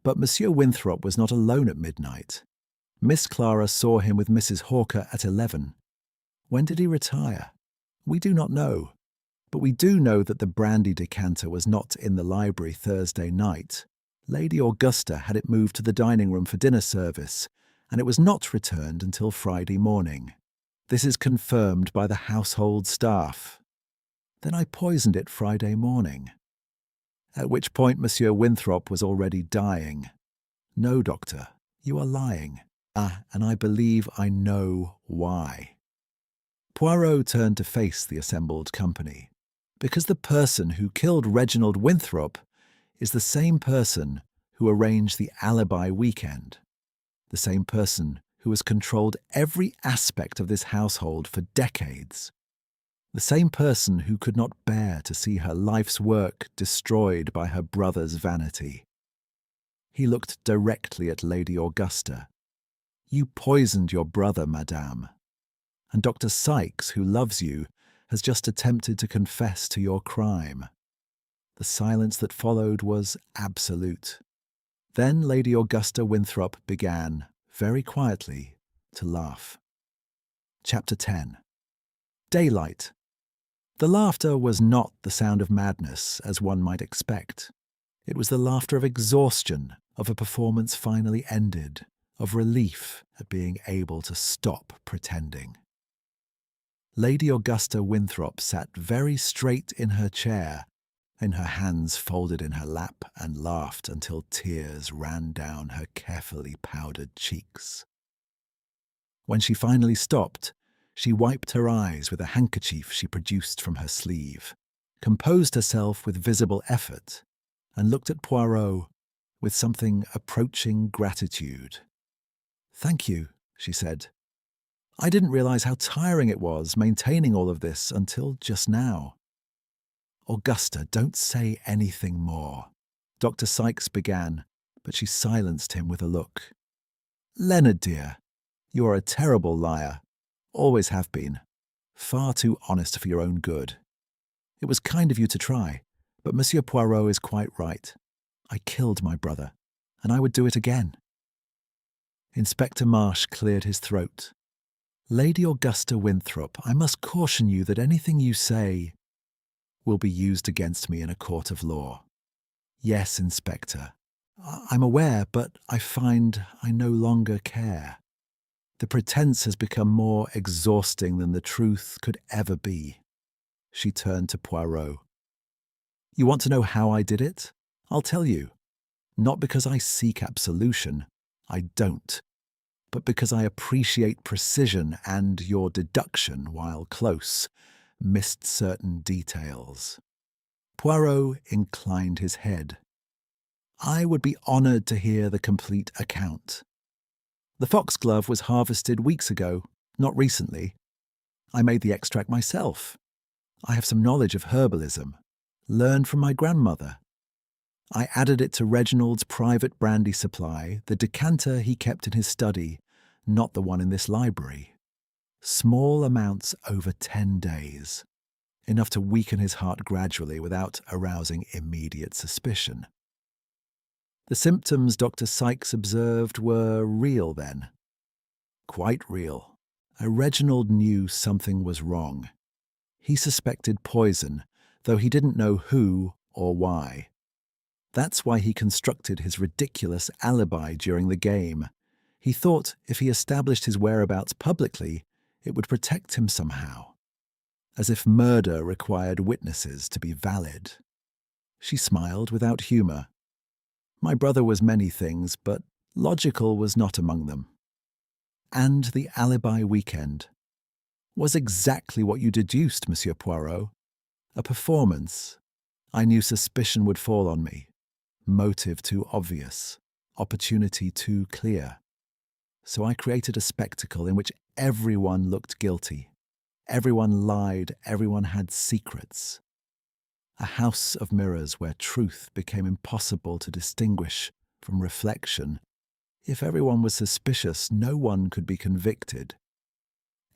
but Monsieur Winthrop was not alone at midnight. Miss Clara saw him with Mrs. Hawker at 11. When did he retire? We do not know. But we do know that the brandy decanter was not in the library Thursday night. Lady Augusta had it moved to the dining room for dinner service, and it was not returned until Friday morning. This is confirmed by the household staff. Then I poisoned it Friday morning. At which point Monsieur Winthrop was already dying. No, doctor, you are lying. And I believe I know why. Poirot turned to face the assembled company. Because the person who killed Reginald Winthrop is the same person who arranged the Alibi Weekend. The same person who has controlled every aspect of this household for decades. The same person who could not bear to see her life's work destroyed by her brother's vanity. He looked directly at Lady Augusta. You poisoned your brother, madame. And Dr. Sykes, who loves you, has just attempted to confess to your crime. The silence that followed was absolute. Then Lady Augusta Winthrop began, very quietly, to laugh. Chapter 10. Daylight. The laughter was not the sound of madness, as one might expect. It was the laughter of exhaustion, of a performance finally ended, of relief at being able to stop pretending. Lady Augusta Winthrop sat very straight in her chair, in her hands folded in her lap, and laughed until tears ran down her carefully powdered cheeks. When she finally stopped, she wiped her eyes with a handkerchief she produced from her sleeve, composed herself with visible effort, and looked at Poirot with something approaching gratitude. "Thank you," she said. "I didn't realize how tiring it was maintaining all of this until just now." "Augusta, don't say anything more," Dr. Sykes began, but she silenced him with a look. "Leonard, dear, you are a terrible liar. Always have been. Far too honest for your own good. It was kind of you to try, but Monsieur Poirot is quite right. I killed my brother, and I would do it again." Inspector Marsh cleared his throat. "Lady Augusta Winthrop, I must caution you that anything you say will be used against me in a court of law." "Yes, Inspector. I'm aware, but I find I no longer care. The pretense has become more exhausting than the truth could ever be." She turned to Poirot. "You want to know how I did it? I'll tell you. Not because I seek absolution. I don't. But because I appreciate precision and your deduction, while close, missed certain details." Poirot inclined his head. "I would be honoured to hear the complete account. The foxglove was harvested weeks ago, not recently. I made the extract myself. I have some knowledge of herbalism, learned from my grandmother. I added it to Reginald's private brandy supply, the decanter he kept in his study, not the one in this library. Small amounts over 10 days, enough to weaken his heart gradually without arousing immediate suspicion. The symptoms Dr. Sykes observed were real then. Quite real. Reginald knew something was wrong. He suspected poison, though he didn't know who or why. That's why he constructed his ridiculous alibi during the game. He thought if he established his whereabouts publicly, it would protect him somehow. As if murder required witnesses to be valid. She smiled without humour. "My brother was many things, but logical was not among them." "And the Alibi Weekend was exactly what you deduced, Monsieur Poirot. A performance. I knew suspicion would fall on me. Motive too obvious. Opportunity too clear. So I created a spectacle in which everyone looked guilty. Everyone lied. Everyone had secrets. A house of mirrors where truth became impossible to distinguish from reflection. If everyone was suspicious, no one could be convicted."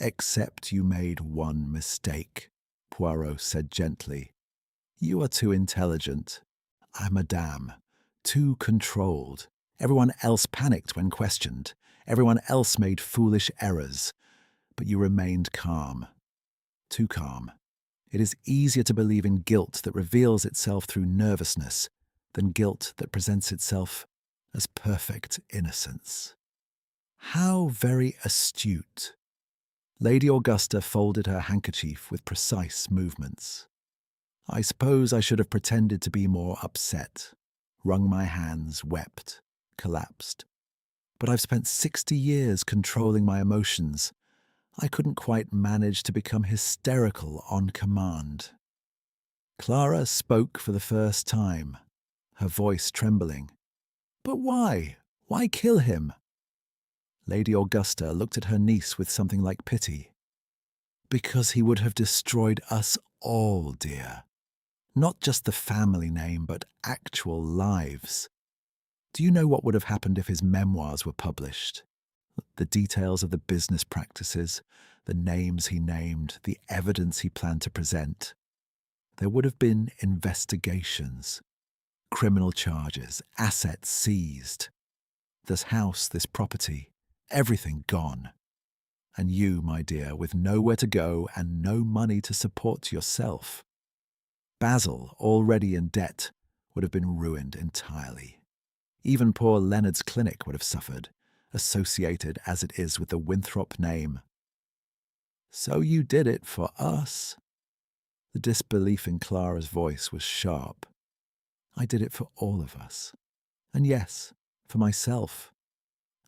"Except you made one mistake," Poirot said gently. "You are too intelligent. Madame, too controlled. Everyone else panicked when questioned. Everyone else made foolish errors. But you remained calm. Too calm. It is easier to believe in guilt that reveals itself through nervousness than guilt that presents itself as perfect innocence. How very astute. Lady Augusta folded her handkerchief with precise movements. I suppose I should have pretended to be more upset, wrung my hands, wept, collapsed. But I've spent 60 years controlling my emotions. I couldn't quite manage to become hysterical on command. Clara spoke for the first time, her voice trembling. But why? Why kill him? Lady Augusta looked at her niece with something like pity. Because he would have destroyed us all, dear. Not just the family name, but actual lives. Do you know what would have happened if his memoirs were published? The details of the business practices, the names he named, the evidence he planned to present. There would have been investigations, criminal charges, assets seized. This house, this property, everything gone. And you, my dear, with nowhere to go and no money to support yourself. Basil, already in debt, would have been ruined entirely. Even poor Leonard's clinic would have suffered, associated as it is with the Winthrop name. So you did it for us? The disbelief in Clara's voice was sharp. I did it for all of us. And yes, for myself.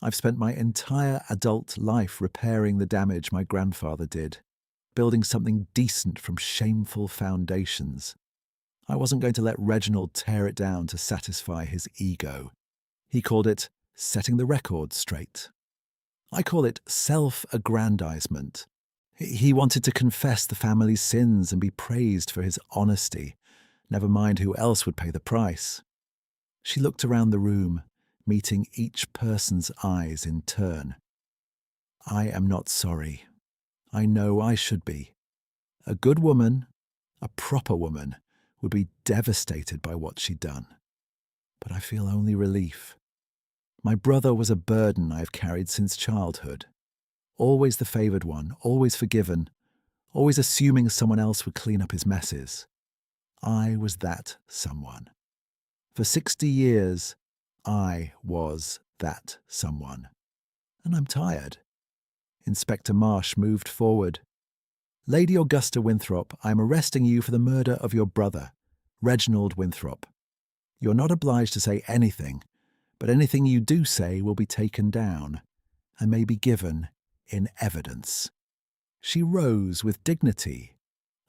I've spent my entire adult life repairing the damage my grandfather did, building something decent from shameful foundations. I wasn't going to let Reginald tear it down to satisfy his ego. He called it setting the record straight. I call it self-aggrandizement. He wanted to confess the family's sins and be praised for his honesty, never mind who else would pay the price. She looked around the room, meeting each person's eyes in turn. I am not sorry. I know I should be. A good woman, a proper woman, would be devastated by what she'd done. But I feel only relief. My brother was a burden I've carried since childhood. Always the favoured one, always forgiven, always assuming someone else would clean up his messes. I was that someone. For 60 years, I was that someone. And I'm tired. Inspector Marsh moved forward. Lady Augusta Winthrop, I am arresting you for the murder of your brother, Reginald Winthrop. You're not obliged to say anything, but anything you do say will be taken down and may be given in evidence. She rose with dignity.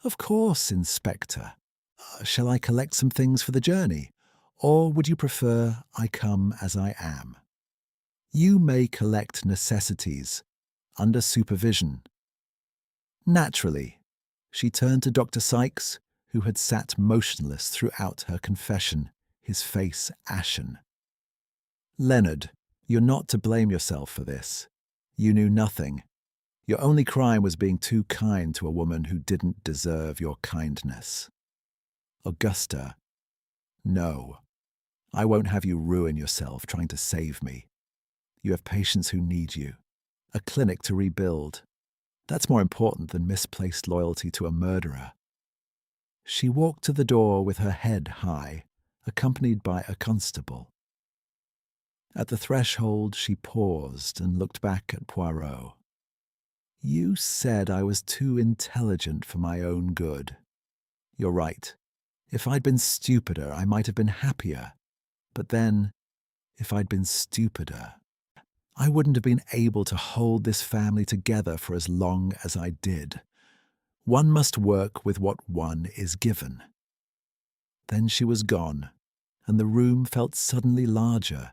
Of course, Inspector. Shall I collect some things for the journey? Or would you prefer I come as I am? You may collect necessities under supervision. Naturally, she turned to Dr. Sykes, who had sat motionless throughout her confession, his face ashen. Leonard, you're not to blame yourself for this. You knew nothing. Your only crime was being too kind to a woman who didn't deserve your kindness. Augusta, no. I won't have you ruin yourself trying to save me. You have patients who need you. A clinic to rebuild. That's more important than misplaced loyalty to a murderer. She walked to the door with her head high, accompanied by a constable. At the threshold, she paused and looked back at Poirot. You said I was too intelligent for my own good. You're right. If I'd been stupider, I might have been happier. But then, if I'd been stupider, I wouldn't have been able to hold this family together for as long as I did. One must work with what one is given. Then she was gone, and the room felt suddenly larger,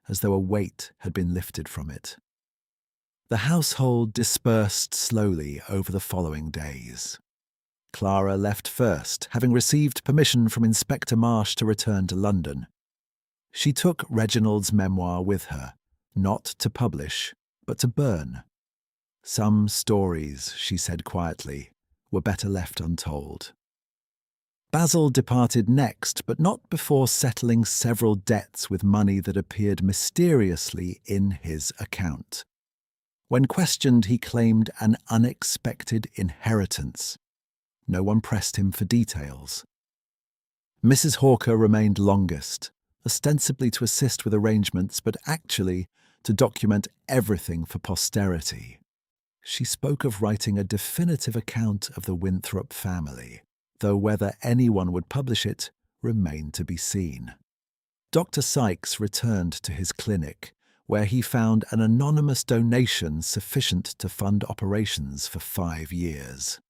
as though a weight had been lifted from it. The household dispersed slowly over the following days. Clara left first, having received permission from Inspector Marsh to return to London. She took Reginald's memoir with her, not to publish, but to burn. Some stories, she said quietly, were better left untold. Basil departed next, but not before settling several debts with money that appeared mysteriously in his account. When questioned, he claimed an unexpected inheritance. No one pressed him for details. Mrs. Hawker remained longest, ostensibly to assist with arrangements, but actually to document everything for posterity. She spoke of writing a definitive account of the Winthrop family, though whether anyone would publish it remained to be seen. Dr. Sykes returned to his clinic, where he found an anonymous donation sufficient to fund operations for 5 years.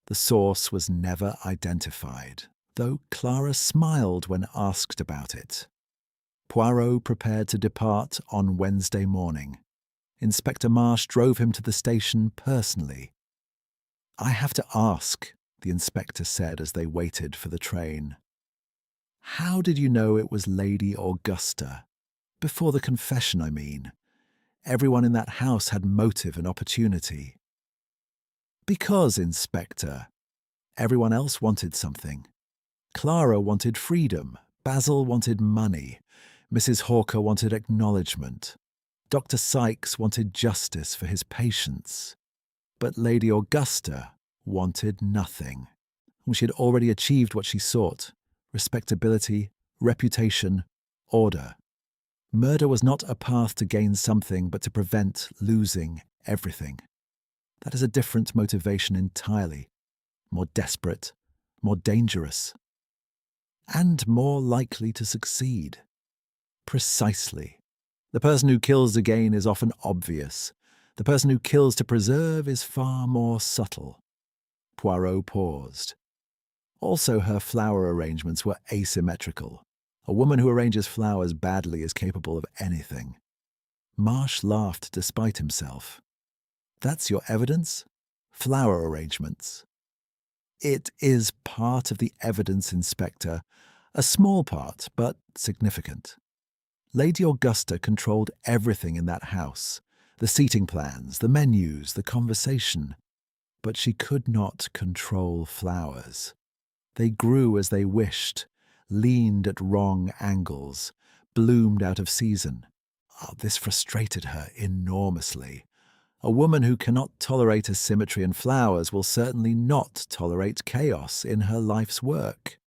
The source was never identified, though Clara smiled when asked about it. Poirot prepared to depart on Wednesday morning. Inspector Marsh drove him to the station personally. "I have to ask," the inspector said as they waited for the train. "How did you know it was Lady Augusta? Before the confession, I mean. Everyone in that house had motive and opportunity." "Because, Inspector, everyone else wanted something. Clara wanted freedom, Basil wanted money, Mrs. Hawker wanted acknowledgement, Dr. Sykes wanted justice for his patients. But Lady Augusta wanted nothing. She had already achieved what she sought: respectability, reputation, order. Murder was not a path to gain something, but to prevent losing everything. That is a different motivation entirely, more desperate, more dangerous, and more likely to succeed. Precisely. The person who kills to gain is often obvious. The person who kills to preserve is far more subtle. Poirot paused. Also, her flower arrangements were asymmetrical. A woman who arranges flowers badly is capable of anything. Marsh laughed despite himself. "That's your evidence? Flower arrangements?" "It is part of the evidence, Inspector. A small part, but significant. Lady Augusta controlled everything in that house. The seating plans, the menus, the conversation. But she could not control flowers. They grew as they wished, leaned at wrong angles, bloomed out of season. This frustrated her enormously. A woman who cannot tolerate asymmetry in flowers will certainly not tolerate chaos in her life's work."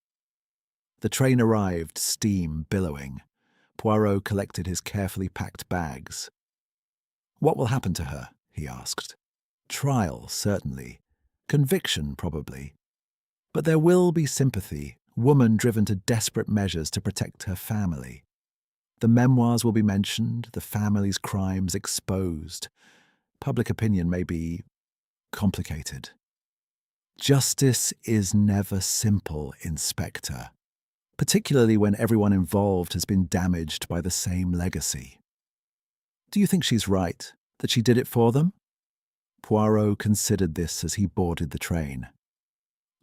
The train arrived, steam billowing. Poirot collected his carefully packed bags. "What will happen to her?" he asked. "Trial, certainly. Conviction, probably. But there will be sympathy, woman driven to desperate measures to protect her family. The memoirs will be mentioned, the family's crimes exposed. Public opinion may be complicated. Justice is never simple, Inspector, particularly when everyone involved has been damaged by the same legacy." "Do you think she's right, that she did it for them?" Poirot considered this as he boarded the train.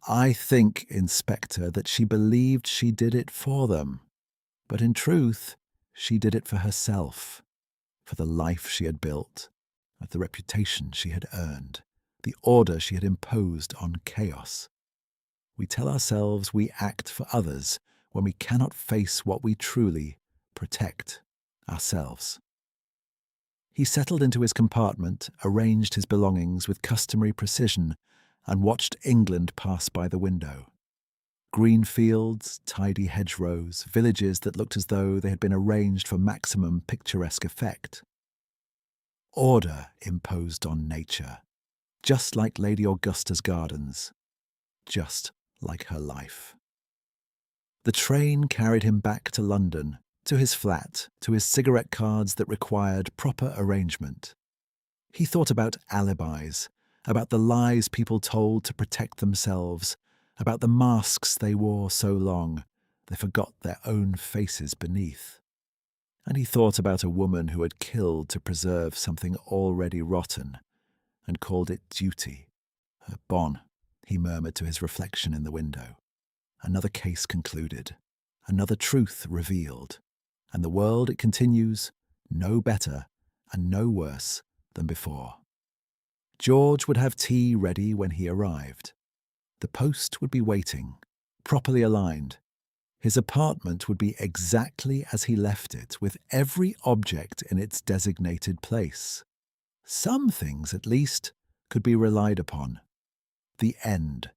"I think, Inspector, that she believed she did it for them. But in truth, she did it for herself, for the life she had built, the reputation she had earned, the order she had imposed on chaos. We tell ourselves we act for others when we cannot face what we truly protect, ourselves." He settled into his compartment, arranged his belongings with customary precision, and watched England pass by the window. Green fields, tidy hedgerows, villages that looked as though they had been arranged for maximum picturesque effect. Order imposed on nature, just like Lady Augusta's gardens, just like her life. The train carried him back to London, to his flat, to his cigarette cards that required proper arrangement. He thought about alibis, about the lies people told to protect themselves, about the masks they wore so long they forgot their own faces beneath. And he thought about a woman who had killed to preserve something already rotten and called it duty. Her bonne, he murmured to his reflection in the window. Another case concluded, another truth revealed, and the world, it continues, no better and no worse than before. George would have tea ready when he arrived. The post would be waiting, properly aligned. His apartment would be exactly as he left it, with every object in its designated place. Some things, at least, could be relied upon. The end